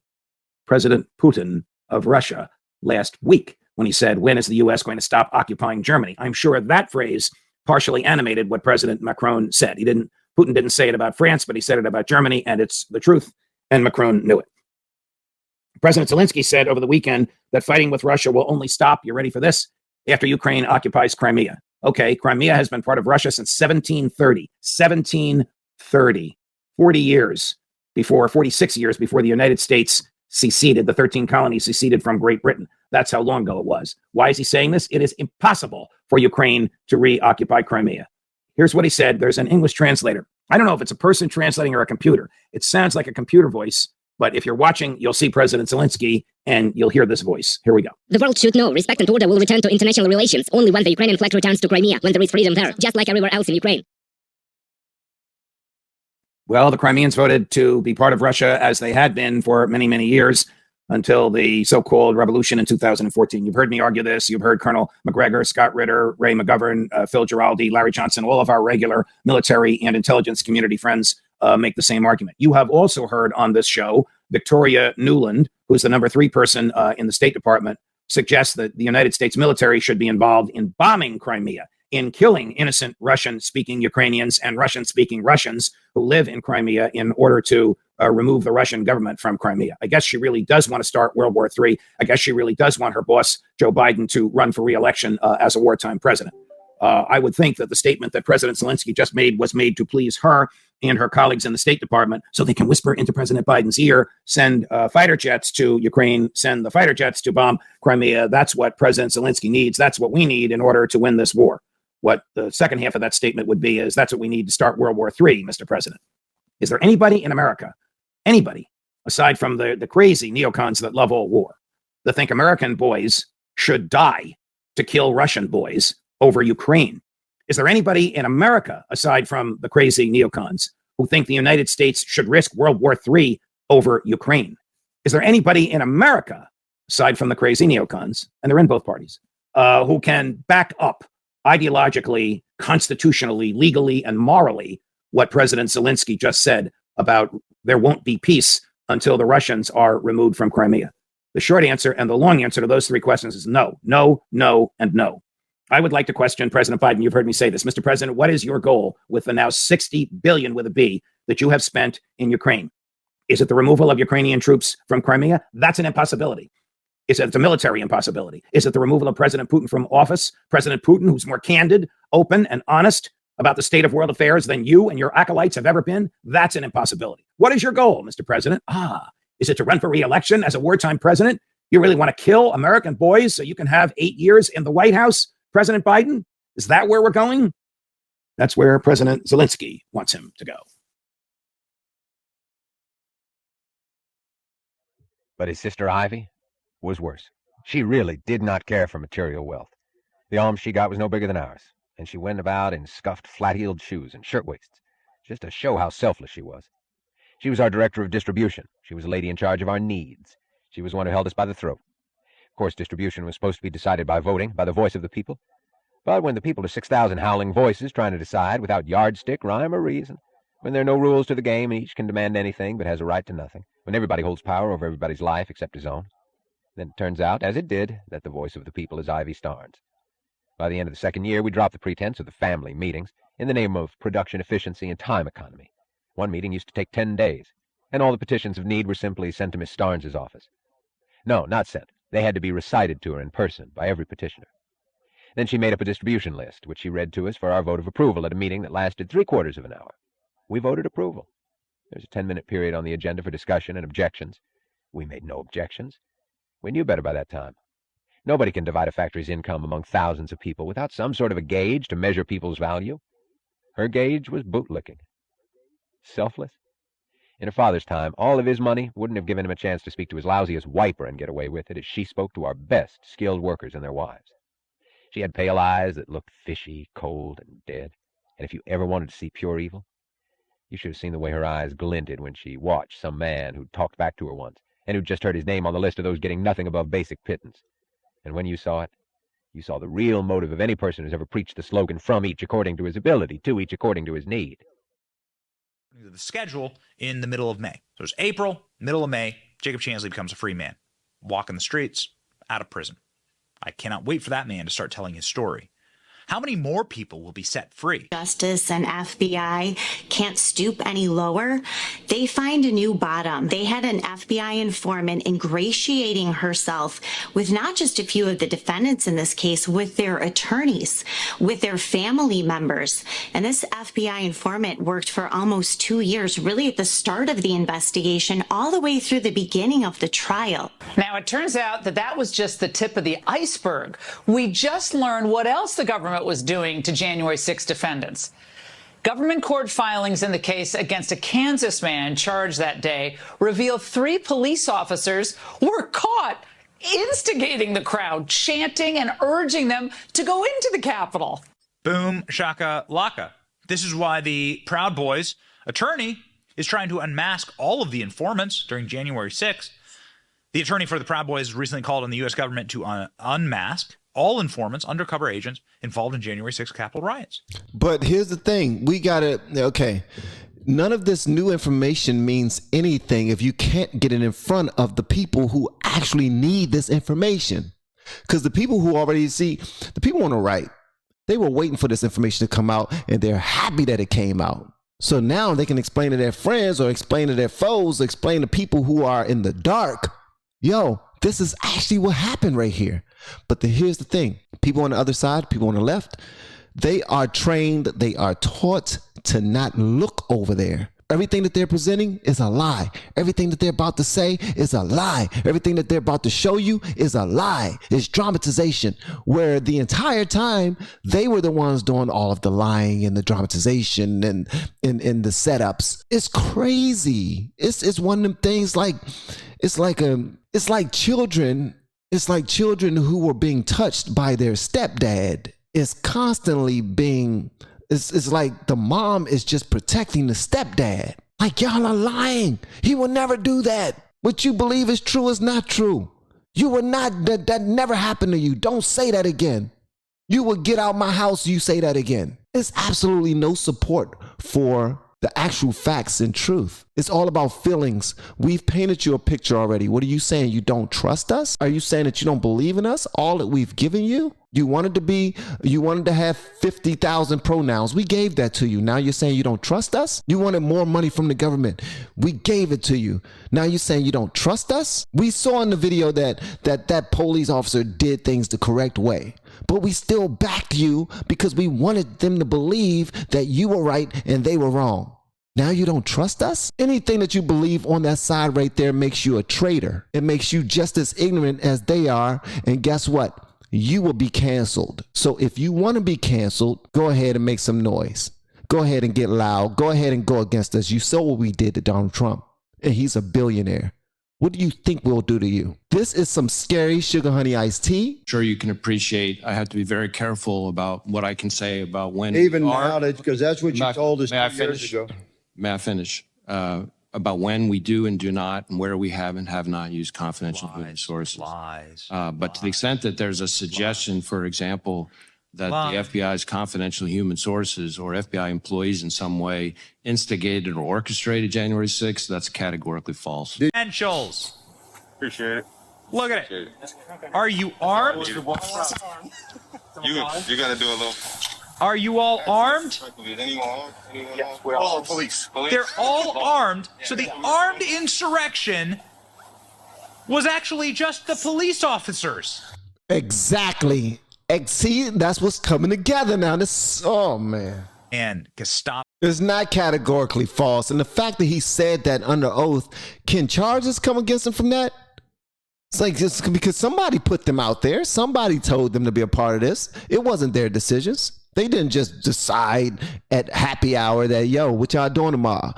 President Putin of Russia last week, when he said, when is the U.S. going to stop occupying Germany? I'm sure that phrase partially animated what President Macron said. Putin didn't say it about France, but he said it about Germany, and it's the truth, and Macron knew it. President Zelensky said over the weekend that fighting with Russia will only stop, you ready for this, after Ukraine occupies Crimea. Okay, Crimea has been part of Russia since 1730. 1730. 46 years before the United States seceded. The 13 colonies seceded from Great Britain. That's how long ago it was. Why is he saying this? It is impossible for Ukraine to reoccupy Crimea. Here's what he said. There's an English translator. I don't know if it's a person translating or a computer. It sounds like a computer voice, but if you're watching, you'll see President Zelensky and you'll hear this voice. Here we go. The world should know respect and order will return to international relations only when the Ukrainian flag returns to Crimea, when there is freedom there, just like everywhere else in Ukraine. Well, the Crimeans voted to be part of Russia as they had been for many, many years until the so-called revolution in 2014. You've heard me argue this. You've heard Colonel McGregor, Scott Ritter, Ray McGovern, Phil Giraldi, Larry Johnson, all of our regular military and intelligence community friends make the same argument. You have also heard on this show, Victoria Nuland, who's the number 3 person in the State Department, suggests that the United States military should be involved in bombing Crimea, in killing innocent Russian-speaking Ukrainians and Russian-speaking Russians who live in Crimea in order to remove the Russian government from Crimea. I guess she really does want to start World War III. I guess she really does want her boss, Joe Biden, to run for re-election as a wartime president. I would think that the statement that President Zelensky just made was made to please her and her colleagues in the State Department so they can whisper into President Biden's ear, send fighter jets to Ukraine, send the fighter jets to bomb Crimea. That's what President Zelensky needs. That's what we need in order to win this war. What the second half of that statement would be is that's what we need to start World War III, Mr. President. Is there anybody in America, anybody, aside from the crazy neocons that love all war, that think American boys should die to kill Russian boys over Ukraine? Is there anybody in America, aside from the crazy neocons, who think the United States should risk World War III over Ukraine? Is there anybody in America, aside from the crazy neocons, and they're in both parties, who can back up ideologically, constitutionally, legally, and morally what President Zelensky just said about there won't be peace until the Russians are removed from Crimea? The short answer and the long answer to those 3 questions is no, no, no, and no. I would like to question President Biden. You've heard me say this. Mr. President, what is your goal with the now $60 billion with a B that you have spent in Ukraine? Is it the removal of Ukrainian troops from Crimea? That's an impossibility. Is it a military impossibility? Is it the removal of President Putin from office? President Putin, who's more candid, open, and honest about the state of world affairs than you and your acolytes have ever been? That's an impossibility. What is your goal, Mr. President? Is it to run for re-election as a wartime president? You really want to kill American boys so you can have 8 years in the White House, President Biden? Is that where we're going? That's where President Zelensky wants him to go. But his sister Ivy was worse. She really did not care for material wealth. The alms she got was no bigger than ours, and she went about in scuffed, flat-heeled shoes and shirtwaists, just to show how selfless she was. She was our director of distribution. She was a lady in charge of our needs. She was one who held us by the throat. Of course, distribution was supposed to be decided by voting, by the voice of the people. But when the people are 6,000 howling voices trying to decide without yardstick, rhyme, or reason, when there are no rules to the game and each can demand anything but has a right to nothing, when everybody holds power over everybody's life except his own, then it turns out, as it did, that the voice of the people is Ivy Starnes. By the end of the second year, we dropped the pretense of the family meetings in the name of production efficiency and time economy. One meeting used to take 10 days, and all the petitions of need were simply sent to Miss Starnes' office. No, not sent. They had to be recited to her in person by every petitioner. Then she made up a distribution list, which she read to us for our vote of approval at a meeting that lasted 3/4 of an hour. We voted approval. There's a 10-minute period on the agenda for discussion and objections. We made no objections. We knew better by that time. Nobody can divide a factory's income among thousands of people without some sort of a gauge to measure people's value. Her gauge was bootlicking. Selfless. In her father's time, all of his money wouldn't have given him a chance to speak to his lousiest wiper and get away with it as she spoke to our best skilled workers and their wives. She had pale eyes that looked fishy, cold, and dead. And if you ever wanted to see pure evil, you should have seen the way her eyes glinted when she watched some man who'd talked back to her once and who'd just heard his name on the list of those getting nothing above basic pittance. And when you saw it, you saw the real motive of any person who's ever preached the slogan, from each according to his ability, to each according to his need. The schedule in the middle of May. So it's April, middle of May, Jacob Chansley becomes a free man. Walking the streets, out of prison. I cannot wait for that man to start telling his story. How many more people will be set free? Justice and FBI can't stoop any lower. They find a new bottom. They had an FBI informant ingratiating herself with not just a few of the defendants in this case, with their attorneys, with their family members. And this FBI informant worked for almost 2 years, really at the start of the investigation, all the way through the beginning of the trial. Now, it turns out that that was just the tip of the iceberg. We just learned what else the government was doing to January 6 defendants. Government court filings in the case against a Kansas man charged that day revealed 3 police officers were caught instigating the crowd, chanting and urging them to go into the Capitol. Boom, shaka, laka. This is why the Proud Boys attorney is trying to unmask all of the informants during January 6th. The attorney for the Proud Boys recently called on the U.S. government to unmask all informants, undercover agents involved in January 6th Capitol riots. But here's the thing. We got to, okay, none of this new information means anything if you can't get it in front of the people who actually need this information. Because the people who already see, the people on the right, they were waiting for this information to come out, and they're happy that it came out. So now they can explain to their friends or explain to their foes, explain to people who are in the dark, yo, this is actually what happened right here. But here's the thing. People on the other side, people on the left, they are trained, they are taught to not look over there. Everything that they're presenting is a lie. Everything that they're about to say is a lie. Everything that they're about to show you is a lie. It's dramatization, where the entire time they were the ones doing all of the lying and the dramatization and the setups. It's crazy. It's one of them things like, it's like children who were being touched by their stepdad. It's constantly being, it's like the mom is just protecting the stepdad. Like, y'all are lying. He will never do that. What you believe is true is not true. You will not, that never happened to you. Don't say that again. You will get out my house, you say that again. There's absolutely no support for the actual facts and truth. It's all about feelings. We've painted you a picture already. What are you saying? You don't trust us? Are you saying that you don't believe in us? All that we've given you? You wanted to have 50,000 pronouns. We gave that to you. Now you're saying you don't trust us? You wanted more money from the government. We gave it to you. Now you're saying you don't trust us? We saw in the video that police officer did things the correct way. But we still backed you because we wanted them to believe that you were right and they were wrong. Now you don't trust us? Anything that you believe on that side right there makes you a traitor. It makes you just as ignorant as they are. And guess what? You will be canceled. So if you want to be canceled, go ahead and make some noise. Go ahead and get loud. Go ahead and go against us. You saw what we did to Donald Trump. And he's a billionaire. What do you think we'll do to you? This is some scary sugar honey iced tea. Sure, you can appreciate. I have to be very careful about what I can say about when. Even now, because that's what you told us 2 years ago. May I finish? About when we do and do not, and where we have and have not used confidential human sources. But to the extent that there's a suggestion, for example, that the FBI's confidential human sources or FBI employees in some way instigated or orchestrated January 6th, that's categorically false. Credentials. Appreciate it. Look at it. Are you armed? You got to do a little. Are you all armed? Yes, we're all police. They're all armed. So the armed insurrection was actually just the police officers. Exactly. See, that's what's coming together now. This, oh man. And Gestapo. It's not categorically false. And the fact that he said that under oath, can charges come against him from that? It's like just because somebody put them out there. Somebody told them to be a part of this. It wasn't their decisions. They didn't just decide at happy hour that, yo, what y'all doing tomorrow?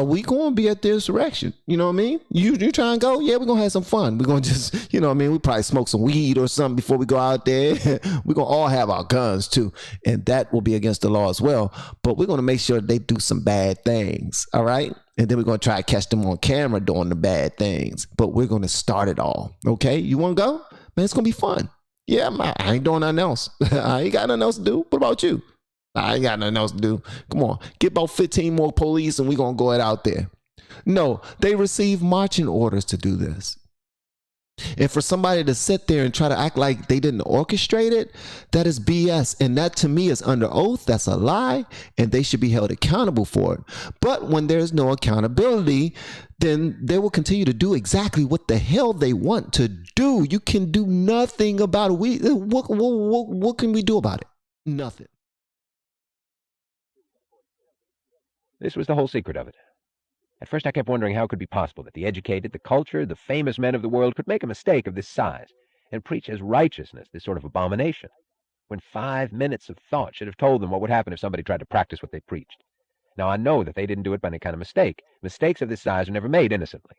We going to be at the insurrection. You know what I mean? You trying to go? Yeah, we're going to have some fun. We're going to just, you know what I mean? We probably smoke some weed or something before we go out there. We're going to all have our guns too. And that will be against the law as well. But we're going to make sure they do some bad things. All right? And then we're going to try to catch them on camera doing the bad things. But we're going to start it all. Okay? You want to go? Man, it's going to be fun. Yeah, I ain't doing nothing else. I ain't got nothing else to do. What about you? I ain't got nothing else to do. Come on, get about 15 more police and we're going to go out there. No, they received marching orders to do this. And for somebody to sit there and try to act like they didn't orchestrate it, that is BS. And that to me is under oath. That's a lie. And they should be held accountable for it. But when there's no accountability, then they will continue to do exactly what the hell they want to do. You can do nothing about it. What can we do about it? Nothing. This was the whole secret of it. At first I kept wondering how it could be possible that the educated, the cultured, the famous men of the world could make a mistake of this size and preach as righteousness this sort of abomination, when 5 minutes of thought should have told them what would happen if somebody tried to practice what they preached. Now I know that they didn't do it by any kind of mistake. Mistakes of this size are never made innocently.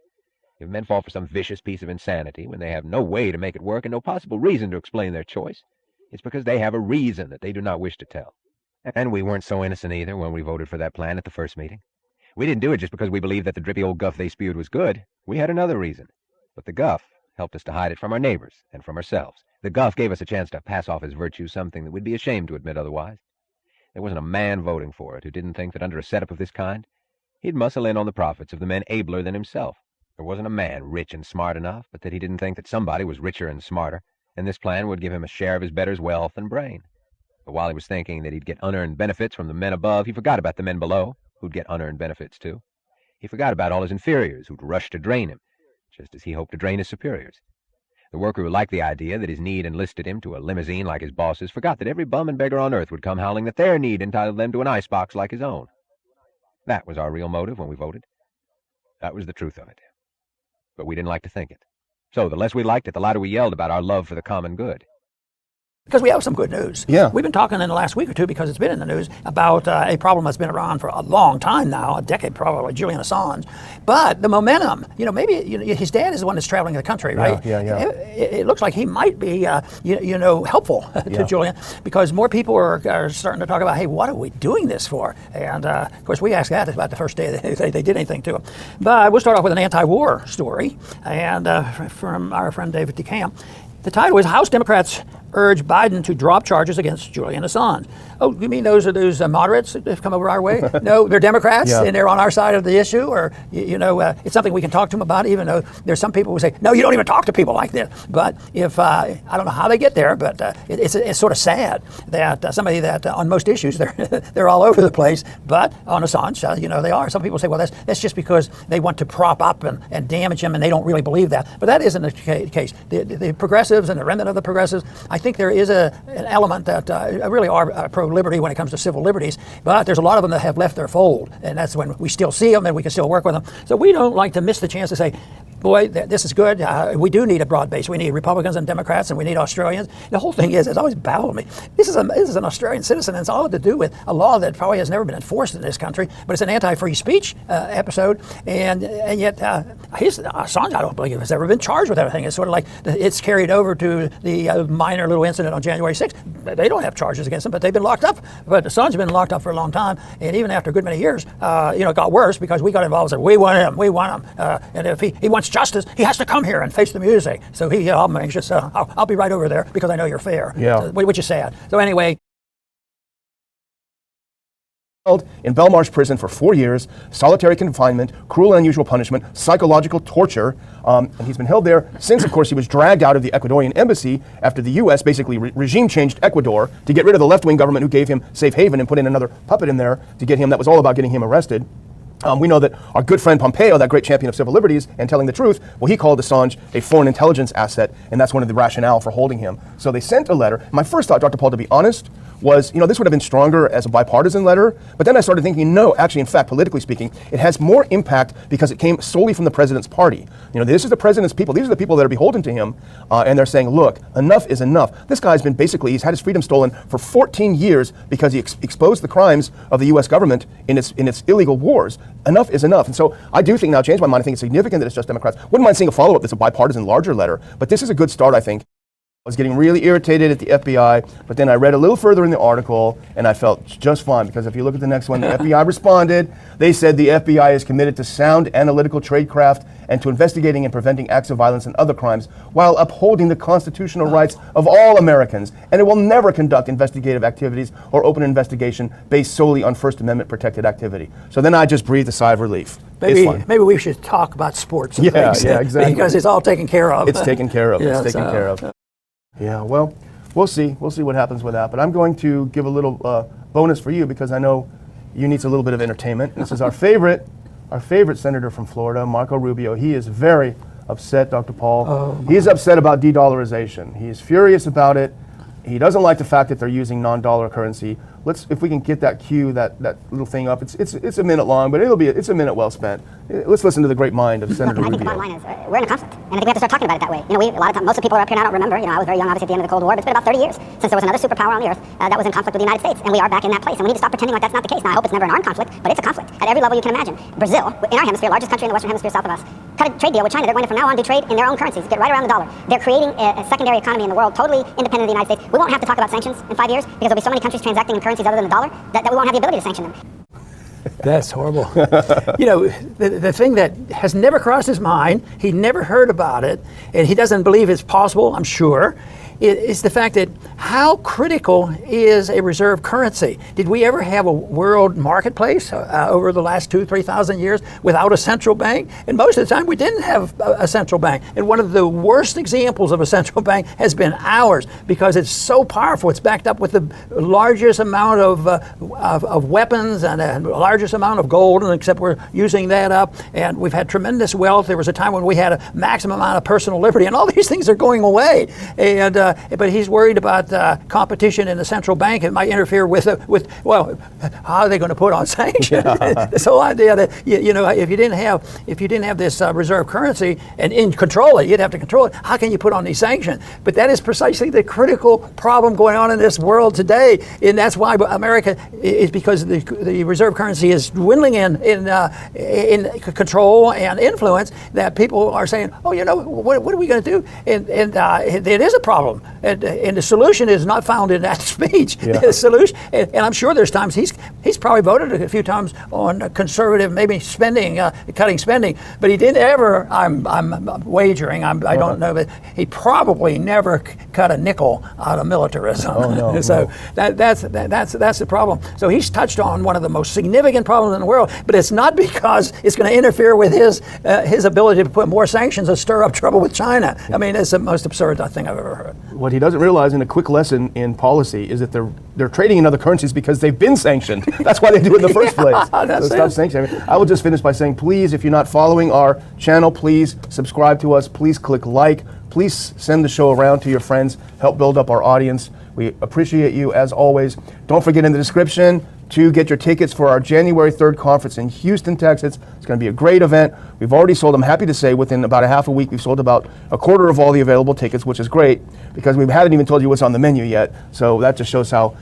If men fall for some vicious piece of insanity when they have no way to make it work and no possible reason to explain their choice, it's because they have a reason that they do not wish to tell. And we weren't so innocent either when we voted for that plan at the first meeting. We didn't do it just because we believed that the drippy old guff they spewed was good. We had another reason. But the guff helped us to hide it from our neighbors and from ourselves. The guff gave us a chance to pass off as virtue something that we'd be ashamed to admit otherwise. There wasn't a man voting for it who didn't think that under a setup of this kind, he'd muscle in on the profits of the men abler than himself. There wasn't a man rich and smart enough, but that he didn't think that somebody was richer and smarter, and this plan would give him a share of his betters' wealth and brain. But while he was thinking that he'd get unearned benefits from the men above, he forgot about the men below, who'd get unearned benefits too. He forgot about all his inferiors who'd rush to drain him, just as he hoped to drain his superiors. The worker who liked the idea that his need enlisted him to a limousine like his boss's forgot that every bum and beggar on earth would come howling that their need entitled them to an icebox like his own. That was our real motive when we voted. That was the truth of it. But we didn't like to think it. So the less we liked it, the louder we yelled about our love for the common good. Because we have some good news. Yeah. We've been talking in the last week or two, because it's been in the news, about a problem that's been around for a long time now, a decade probably, Julian Assange. But the momentum, maybe his dad is the one that's traveling the country, right? Yeah. It looks like he might be, helpful to Julian, because more people are starting to talk about, hey, what are we doing this for? And of course, we asked that about the first day they did anything to him. But we'll start off with an anti-war story, and from our friend David DeCamp. The title is House Democrats Urge Biden to Drop Charges Against Julian Assange. Oh, you mean those are those moderates that have come over our way? No, they're Democrats and they're on our side of the issue, or, it's something we can talk to them about, even though there's some people who say, no, you don't even talk to people like this. But if, I don't know how they get there, but it's sort of sad that somebody that on most issues, they're all over the place, but on Assange, they are. Some people say, well, that's just because they want to prop up and damage him and they don't really believe that. But that isn't the case. The progressive progressives and the remnant of the progressives, I think there is an element that really are pro-liberty when it comes to civil liberties, but there's a lot of them that have left their fold, and that's when we still see them and we can still work with them. So we don't like to miss the chance to say, boy, this is good. We do need a broad base. We need Republicans and Democrats, and we need Australians. The whole thing is, it's always baffled me. This is an Australian citizen, and it's all to do with a law that probably has never been enforced in this country, but it's an anti-free speech episode, and yet Assange, I don't believe, has ever been charged with everything. It's sort of like it's carried over to the minor little incident on January 6th. They don't have charges against him, but they've been locked up. But Assange has been locked up for a long time, and even after a good many years, it got worse because we got involved and said, we want him. And if he wants justice, he has to come here and face the music. So I'm anxious. I'll be right over there because I know you're fair. Yeah. So, which is sad. So anyway. In Belmarsh prison for 4 years, solitary confinement, cruel and unusual punishment, psychological torture, and he's been held there since, of course, he was dragged out of the Ecuadorian embassy after the U.S. basically regime changed Ecuador to get rid of the left-wing government who gave him safe haven and put in another puppet in there to get him. That was all about getting him arrested. We know that our good friend Pompeo, that great champion of civil liberties and telling the truth, well, he called Assange a foreign intelligence asset, and that's one of the rationale for holding him. So they sent a letter. My first thought, Dr. Paul, to be honest, was, this would have been stronger as a bipartisan letter, but then I started thinking, no, actually, in fact, politically speaking, it has more impact because it came solely from the president's party. This is the president's people. These are the people that are beholden to him, and they're saying, look, enough is enough. This guy's been he's had his freedom stolen for 14 years because he exposed the crimes of the U.S. government in its illegal wars. Enough is enough. And so I do think now, changed my mind, I think it's significant that it's just Democrats. Wouldn't mind seeing a follow-up that's a bipartisan larger letter, but this is a good start, I think. I was getting really irritated at the FBI, but then I read a little further in the article and I felt just fine, because if you look at the next one, the FBI responded. They said the FBI is committed to sound analytical tradecraft and to investigating and preventing acts of violence and other crimes while upholding the constitutional rights of all Americans, and it will never conduct investigative activities or open an investigation based solely on First Amendment protected activity. So then I just breathed a sigh of relief. Maybe we should talk about sports and things. Yeah, exactly. Because it's all taken care of. It's taken care of. It's taken care of. Yeah, well, we'll see. We'll see what happens with that. But I'm going to give a little bonus for you because I know you need a little bit of entertainment. This is our favorite senator from Florida, Marco Rubio. He is very upset, Dr. Paul. He's upset about de-dollarization. He's furious about it. He doesn't like the fact that they're using non-dollar currency. If we can get that cue, that little thing up. It's a minute long, but it's a minute well spent. Let's listen to the great mind of Senator Rubio. I think the bottom line is we're in a conflict, and I think we have to start talking about it that way. A lot of times, most of the people are up here now don't remember. I was very young, obviously, at the end of the Cold War, but it's been about 30 years since there was another superpower on the earth that was in conflict with the United States, and we are back in that place. And we need to stop pretending like that's not the case. Now, I hope it's never an armed conflict, but it's a conflict at every level you can imagine. Brazil, in our hemisphere, largest country in the Western Hemisphere south of us, cut a trade deal with China. They're going to from now on do trade in their own currencies, get right around the dollar. They're creating a secondary economy in the world, totally independent of the United States. We won't have to talk about sanctions in 5 years because there'll be so many countries transacting in currencies other than the dollar that we won't have the ability to sanction them. That's horrible. The thing that has never crossed his mind, he never heard about it, and he doesn't believe it's possible, I'm sure, is the fact that how critical is a reserve currency? Did we ever have a world marketplace over the last 2,000-3,000 years without a central bank? And most of the time we didn't have a central bank. And one of the worst examples of a central bank has been ours because it's so powerful. It's backed up with the largest amount of weapons and the largest amount of gold, and except we're using that up. And we've had tremendous wealth. There was a time when we had a maximum amount of personal liberty, and all these things are going away. And but he's worried about competition in the central bank. It might interfere with how are they going to put on sanctions? Yeah. This whole idea that if you didn't have this reserve currency and control it, you'd have to control it. How can you put on these sanctions? But that is precisely the critical problem going on in this world today, and that's why America is, because the reserve currency is dwindling in control and influence, that people are saying, what are we going to do? And it is a problem. And the solution is not found in that speech. Yeah. The solution, and I'm sure there's times he's probably voted a few times on conservative, maybe spending, cutting spending, but he didn't ever. I'm wagering. I don't know, but he probably never cut a nickel out of militarism. Oh, no, so no. That's the problem. So he's touched on one of the most significant problems in the world, but it's not because it's going to interfere with his ability to put more sanctions or stir up trouble with China. I mean, it's the most absurd thing I've ever heard. What he doesn't realize, in a quick lesson in policy, is that they're trading in other currencies because they've been sanctioned. That's why they do it in the first place. So stop sanctioning. I will just finish by saying, please, if you're not following our channel, please subscribe to us. Please click like. Please send the show around to your friends. Help build up our audience. We appreciate you as always. Don't forget in the description to get your tickets for our January 3rd conference in Houston, Texas. It's going to be a great event. We've already sold, I'm happy to say, within about a half a week, we've sold about a quarter of all the available tickets, which is great because we haven't even told you what's on the menu yet. So that just shows how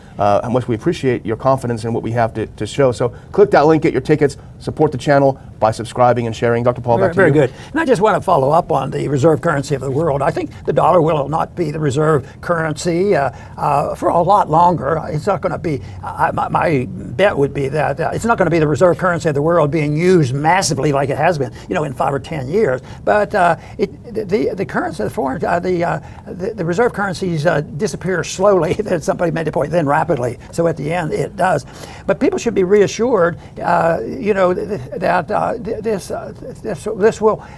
much we appreciate your confidence in what we have to show. So click that link, get your tickets, support the channel by subscribing and sharing. Dr. Paul, back to you. Very good. And I just want to follow up on the reserve currency of the world. I think the dollar will not be the reserve currency for a lot longer. It's not going to be, my bet would be that it's not going to be the reserve currency of the world being used massively like it has been, in 5 or 10 years. But the currency, the reserve currencies disappear slowly. Somebody made the point, then rapidly. So at the end, it does. But people should be reassured, that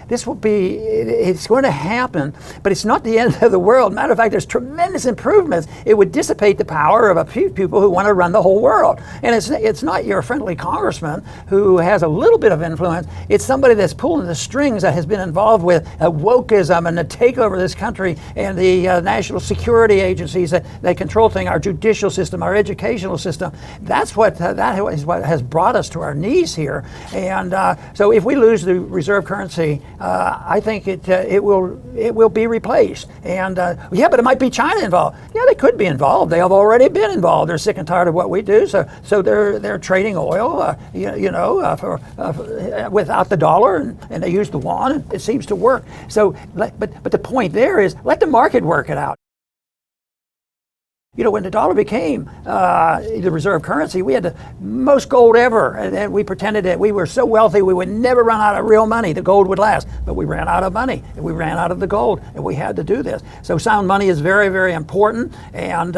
this will be, it's going to happen, but it's not the end of the world. Matter of fact, there's tremendous improvements. It would dissipate the power of a few people who want to run the whole world. And it's not your friendly congressman who has a little bit of influence. It's somebody that's pulling the strings, that has been involved with wokeism and the takeover of this country and the national security agencies that control things, our judicial system, our educational system. That is what has brought us to our knees here. And so if we lose the reserve currency, I think it will be replaced. And but it might be China involved. Yeah, they could be involved. They have already been involved. They're sick and tired of what we do. So they're trading oil, without the dollar, and they use the yuan. And it seems to work. So, but the point there is, let the market work it out. When the dollar became the reserve currency, we had the most gold ever, and we pretended that we were so wealthy we would never run out of real money. The gold would last, but we ran out of money, and we ran out of the gold, and we had to do this. So sound money is very, very important, and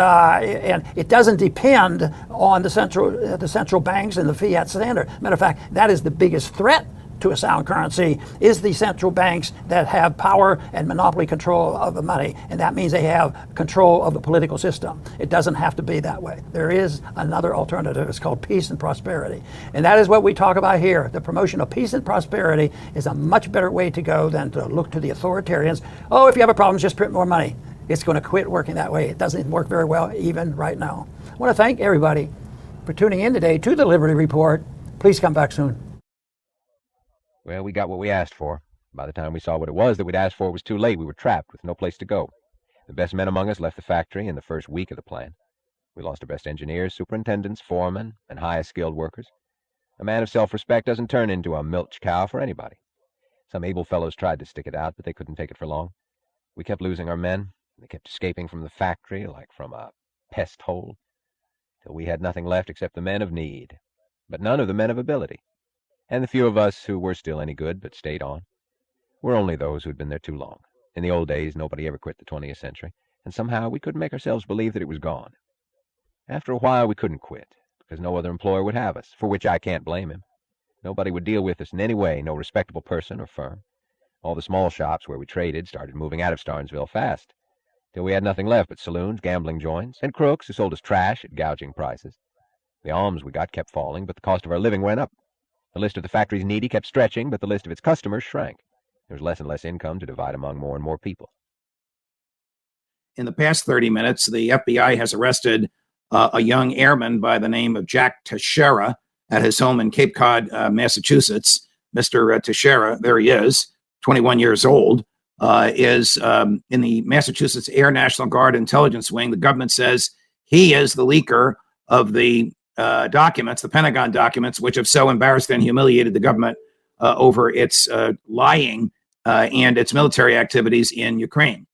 it doesn't depend on the central banks and the fiat standard. Matter of fact, that is the biggest threat to a sound currency, is the central banks that have power and monopoly control of the money. And that means they have control of the political system. It doesn't have to be that way. There is another alternative. It's called peace and prosperity. And that is what we talk about here. The promotion of peace and prosperity is a much better way to go than to look to the authoritarians. Oh, if you have a problem, just print more money. It's going to quit working that way. It doesn't work very well even right now. I want to thank everybody for tuning in today to the Liberty Report. Please come back soon. Well, we got what we asked for. By the time we saw what it was that we'd asked for, it was too late. We were trapped with no place to go. The best men among us left the factory in the first week of the plan. We lost our best engineers, superintendents, foremen, and highest skilled workers. A man of self-respect doesn't turn into a milch cow for anybody. Some able fellows tried to stick it out, but they couldn't take it for long. We kept losing our men. They kept escaping from the factory like from a pest hole, till we had nothing left except the men of need, but none of the men of ability. And the few of us who were still any good but stayed on were only those who'd been there too long. In the old days, nobody ever quit the 20th century, and somehow we couldn't make ourselves believe that it was gone. After a while, we couldn't quit, because no other employer would have us, for which I can't blame him. Nobody would deal with us in any way, no respectable person or firm. All the small shops where we traded started moving out of Starnesville fast, till we had nothing left but saloons, gambling joints, and crooks who sold us trash at gouging prices. The alms we got kept falling, but the cost of our living went up. The list of the factory's needy kept stretching, but the list of its customers shrank. There was less and less income to divide among more and more people. In the past 30 minutes, the FBI has arrested a young airman by the name of Jack Teixeira at his home in Cape Cod, Massachusetts. Mr. Teixeira, there he is, 21 years old, is in the Massachusetts Air National Guard Intelligence Wing. The government says he is the leaker of the documents, the Pentagon documents, which have so embarrassed and humiliated the government over its lying and its military activities in Ukraine.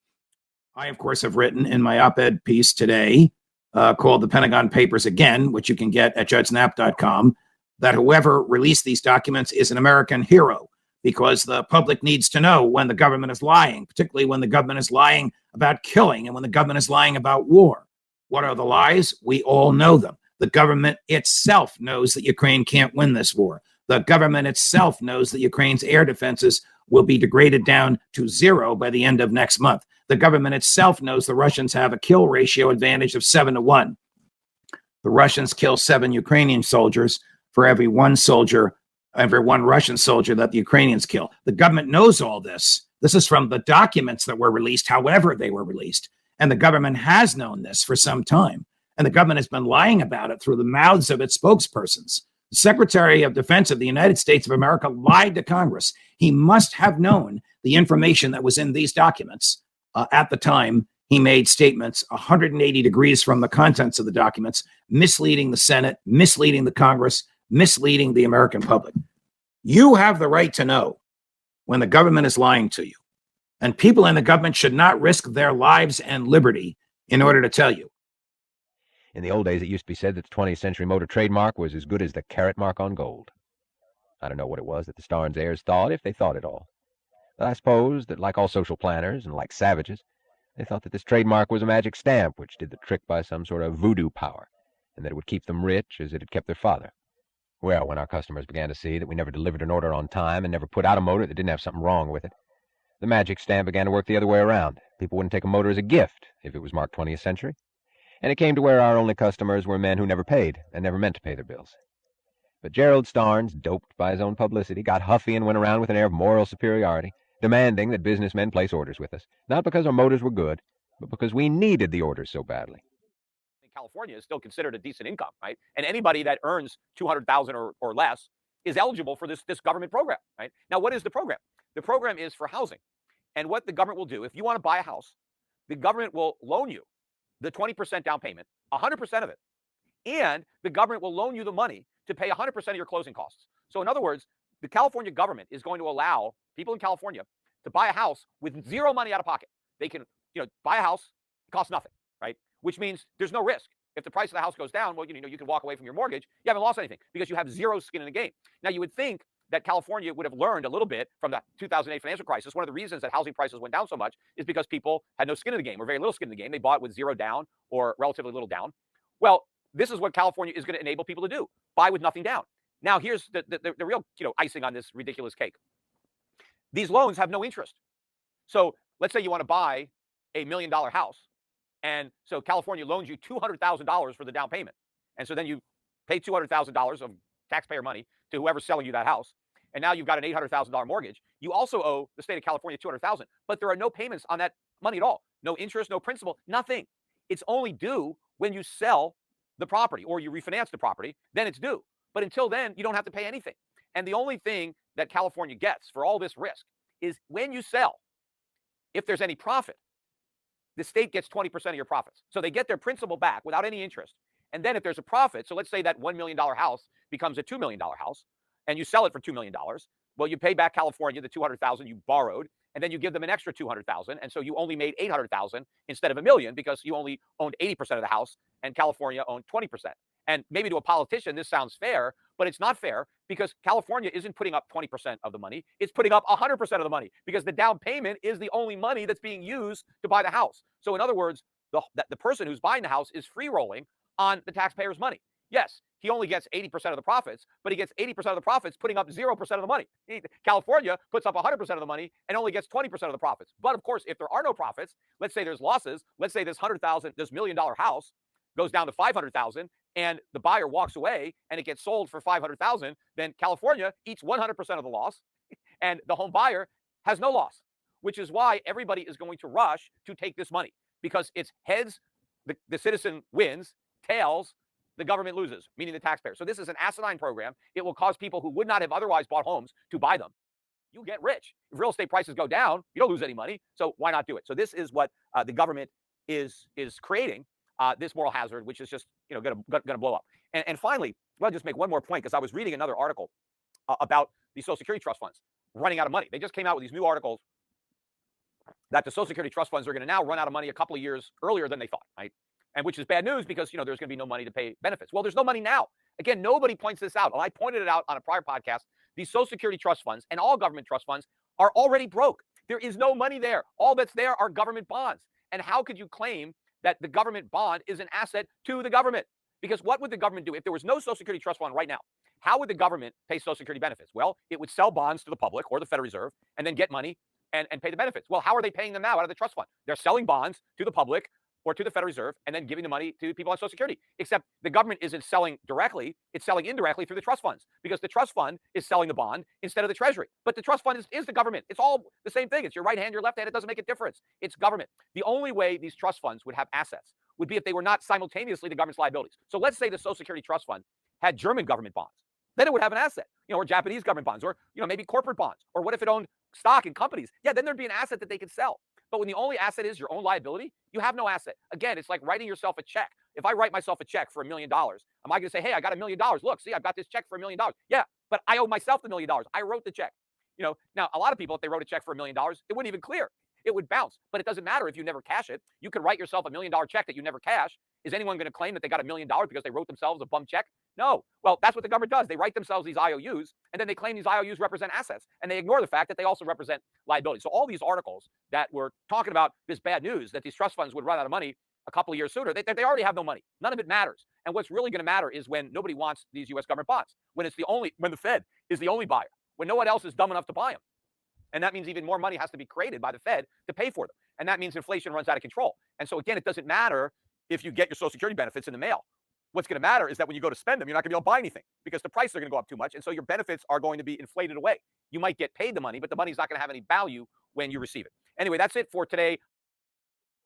I, of course, have written in my op-ed piece today called The Pentagon Papers Again, which you can get at judgesnap.com, that whoever released these documents is an American hero, because the public needs to know when the government is lying, particularly when the government is lying about killing and when the government is lying about war. What are the lies? We all know them. The government itself knows that Ukraine can't win this war. The government itself knows that Ukraine's air defenses will be degraded down to zero by the end of next month. The government itself knows the Russians have a kill ratio advantage of 7-1. The Russians kill 7 Ukrainian soldiers for every one Russian soldier that the Ukrainians kill. The government knows all this. This is from the documents that were released, however they were released. And the government has known this for some time. And the government has been lying about it through the mouths of its spokespersons. The Secretary of Defense of the United States of America lied to Congress. He must have known the information that was in these documents at the time he made statements 180 degrees from the contents of the documents, misleading the Senate, misleading the Congress, misleading the American public. You have the right to know when the government is lying to you. And people in the government should not risk their lives and liberty in order to tell you. In the old days, it used to be said that the 20th century motor trademark was as good as the carat mark on gold. I don't know what it was that the Starnes heirs thought, if they thought at all. But I suppose that, like all social planners and like savages, they thought that this trademark was a magic stamp which did the trick by some sort of voodoo power, and that it would keep them rich as it had kept their father. Well, when our customers began to see that we never delivered an order on time and never put out a motor that didn't have something wrong with it, the magic stamp began to work the other way around. People wouldn't take a motor as a gift if it was marked 20th century. And it came to where our only customers were men who never paid and never meant to pay their bills. But Gerald Starnes, doped by his own publicity, got huffy and went around with an air of moral superiority, demanding that businessmen place orders with us, not because our motors were good, but because we needed the orders so badly. California is still considered a decent income, right? And anybody that earns $200,000 or less is eligible for this government program, right? Now, what is the program? The program is for housing. And what the government will do, if you want to buy a house, the government will loan you the 20% down payment, 100% of it. And the government will loan you the money to pay 100% of your closing costs. So in other words, the California government is going to allow people in California to buy a house with zero money out of pocket. They can, buy a house, it costs nothing, right? Which means there's no risk. If the price of the house goes down, well, you can walk away from your mortgage. You haven't lost anything because you have zero skin in the game. Now, you would think that California would have learned a little bit from the 2008 financial crisis. One of the reasons that housing prices went down so much is because people had no skin in the game or very little skin in the game. They bought with zero down or relatively little down. Well, this is what California is going to enable people to do: buy with nothing down. Now, here's the real icing on this ridiculous cake. These loans have no interest. So let's say you want to buy $1 million house. And so California loans you $200,000 for the down payment. And so then you pay $200,000 of taxpayer money to whoever's selling you that house. And now you've got an $800,000 mortgage. You also owe the state of California $200,000, but there are no payments on that money at all. No interest, no principal, nothing. It's only due when you sell the property or you refinance the property, then it's due. But until then, you don't have to pay anything. And the only thing that California gets for all this risk is when you sell, if there's any profit, the state gets 20% of your profits. So they get their principal back without any interest. And then if there's a profit, so let's say that $1 million house becomes a $2 million house and you sell it for $2 million. Well, you pay back California the $200,000 you borrowed, and then you give them an extra $200,000. And so you only made $800,000 instead of $1 million because you only owned 80% of the house and California owned 20%. And maybe to a politician, this sounds fair, but it's not fair because California isn't putting up 20% of the money. It's putting up 100% of the money because the down payment is the only money that's being used to buy the house. So in other words, the person who's buying the house is free rolling on the taxpayer's money. Yes, he only gets 80% of the profits, but he gets 80% of the profits putting up 0% of the money. California puts up 100% of the money and only gets 20% of the profits. But of course, if there are no profits, let's say there's losses, let's say this $100,000, this $1 million house goes down to $500,000 and the buyer walks away and it gets sold for $500,000, then California eats 100% of the loss and the home buyer has no loss, which is why everybody is going to rush to take this money because it's heads, the citizen wins, tails, the government loses, meaning the taxpayer. So this is an asinine program. It will cause people who would not have otherwise bought homes to buy them. You get rich. If real estate prices go down, you don't lose any money. So why not do it? So this is what the government is creating, this moral hazard, which is just going to blow up. And finally, I'll just make one more point because I was reading another article about the Social Security trust funds running out of money. They just came out with these new articles that the Social Security trust funds are going to now run out of money a couple of years earlier than they thought, right? And which is bad news because, there's going to be no money to pay benefits. Well, there's no money now. Again, nobody points this out. And I pointed it out on a prior podcast. These Social Security trust funds and all government trust funds are already broke. There is no money there. All that's there are government bonds. And how could you claim that the government bond is an asset to the government? Because what would the government do if there was no Social Security trust fund right now? How would the government pay Social Security benefits? Well, it would sell bonds to the public or the Federal Reserve and then get money and pay the benefits. Well, how are they paying them now out of the trust fund? They're selling bonds to the public or to the Federal Reserve and then giving the money to people on Social Security. Except the government isn't selling directly, it's selling indirectly through the trust funds, because the trust fund is selling the bond instead of the Treasury. But the trust fund is the government. It's all the same thing. It's your right hand, your left hand. It doesn't make a difference. It's government. The only way these trust funds would have assets would be if they were not simultaneously the government's liabilities. So let's say the Social Security Trust Fund had German government bonds. Then it would have an asset, or Japanese government bonds, or maybe corporate bonds. Or what if it owned stock in companies? Yeah, then there'd be an asset that they could sell. But when the only asset is your own liability, you have no asset. Again, it's like writing yourself a check. If I write myself a check for $1 million, am I going to say, hey, I got $1 million. Look, see, I've got this check for $1 million. Yeah, but I owe myself the $1 million. I wrote the check. Now a lot of people, if they wrote a check for $1 million, it wouldn't even clear. It would bounce. But it doesn't matter if you never cash it. You could write yourself $1 million check that you never cash. Is anyone going to claim that they got $1 million because they wrote themselves a bum check? No. Well, that's what the government does. They write themselves these IOUs, and then they claim these IOUs represent assets, and they ignore the fact that they also represent liabilities. So all these articles that were talking about this bad news, that these trust funds would run out of money a couple of years sooner, they already have no money. None of it matters. And what's really going to matter is when nobody wants these U.S. government bonds, when the Fed is the only buyer, when no one else is dumb enough to buy them. And that means even more money has to be created by the Fed to pay for them. And that means inflation runs out of control. And so again, it doesn't matter if you get your Social Security benefits in the mail. What's going to matter is that when you go to spend them, you're not going to be able to buy anything because the prices are going to go up too much. And so your benefits are going to be inflated away. You might get paid the money, but the money's not going to have any value when you receive it. Anyway, that's it for today.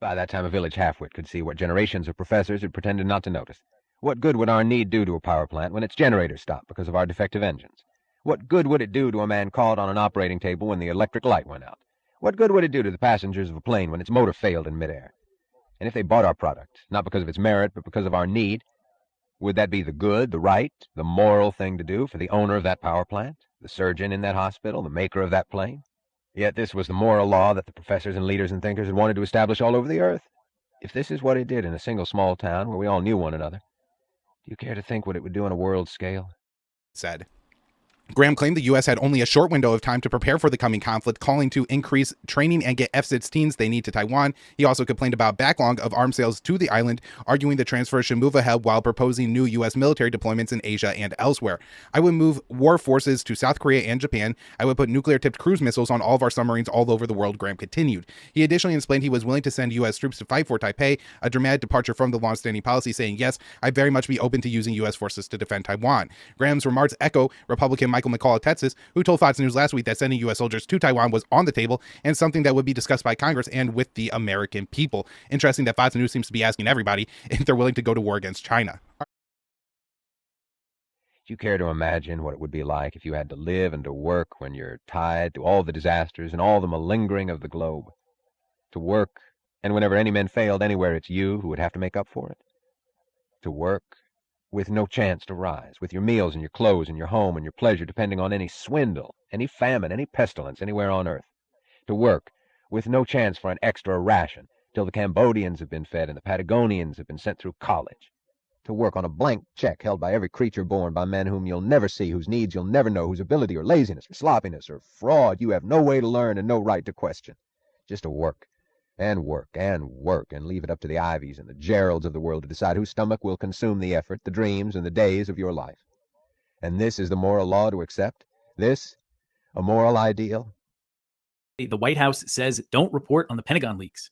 By that time, a village halfwit could see what generations of professors had pretended not to notice. What good would our need do to a power plant when its generators stop because of our defective engines? What good would it do to a man caught on an operating table when the electric light went out? What good would it do to the passengers of a plane when its motor failed in midair? And if they bought our product, not because of its merit, but because of our need, would that be the good, the right, the moral thing to do for the owner of that power plant, the surgeon in that hospital, the maker of that plane? Yet this was the moral law that the professors and leaders and thinkers had wanted to establish all over the earth. If this is what it did in a single small town where we all knew one another, do you care to think what it would do on a world scale? Said. Graham claimed the U.S. had only a short window of time to prepare for the coming conflict, calling to increase training and get F-16s they need to Taiwan. He also complained about backlog of arms sales to the island, arguing the transfer should move ahead while proposing new U.S. military deployments in Asia and elsewhere. I would move war forces to South Korea and Japan. I would put nuclear-tipped cruise missiles on all of our submarines all over the world, Graham continued. He additionally explained he was willing to send U.S. troops to fight for Taipei, a dramatic departure from the long-standing policy, saying, yes, I'd very much be open to using U.S. forces to defend Taiwan. Graham's remarks echo Republican Michael McCall of Texas, who told Fox News last week that sending U.S. soldiers to Taiwan was on the table and something that would be discussed by Congress and with the American people. Interesting that Fox News seems to be asking everybody if they're willing to go to war against China. Do you care to imagine what it would be like if you had to live and to work when you're tied to all the disasters and all the malingering of the globe? To work, and whenever any men failed anywhere, it's you who would have to make up for it. To work, with no chance to rise, with your meals and your clothes and your home and your pleasure depending on any swindle, any famine, any pestilence anywhere on earth. To work, with no chance for an extra ration till the Cambodians have been fed and the Patagonians have been sent through college. To work on a blank check held by every creature born by men whom you'll never see, whose needs you'll never know, whose ability or laziness or sloppiness or fraud you have no way to learn and no right to question. Just to work. And work, and work, and leave it up to the Ivies and the Geralds of the world to decide whose stomach will consume the effort, the dreams, and the days of your life. And this is the moral law to accept? This? A moral ideal? The White House says don't report on the Pentagon leaks.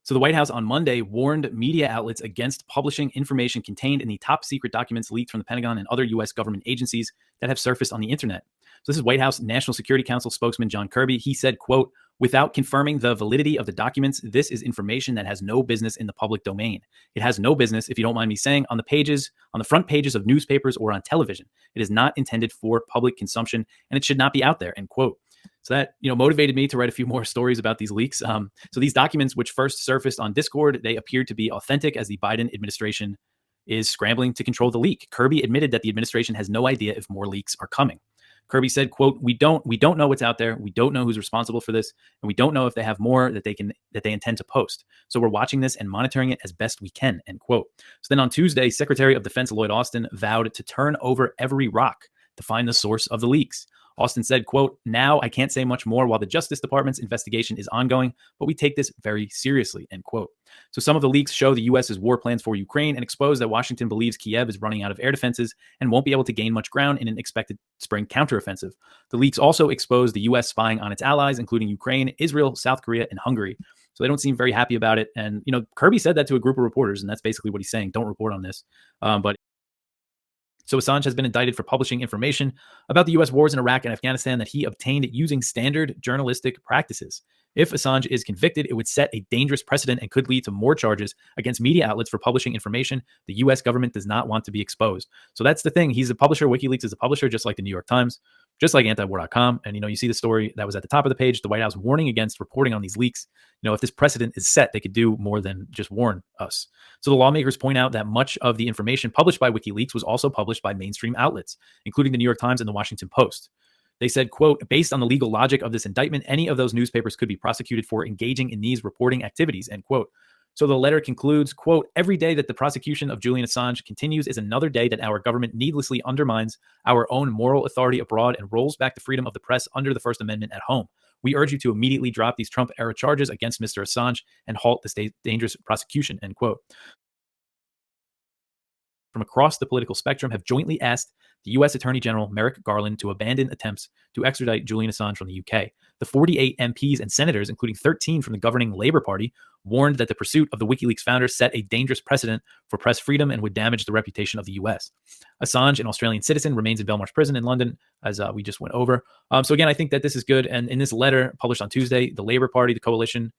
So the White House on Monday warned media outlets against publishing information contained in the top secret documents leaked from the Pentagon and other U.S. government agencies that have surfaced on the internet. So this is White House National Security Council spokesman John Kirby. He said, quote, without confirming the validity of the documents, this is information that has no business in the public domain. It has no business, if you don't mind me saying, on the front pages of newspapers or on television. It is not intended for public consumption, and it should not be out there, end quote. So that, motivated me to write a few more stories about these leaks. So these documents, which first surfaced on Discord, they appeared to be authentic as the Biden administration is scrambling to control the leak. Kirby admitted that the administration has no idea if more leaks are coming. Kirby said, quote, we don't know what's out there. We don't know who's responsible for this. And we don't know if they have more that they intend to post. So we're watching this and monitoring it as best we can, end quote. So then on Tuesday, Secretary of Defense Lloyd Austin vowed to turn over every rock to find the source of the leaks. Austin said, quote, "Now I can't say much more while the Justice Department's investigation is ongoing, but we take this very seriously," end quote. So some of the leaks show the U.S.'s war plans for Ukraine and expose that Washington believes Kiev is running out of air defenses and won't be able to gain much ground in an expected spring counteroffensive. The leaks also expose the U.S. spying on its allies, including Ukraine, Israel, South Korea, and Hungary. So they don't seem very happy about it. And, Kirby said that to a group of reporters, and that's basically what he's saying. Don't report on this. So Assange has been indicted for publishing information about the U.S. wars in Iraq and Afghanistan that he obtained using standard journalistic practices. If Assange is convicted, it would set a dangerous precedent and could lead to more charges against media outlets for publishing information the U.S. government does not want to be exposed. So that's the thing. He's a publisher. WikiLeaks is a publisher, just like the New York Times, just like antiwar.com. And, you see the story that was at the top of the page, the White House warning against reporting on these leaks. If this precedent is set, they could do more than just warn us. So the lawmakers point out that much of the information published by WikiLeaks was also published by mainstream outlets, including the New York Times and the Washington Post. They said, quote, "Based on the legal logic of this indictment, any of those newspapers could be prosecuted for engaging in these reporting activities," end quote. So the letter concludes, quote, "Every day that the prosecution of Julian Assange continues is another day that our government needlessly undermines our own moral authority abroad and rolls back the freedom of the press under the First Amendment at home. We urge you to immediately drop these Trump-era charges against Mr. Assange and halt this dangerous prosecution," end quote. From across the political spectrum have jointly asked the U.S. Attorney General Merrick Garland to abandon attempts to extradite Julian Assange from the UK. The 48 MPs and senators, including 13 from the governing Labour Party, warned that the pursuit of the WikiLeaks founder set a dangerous precedent for press freedom and would damage the reputation of the U.S. Assange, an Australian citizen, remains in Belmarsh Prison in London, as we just went over. So again, I think that this is good. And in this letter published on Tuesday, the Labour Party, the coalition,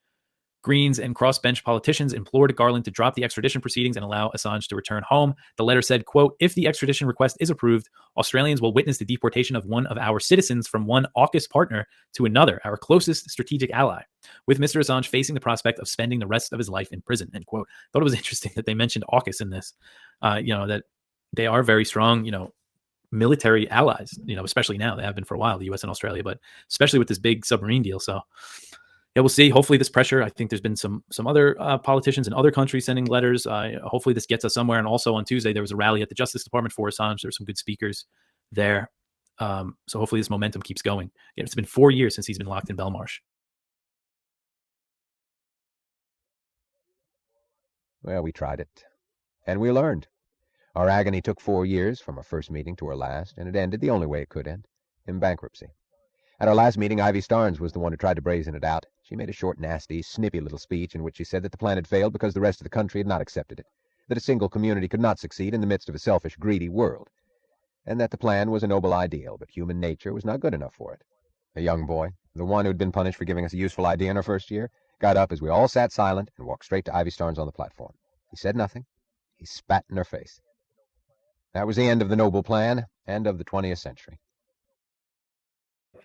Greens, and crossbench politicians implored Garland to drop the extradition proceedings and allow Assange to return home. The letter said, quote, "If the extradition request is approved, Australians will witness the deportation of one of our citizens from one AUKUS partner to another, our closest strategic ally, with Mr. Assange facing the prospect of spending the rest of his life in prison," end quote. Thought it was interesting that they mentioned AUKUS in this, that they are very strong, military allies, especially now. They have been for a while, the U.S. and Australia, but especially with this big submarine deal. So yeah, we'll see. Hopefully this pressure, I think there's been some other politicians in other countries sending letters. Hopefully this gets us somewhere. And also on Tuesday, there was a rally at the Justice Department for Assange. There were some good speakers there. So hopefully this momentum keeps going. Yeah, it's been 4 years since he's been locked in Belmarsh. Well, we tried it. And we learned. Our agony took 4 years from our first meeting to our last, and it ended the only way it could end, in bankruptcy. At our last meeting, Ivy Starnes was the one who tried to brazen it out. She made a short, nasty, snippy little speech in which she said that the plan had failed because the rest of the country had not accepted it, that a single community could not succeed in the midst of a selfish, greedy world, and that the plan was a noble ideal, but human nature was not good enough for it. A young boy, the one who had been punished for giving us a useful idea in our first year, got up as we all sat silent and walked straight to Ivy Starnes on the platform. He said nothing. He spat in her face. That was the end of the noble plan, and of the 20th century.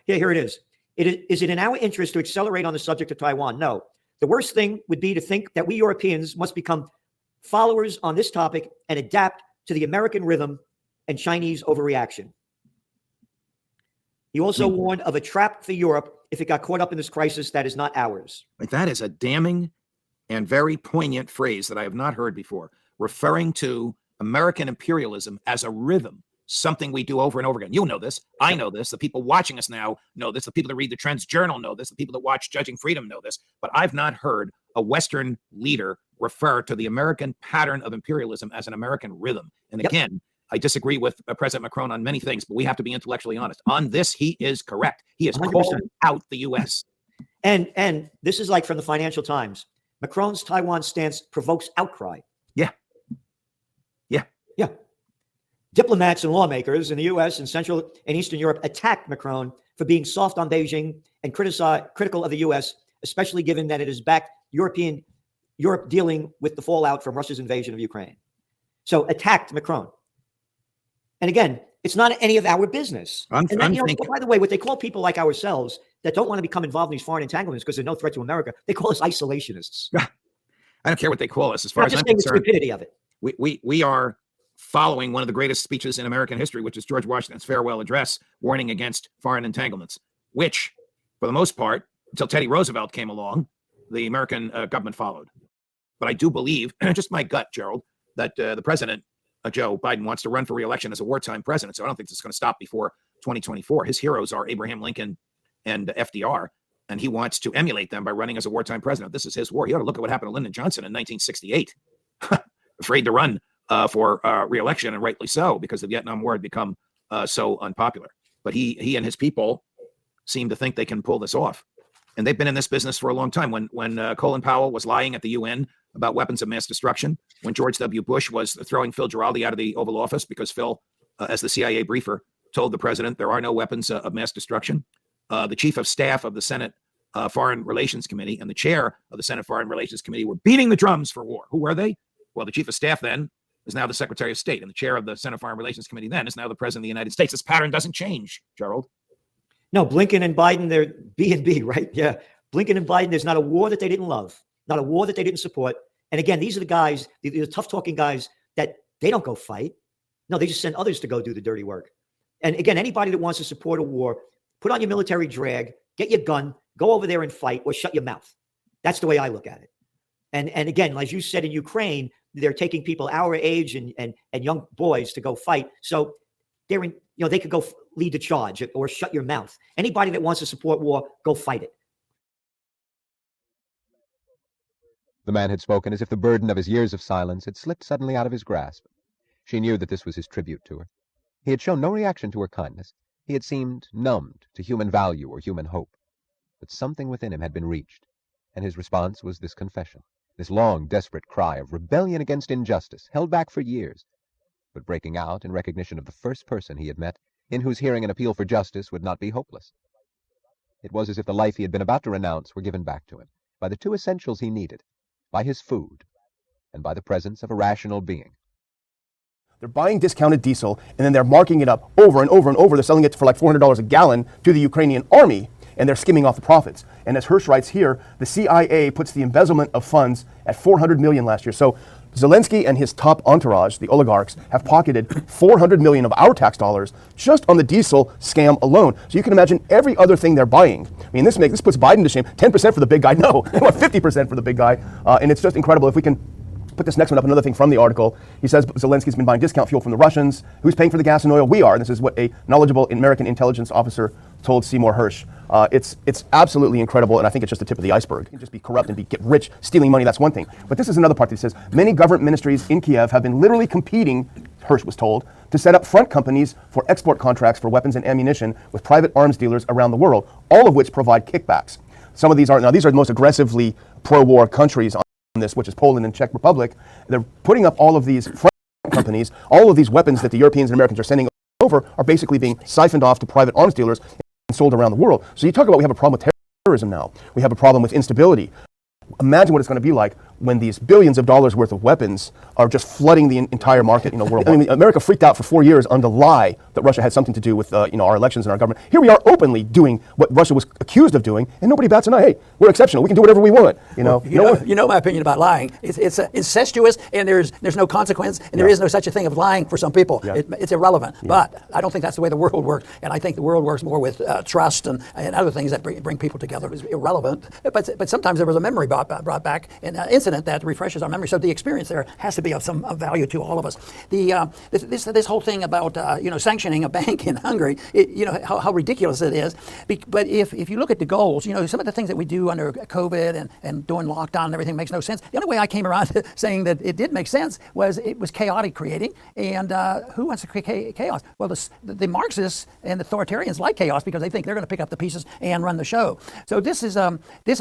Yeah, here it is. Is it in our interest to accelerate on the subject of Taiwan? No. The worst thing would be to think that we Europeans must become followers on this topic and adapt to the American rhythm and Chinese overreaction. He also warned of a trap for Europe if it got caught up in this crisis that is not ours. That is a damning and very poignant phrase that I have not heard before, referring to American imperialism as a rhythm. Something we do over and over again. You know this. I know this. The people watching us now know this. The people that read the Trends Journal know this. The people that watch Judging Freedom know this. But I've not heard a Western leader refer to the American pattern of imperialism as an American rhythm. And again, I disagree with President Macron on many things, but we have to be intellectually honest. On this, he is correct. He is calling out the U.S. And this is like from the Financial Times. Macron's Taiwan stance provokes outcry. Yeah. Diplomats and lawmakers in the U.S. and Central and Eastern Europe attacked Macron for being soft on Beijing and critical of the U.S., especially given that it has backed Europe dealing with the fallout from Russia's invasion of Ukraine. So attacked Macron. And again, it's not any of our business. By the way, what they call people like ourselves that don't want to become involved in these foreign entanglements because they're no threat to America, they call us isolationists. I don't care what they call us as far as I'm concerned. concerned. The stupidity of it. We are following one of the greatest speeches in American history, which is George Washington's farewell address, warning against foreign entanglements, which, for the most part, until Teddy Roosevelt came along, the American government followed. But I do believe, just my gut, Gerald, that the president, Joe Biden, wants to run for re-election as a wartime president. So I don't think this is going to stop before 2024. His heroes are Abraham Lincoln and FDR, and he wants to emulate them by running as a wartime president. This is his war. You ought to look at what happened to Lyndon Johnson in 1968. Afraid to run for re-election, and rightly so, because the Vietnam War had become so unpopular. But he and his people seem to think they can pull this off. And they've been in this business for a long time. When Colin Powell was lying at the UN about weapons of mass destruction, when George W. Bush was throwing Phil Giraldi out of the Oval Office because Phil, as the CIA briefer, told the president there are no weapons of mass destruction, the chief of staff of the Senate Foreign Relations Committee and the chair of the Senate Foreign Relations Committee were beating the drums for war. Who were they? Well, the chief of staff then is now the Secretary of State, and the chair of the Senate Foreign Relations Committee then is now the President of the United States. This pattern doesn't change, Gerald. No, Blinken and Biden, they're B&B, right? Yeah. Blinken and Biden, there's not a war that they didn't love, not a war that they didn't support. And again, these are the guys, the tough-talking guys that they don't go fight. No, they just send others to go do the dirty work. And again, anybody that wants to support a war, put on your military drag, get your gun, go over there and fight, or shut your mouth. That's the way I look at it. And again, as you said in Ukraine, they're taking people our age and young boys to go fight. So they're in, they could go lead the charge or shut your mouth. Anybody that wants to support war, go fight it. The man had spoken as if the burden of his years of silence had slipped suddenly out of his grasp. She knew that this was his tribute to her. He had shown no reaction to her kindness. He had seemed numbed to human value or human hope. But something within him had been reached, and his response was this confession, this long, desperate cry of rebellion against injustice, held back for years, but breaking out in recognition of the first person he had met, in whose hearing an appeal for justice would not be hopeless. It was as if the life he had been about to renounce were given back to him, by the two essentials he needed, by his food, and by the presence of a rational being. They're buying discounted diesel, and then they're marking it up over and over and over. They're selling it for like $400 a gallon to the Ukrainian army, and they're skimming off the profits. And as Hirsch writes here, the CIA puts the embezzlement of funds at $400 million last year. So Zelensky and his top entourage, the oligarchs, have pocketed $400 million of our tax dollars just on the diesel scam alone. So you can imagine every other thing they're buying. I mean, this puts Biden to shame. 10% for the big guy? No, they want 50% for the big guy. And it's just incredible. If we can put this next one up, another thing from the article. He says Zelensky's been buying discount fuel from the Russians. Who's paying for the gas and oil? We are. And this is what a knowledgeable American intelligence officer told Seymour Hersh. It's absolutely incredible, and I think it's just the tip of the iceberg. You can just be corrupt and get rich, stealing money, that's one thing. But this is another part that says, many government ministries in Kiev have been literally competing, Hersh was told, to set up front companies for export contracts for weapons and ammunition with private arms dealers around the world, all of which provide kickbacks. Some of these are the most aggressively pro-war countries on this, which is Poland and Czech Republic. They're putting up all of these front companies. All of these weapons that the Europeans and Americans are sending over are basically being siphoned off to private arms dealers and sold around the world. So you talk about we have a problem with terrorism now. We have a problem with instability. Imagine what it's going to be like when these billions of dollars worth of weapons are just flooding the entire market, worldwide. I mean, America freaked out for 4 years on the lie that Russia had something to do with, our elections and our government. Here we are openly doing what Russia was accused of doing, and nobody bats an eye. Hey, we're exceptional. We can do whatever we want. You know my opinion about lying. It's incestuous, and there's no consequence, and there is no such a thing of lying for some people. Yeah. It's irrelevant. Yeah. But I don't think that's the way the world works, and I think the world works more with trust and other things that bring people together. It's irrelevant. But sometimes there was a memory brought back, an incident that refreshes our memory. So the experience there has to be of some value to all of us. This whole thing about sanctioning a bank in Hungary, how ridiculous it is. But if you look at the goals, some of the things that we do under COVID and during lockdown and everything makes no sense. The only way I came around to saying that it did make sense was it was chaotic creating. And who wants to create chaos? Well, the Marxists and the authoritarians like chaos because they think they're going to pick up the pieces and run the show. So this is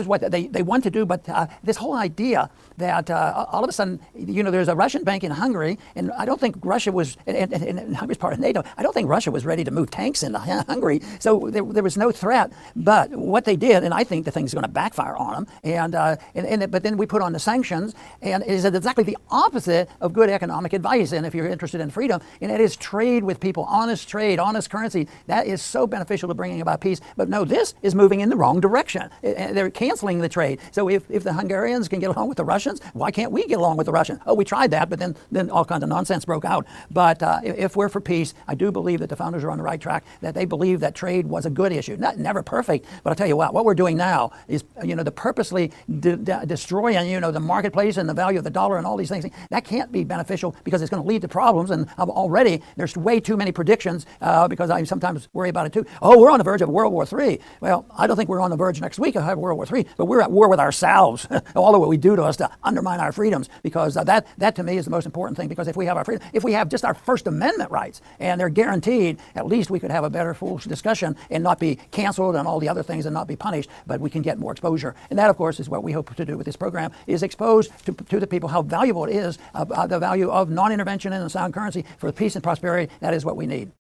what they want to do. But this whole idea that all of a sudden, there's a Russian bank in Hungary, and I don't think Russia was, and Hungary's part of NATO, I don't think Russia was ready to move tanks into Hungary, so there was no threat. But what they did, and I think the thing's going to backfire on them, but then we put on the sanctions, and it is exactly the opposite of good economic advice. And if you're interested in freedom, and it is trade with people, honest trade, honest currency, that is so beneficial to bringing about peace. But no, this is moving in the wrong direction. They're canceling the trade. So if the Hungarians can get along with the the Russians? Why can't we get along with the Russians? Oh, we tried that, but then all kinds of nonsense broke out. But if we're for peace, I do believe that the founders are on the right track, that they believe that trade was a good issue. Never perfect, but I'll tell you what we're doing now is, the purposely destroying, the marketplace and the value of the dollar and all these things. That can't be beneficial because it's going to lead to problems. And already there's way too many predictions because I sometimes worry about it too. Oh, we're on the verge of World War III. Well, I don't think we're on the verge next week of World War III, but we're at war with ourselves. All of what we do to us to undermine our freedoms, because that to me is the most important thing. Because if we have our freedom, if we have just our First Amendment rights and they're guaranteed, at least we could have a better full discussion and not be canceled and all the other things and not be punished, but we can get more exposure. And that, of course, is what we hope to do with this program, is expose to the people how valuable it is, the value of non-intervention in a sound currency for peace and prosperity. That is what we need.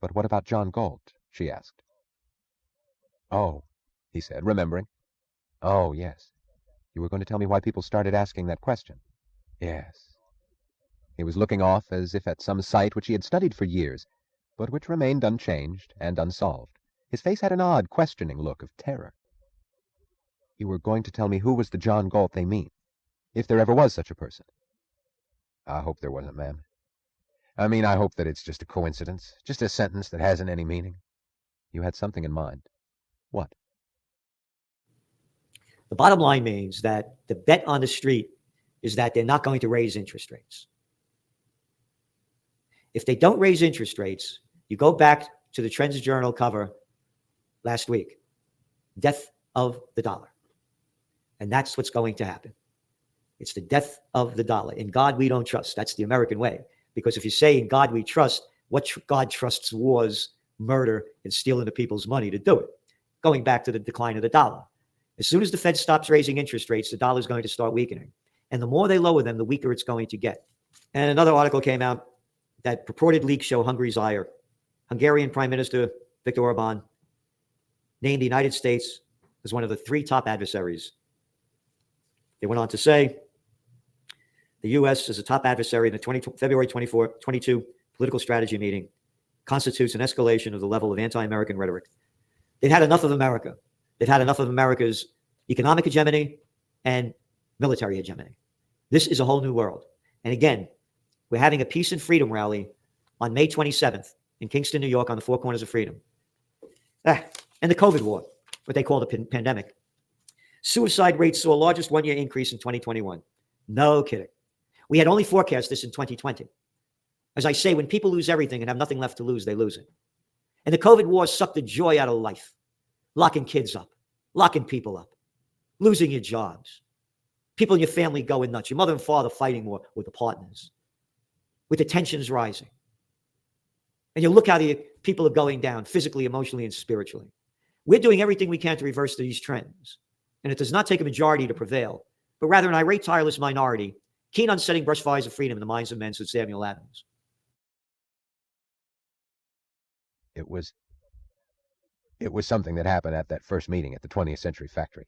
But what about John Galt? She asked. Oh, he said, remembering. Oh, yes. You were going to tell me why people started asking that question. Yes. He was looking off as if at some sight which he had studied for years, but which remained unchanged and unsolved. His face had an odd, questioning look of terror. You were going to tell me who was the John Galt they mean, if there ever was such a person. I hope there wasn't, ma'am. I hope that it's just a coincidence, just a sentence that hasn't any meaning. You had something in mind. What? The bottom line means that the bet on the street is that they're not going to raise interest rates. If they don't raise interest rates, you go back to the Trends Journal cover last week, death of the dollar. And that's what's going to happen. It's the death of the dollar. In God we don't trust. That's the American way. Because if you say in God we trust, what God trusts wars, murder, and stealing the people's money to do it. Going back to the decline of the dollar. As soon as the Fed stops raising interest rates, the dollar is going to start weakening. And the more they lower them, the weaker it's going to get. And another article came out that purported leaks show Hungary's ire. Hungarian Prime Minister Viktor Orban named the United States as one of the 3 top adversaries. They went on to say the U.S. as a top adversary in the February 22 political strategy meeting constitutes an escalation of the level of anti-American rhetoric. They've had enough of America. They've had enough of America's economic hegemony and military hegemony. This is a whole new world. And again, we're having a peace and freedom rally on May 27th in Kingston, New York, on the Four Corners of Freedom. And the COVID war, what they call the pandemic. Suicide rates saw largest one-year increase in 2021. No kidding. We had only forecast this in 2020. As I say, when people lose everything and have nothing left to lose, they lose it. And the COVID war sucked the joy out of life. Locking kids up, locking people up, losing your jobs. People in your family going nuts. Your mother and father fighting more with the partners. With the tensions rising. And you look how the people are going down physically, emotionally, and spiritually. We're doing everything we can to reverse these trends. And it does not take a majority to prevail, but rather an irate, tireless minority, keen on setting brush fires of freedom in the minds of men, said Samuel Adams. It was something that happened at that first meeting at the 20th Century Factory.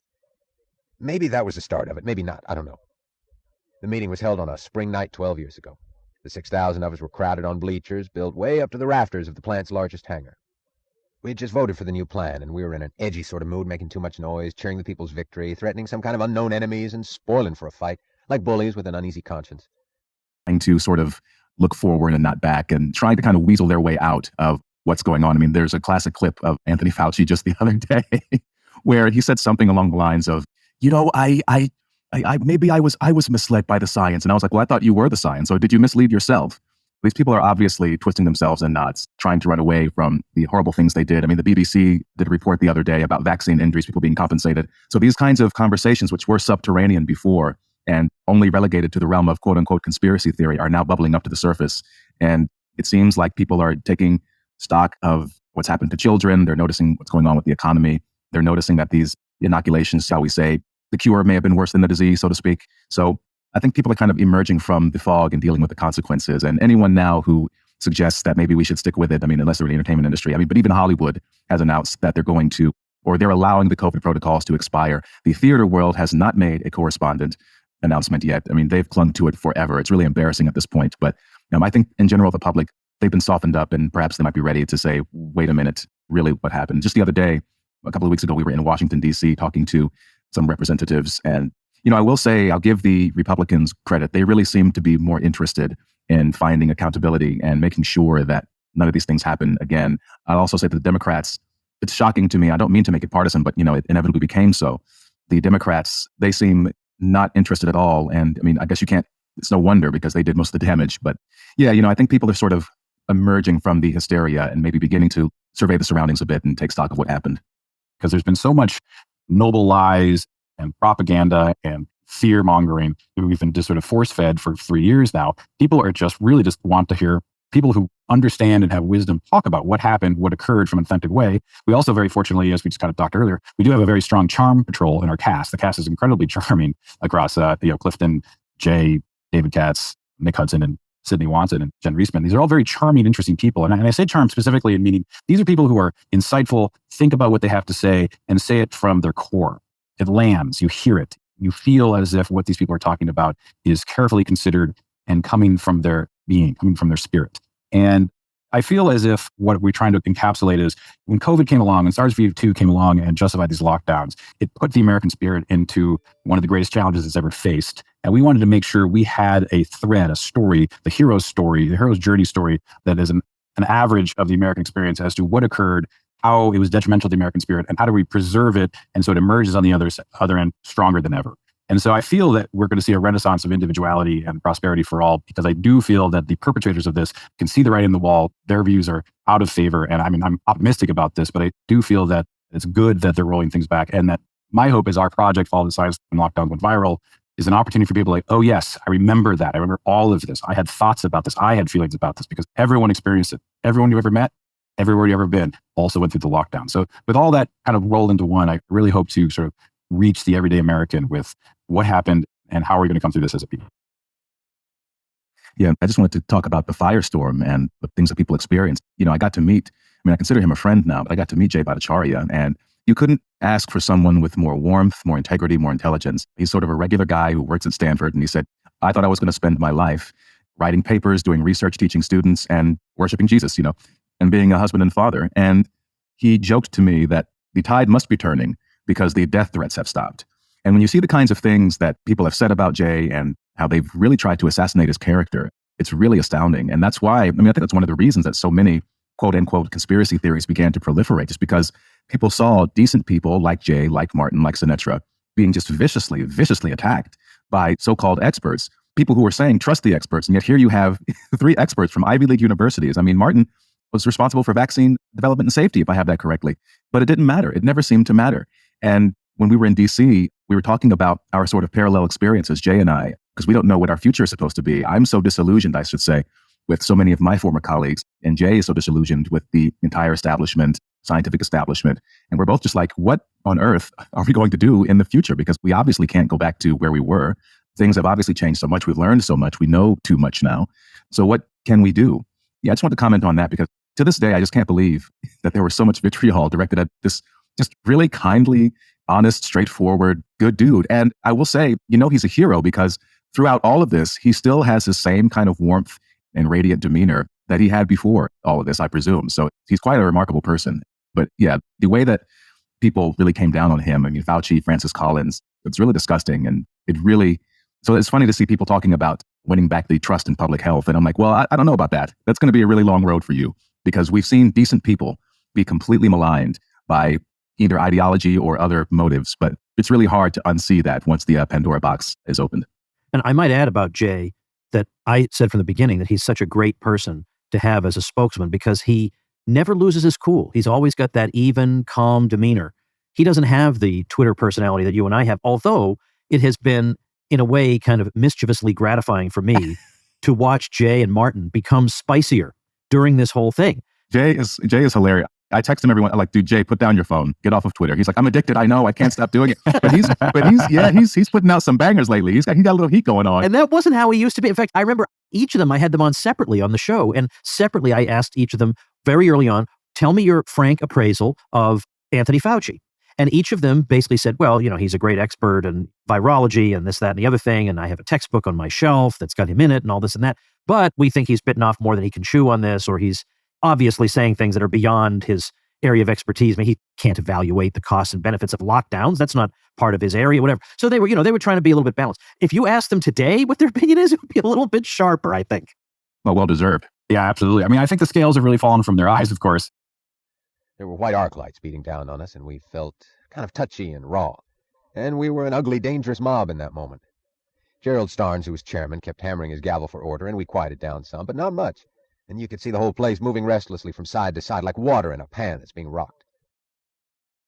Maybe that was the start of it, maybe not, I don't know. The meeting was held on a spring night 12 years ago. The 6,000 of us were crowded on bleachers built way up to the rafters of the plant's largest hangar. We had just voted for the new plan, and we were in an edgy sort of mood, making too much noise, cheering the people's victory, threatening some kind of unknown enemies, and spoiling for a fight, like bullies with an uneasy conscience. Trying to sort of look forward and not back, and trying to kind of weasel their way out of what's going on. There's a classic clip of Anthony Fauci just the other day where he said something along the lines of, maybe I was misled by the science. And I was like, well, I thought you were the science. So did you mislead yourself? These people are obviously twisting themselves in knots, trying to run away from the horrible things they did. The BBC did a report the other day about vaccine injuries, people being compensated. So these kinds of conversations, which were subterranean before and only relegated to the realm of quote unquote conspiracy theory, are now bubbling up to the surface. And it seems like people are taking stock of what's happened to children. They're noticing what's going on with the economy. They're noticing that these inoculations, shall we say, the cure may have been worse than the disease, so to speak. So I think people are kind of emerging from the fog and dealing with the consequences. And anyone now who suggests that maybe we should stick with it, unless they're in the entertainment industry, but even Hollywood has announced that they're going to, or they're allowing the COVID protocols to expire. The theater world has not made a correspondent announcement yet. They've clung to it forever. It's really embarrassing at this point. But I think in general, the public, they've been softened up, and perhaps they might be ready to say, wait a minute, really what happened? Just the other day, a couple of weeks ago, we were in Washington, D.C. talking to some representatives. And, I will say, I'll give the Republicans credit. They really seem to be more interested in finding accountability and making sure that none of these things happen again. I'll also say that the Democrats, it's shocking to me. I don't mean to make it partisan, but, it inevitably became so. The Democrats, they seem not interested at all. And I guess it's no wonder because they did most of the damage. But yeah, I think people are sort of emerging from the hysteria and maybe beginning to survey the surroundings a bit and take stock of what happened. Because there's been so much noble lies and propaganda and fear mongering that we've been just sort of force fed for 3 years now. People are just want to hear people who understand and have wisdom talk about what happened, what occurred from an authentic way. We also, very fortunately, as we just kind of talked earlier, we do have a very strong charm patrol in our cast. The cast is incredibly charming across, Clifton, Jay, David Katz, Nick Hudson, and Sydney Watson and Jen Reisman. These are all very charming, interesting people. And I say charm specifically in meaning these are people who are insightful, think about what they have to say, and say it from their core. It lands, you hear it. You feel as if what these people are talking about is carefully considered and coming from their being, coming from their spirit. And I feel as if what we're trying to encapsulate is when COVID came along and SARS-CoV-2 came along and justified these lockdowns, it put the American spirit into one of the greatest challenges it's ever faced. And we wanted to make sure we had a thread, a story, the hero's journey story that is an average of the American experience as to what occurred, how it was detrimental to the American spirit, and how do we preserve it and so it emerges on the other end stronger than ever. And so I feel that we're going to see a renaissance of individuality and prosperity for all, because I do feel that the perpetrators of this can see the writing on the wall. Their views are out of favor. And I'm optimistic about this, but I do feel that it's good that they're rolling things back. And that my hope is our project, Follow the Science When Lockdown Went Viral, is an opportunity for people like, oh yes, I remember that. I remember all of this. I had thoughts about this. I had feelings about this, because everyone experienced it. Everyone you ever met, everywhere you ever been, also went through the lockdown. So with all that kind of rolled into one, I really hope to sort of reach the everyday American with what happened and how are we going to come through this as a people. Yeah, I just wanted to talk about the firestorm and the things that people experienced. I got to meet, I consider him a friend now, but I got to meet Jay Bhattacharya, and you couldn't ask for someone with more warmth, more integrity, more intelligence. He's sort of a regular guy who works at Stanford, and he said, I thought I was going to spend my life writing papers, doing research, teaching students, and worshiping Jesus, and being a husband and father. And he joked to me that the tide must be turning because the death threats have stopped. And when you see the kinds of things that people have said about Jay and how they've really tried to assassinate his character, it's really astounding. And that's why, I think that's one of the reasons that so many quote unquote conspiracy theories began to proliferate, just because people saw decent people like Jay, like Martin, like Sinatra being just viciously attacked by so-called experts, people who were saying, trust the experts. And yet here you have 3 experts from Ivy League universities. Martin was responsible for vaccine development and safety, if I have that correctly, but it didn't matter. It never seemed to matter. And when we were in DC, we were talking about our sort of parallel experiences, Jay and I, because we don't know what our future is supposed to be. I'm so disillusioned, I should say, with so many of my former colleagues, and Jay is so disillusioned with the entire establishment, scientific establishment. And we're both just like, what on earth are we going to do in the future? Because we obviously can't go back to where we were. Things have obviously changed so much. We've learned so much. We know too much now. So what can we do? Yeah, I just want to comment on that, because to this day, I just can't believe that there was so much vitriol directed at this just really kindly, honest, straightforward, good dude. And I will say, he's a hero, because throughout all of this, he still has the same kind of warmth and radiant demeanor that he had before all of this, I presume. So he's quite a remarkable person. But yeah, the way that people really came down on him, Fauci, Francis Collins, it's really disgusting. And so it's funny to see people talking about winning back the trust in public health. And I'm like, well, I don't know about that. That's going to be a really long road for you, because we've seen decent people be completely maligned by either ideology or other motives. But it's really hard to unsee that once the Pandora box is opened. And I might add about Jay that I said from the beginning that he's such a great person to have as a spokesman, because he never loses his cool. He's always got that even, calm demeanor. He doesn't have the Twitter personality that you and I have, although it has been, in a way, kind of mischievously gratifying for me to watch Jay and Martin become spicier during this whole thing. Jay is hilarious. I text him everyone, like, dude, Jay, put down your phone. Get off of Twitter. He's like, I'm addicted. I know. I can't stop doing it. But he's putting out some bangers lately. He got a little heat going on. And that wasn't how he used to be. In fact, I remember each of them, I had them on separately on the show. And separately, I asked each of them very early on, tell me your frank appraisal of Anthony Fauci. And each of them basically said, well, he's a great expert in virology and this, that, and the other thing. And I have a textbook on my shelf that's got him in it and all this and that. But we think he's bitten off more than he can chew on this, or he's obviously saying things that are beyond his area of expertise. I mean, he can't evaluate the costs and benefits of lockdowns. That's not part of his area, whatever. So they were, they were trying to be a little bit balanced. If you asked them today what their opinion is, it would be a little bit sharper, I think. Well deserved. Yeah, absolutely. I mean, I think the scales have really fallen from their eyes, of course. There were white arc lights beating down on us, and we felt kind of touchy and raw. And we were an ugly, dangerous mob in that moment. Gerald Starnes, who was chairman, kept hammering his gavel for order, and we quieted down some, but not much. And you could see the whole place moving restlessly from side to side like water in a pan that's being rocked.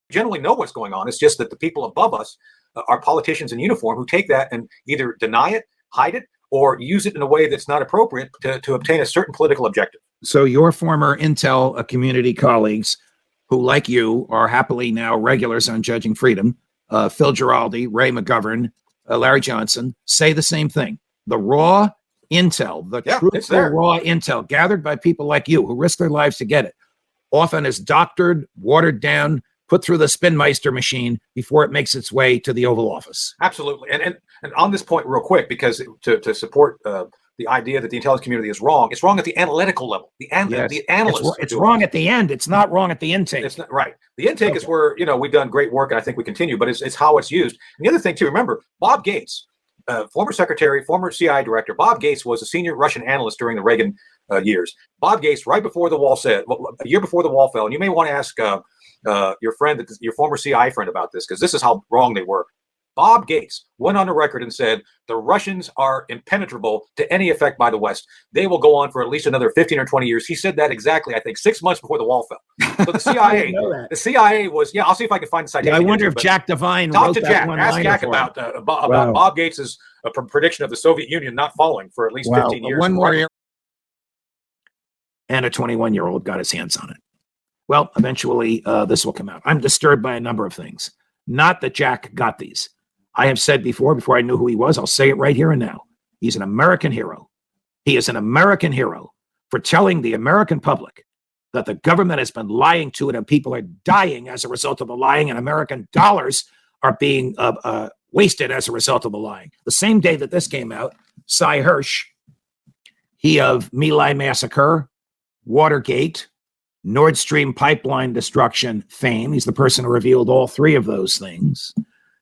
Generally know what's going on. It's just that the people above us are politicians in uniform who take that and either deny it, hide it, or use it in a way that's not appropriate to obtain a certain political objective. So your former Intel community colleagues who, like you, are happily now regulars on Judging Freedom, Phil Giraldi, Ray McGovern, Larry Johnson, say the same thing. The raw intel, the truthful raw intel gathered by people like you who risk their lives to get it, often is doctored, watered down, put through the Spinmeister machine before it makes its way to the Oval Office. Absolutely. And on this point, real quick, because to support the idea that the intelligence community is wrong, it's wrong at the analytical level. The analysts. It's wrong at the end. It's not wrong at the intake. It's not right. The intake is where, we've done great work, and I think we continue, but it's how it's used. And the other thing, too, remember, Bob Gates, former secretary, former CIA director, Bob Gates was a senior Russian analyst during the Reagan years. Bob Gates, right before the wall a year before the wall fell, and you may want to ask your friend, your former CIA friend about this, because this is how wrong they were. Bob Gates went on the record and said, the Russians are impenetrable to any effect by the West. They will go on for at least another 15 or 20 years. He said that exactly, I think, 6 months before the wall fell. So the CIA, was, I'll see if I can find the citation. I wonder if Jack Devine talk to Jack, ask Jack about Bob Gates's prediction of the Soviet Union not falling for at least 15 years. One more year. And a 21-year-old got his hands on it. Well, eventually this will come out. I'm disturbed by a number of things. Not that Jack got these. I have said before I knew who he was, I'll say it right here and now. He's an American hero. He is an American hero for telling the American public that the government has been lying to it and people are dying as a result of the lying and American dollars are being wasted as a result of the lying. The same day that this came out, Cy Hirsch, he of My Lai massacre, Watergate, Nord Stream pipeline destruction fame. He's the person who revealed all three of those things.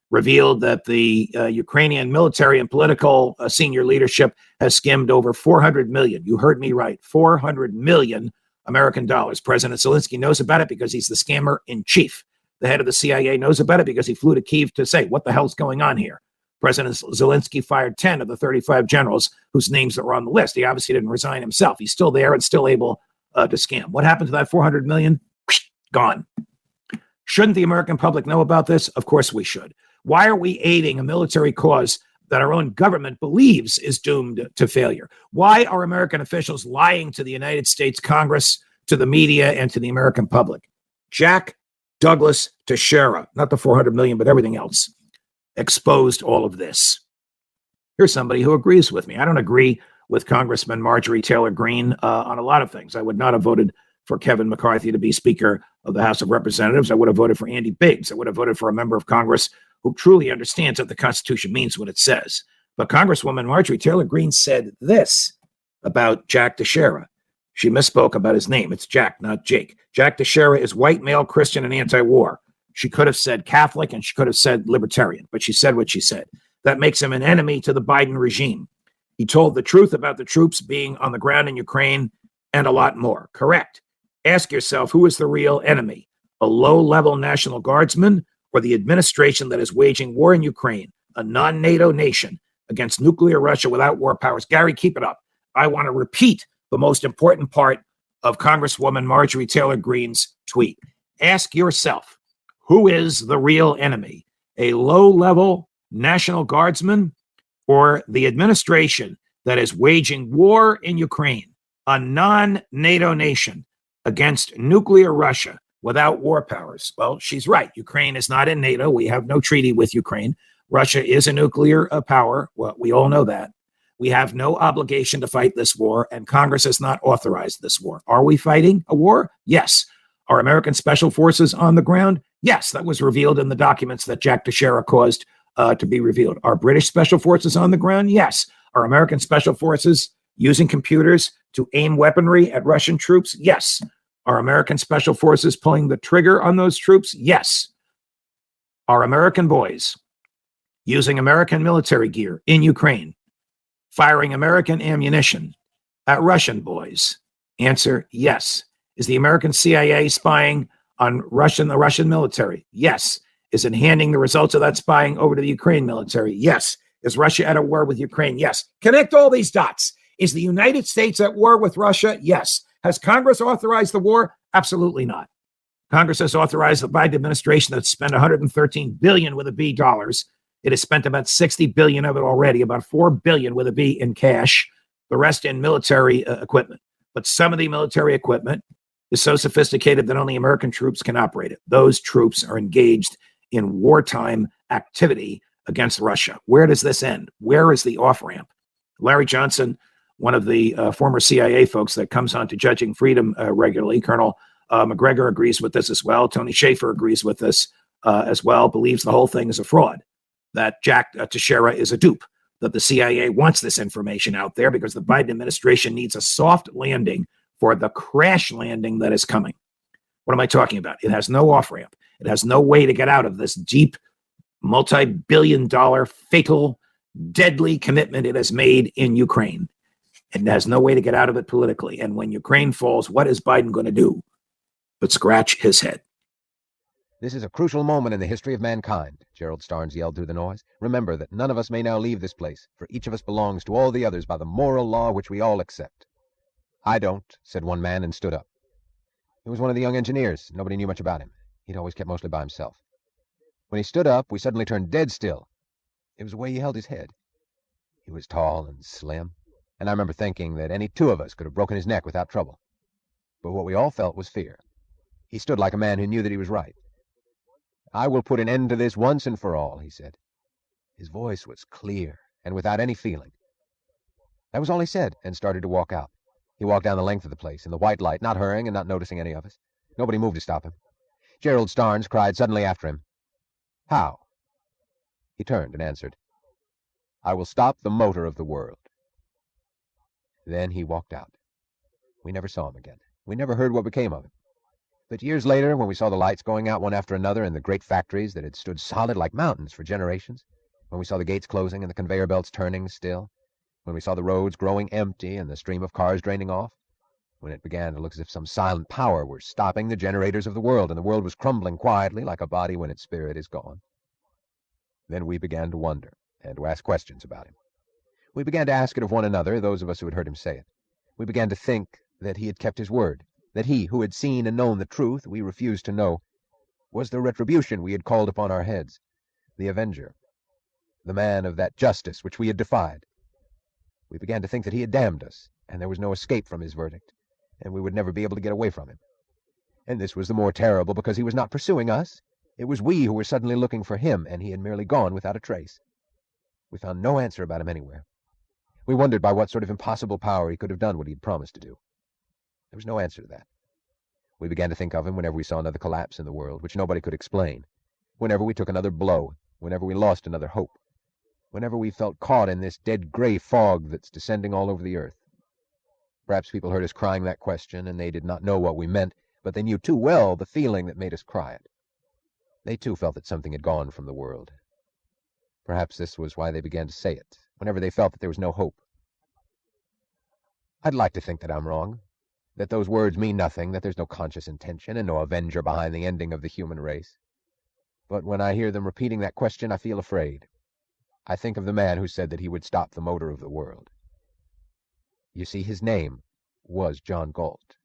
Revealed that the Ukrainian military and political senior leadership has skimmed over 400 million. You heard me right. 400 million American dollars. President Zelensky knows about it because he's the scammer in chief. The head of the CIA knows about it because he flew to Kyiv to say, what the hell's going on here? President Zelensky fired 10 of the 35 generals whose names are on the list. He obviously didn't resign himself. He's still there and still able to scam. What happened to that 400 million? Gone. Shouldn't the American public know about this? Of course we should. Why are we aiding a military cause that our own government believes is doomed to failure? Why are American officials lying to the United States Congress, to the media, and to the American public? Jack Douglas Teixeira, not the 400 million, but everything else, exposed all of this. Here's somebody who agrees with me. I don't agree with Congressman Marjorie Taylor Greene on a lot of things. I would not have voted for Kevin McCarthy to be Speaker of the House of Representatives. I would have voted for Andy Biggs. I would have voted for a member of Congress who truly understands that the Constitution means what it says. But Congresswoman Marjorie Taylor Greene said this about Jack Teixeira. She misspoke about his name. It's Jack, not Jake. Jack Teixeira is white, male, Christian, and anti-war. She could have said Catholic and she could have said libertarian, but she said what she said. That makes him an enemy to the Biden regime. He told the truth about the troops being on the ground in Ukraine and a lot more. Correct. Ask yourself, who is the real enemy? A low-level National Guardsman or the administration that is waging war in Ukraine, a non-NATO nation, against nuclear Russia without war powers? Gary, keep it up. I want to repeat the most important part of Congresswoman Marjorie Taylor Greene's tweet. Ask yourself, who is the real enemy? A low-level National Guardsman or the administration that is waging war in Ukraine, a non-NATO nation, against nuclear Russia without war powers? Well, she's right. Ukraine is not in NATO. We have no treaty with Ukraine. Russia is a nuclear power. Well, we all know that. We have no obligation to fight this war, and Congress has not authorized this war. Are we fighting a war? Yes. Are American special forces on the ground? Yes. That was revealed in the documents that Jack Teixeira caused to be revealed. Are British special forces on the ground? Yes. Are American special forces using computers to aim weaponry at Russian troops? Yes. Are American special forces pulling the trigger on those troops? Yes. Are American boys using American military gear in Ukraine, firing American ammunition at Russian boys? Answer, yes. Is the American CIA spying on the Russian military? Yes. Is it handing the results of that spying over to the Ukraine military? Yes. Is Russia at a war with Ukraine? Yes. Connect all these dots. Is the United States at war with Russia? Yes. Has Congress authorized the war? Absolutely not. Congress has authorized the Biden administration that spent $113 billion with a B dollars. It has spent about $60 billion of it already, about $4 billion with a B in cash, the rest in military equipment. But some of the military equipment is so sophisticated that only American troops can operate it. Those troops are engaged in wartime activity against Russia. Where does this end? Where is the off-ramp? Larry Johnson, one of the former CIA folks that comes on to Judging Freedom regularly, Colonel McGregor agrees with this as well. Tony Schaefer agrees with this as well, believes the whole thing is a fraud, that Jack Teixeira is a dupe, that the CIA wants this information out there because the Biden administration needs a soft landing for the crash landing that is coming. What am I talking about? It has no off-ramp. It has no way to get out of this deep, multi-billion-dollar, fatal, deadly commitment it has made in Ukraine. It has no way to get out of it politically. And when Ukraine falls, what is Biden going to do but scratch his head? This is a crucial moment in the history of mankind, Gerald Starnes yelled through the noise. Remember that none of us may now leave this place, for each of us belongs to all the others by the moral law which we all accept. I don't, said one man and stood up. He was one of the young engineers. Nobody knew much about him. He'd always kept mostly by himself. When he stood up, we suddenly turned dead still. It was the way he held his head. He was tall and slim, and I remember thinking that any two of us could have broken his neck without trouble. But what we all felt was fear. He stood like a man who knew that he was right. I will put an end to this once and for all, he said. His voice was clear and without any feeling. That was all he said, and started to walk out. He walked down the length of the place in the white light, not hurrying and not noticing any of us. Nobody moved to stop him. Gerald Starnes cried suddenly after him, "How?" He turned and answered, "I will stop the motor of the world." Then he walked out. We never saw him again. We never heard what became of him. But years later, when we saw the lights going out one after another in the great factories that had stood solid like mountains for generations, when we saw the gates closing and the conveyor belts turning still, when we saw the roads growing empty and the stream of cars draining off, when it began to look as if some silent power were stopping the generators of the world and the world was crumbling quietly like a body when its spirit is gone, then we began to wonder and to ask questions about him. We began to ask it of one another, those of us who had heard him say it. We began to think that he had kept his word, that he, who had seen and known the truth we refused to know, was the retribution we had called upon our heads, the avenger, the man of that justice which we had defied. We began to think that he had damned us, and there was no escape from his verdict, and we would never be able to get away from him. And this was the more terrible because he was not pursuing us. It was we who were suddenly looking for him, and he had merely gone without a trace. We found no answer about him anywhere. We wondered by what sort of impossible power he could have done what he had promised to do. There was no answer to that. We began to think of him whenever we saw another collapse in the world, which nobody could explain, whenever we took another blow, whenever we lost another hope, whenever we felt caught in this dead gray fog that's descending all over the earth. Perhaps people heard us crying that question, and they did not know what we meant, but they knew too well the feeling that made us cry it. They too felt that something had gone from the world. Perhaps this was why they began to say it, whenever they felt that there was no hope. I'd like to think that I'm wrong, that those words mean nothing, that there's no conscious intention and no avenger behind the ending of the human race. But when I hear them repeating that question, I feel afraid. I think of the man who said that he would stop the motor of the world. You see, his name was John Galt.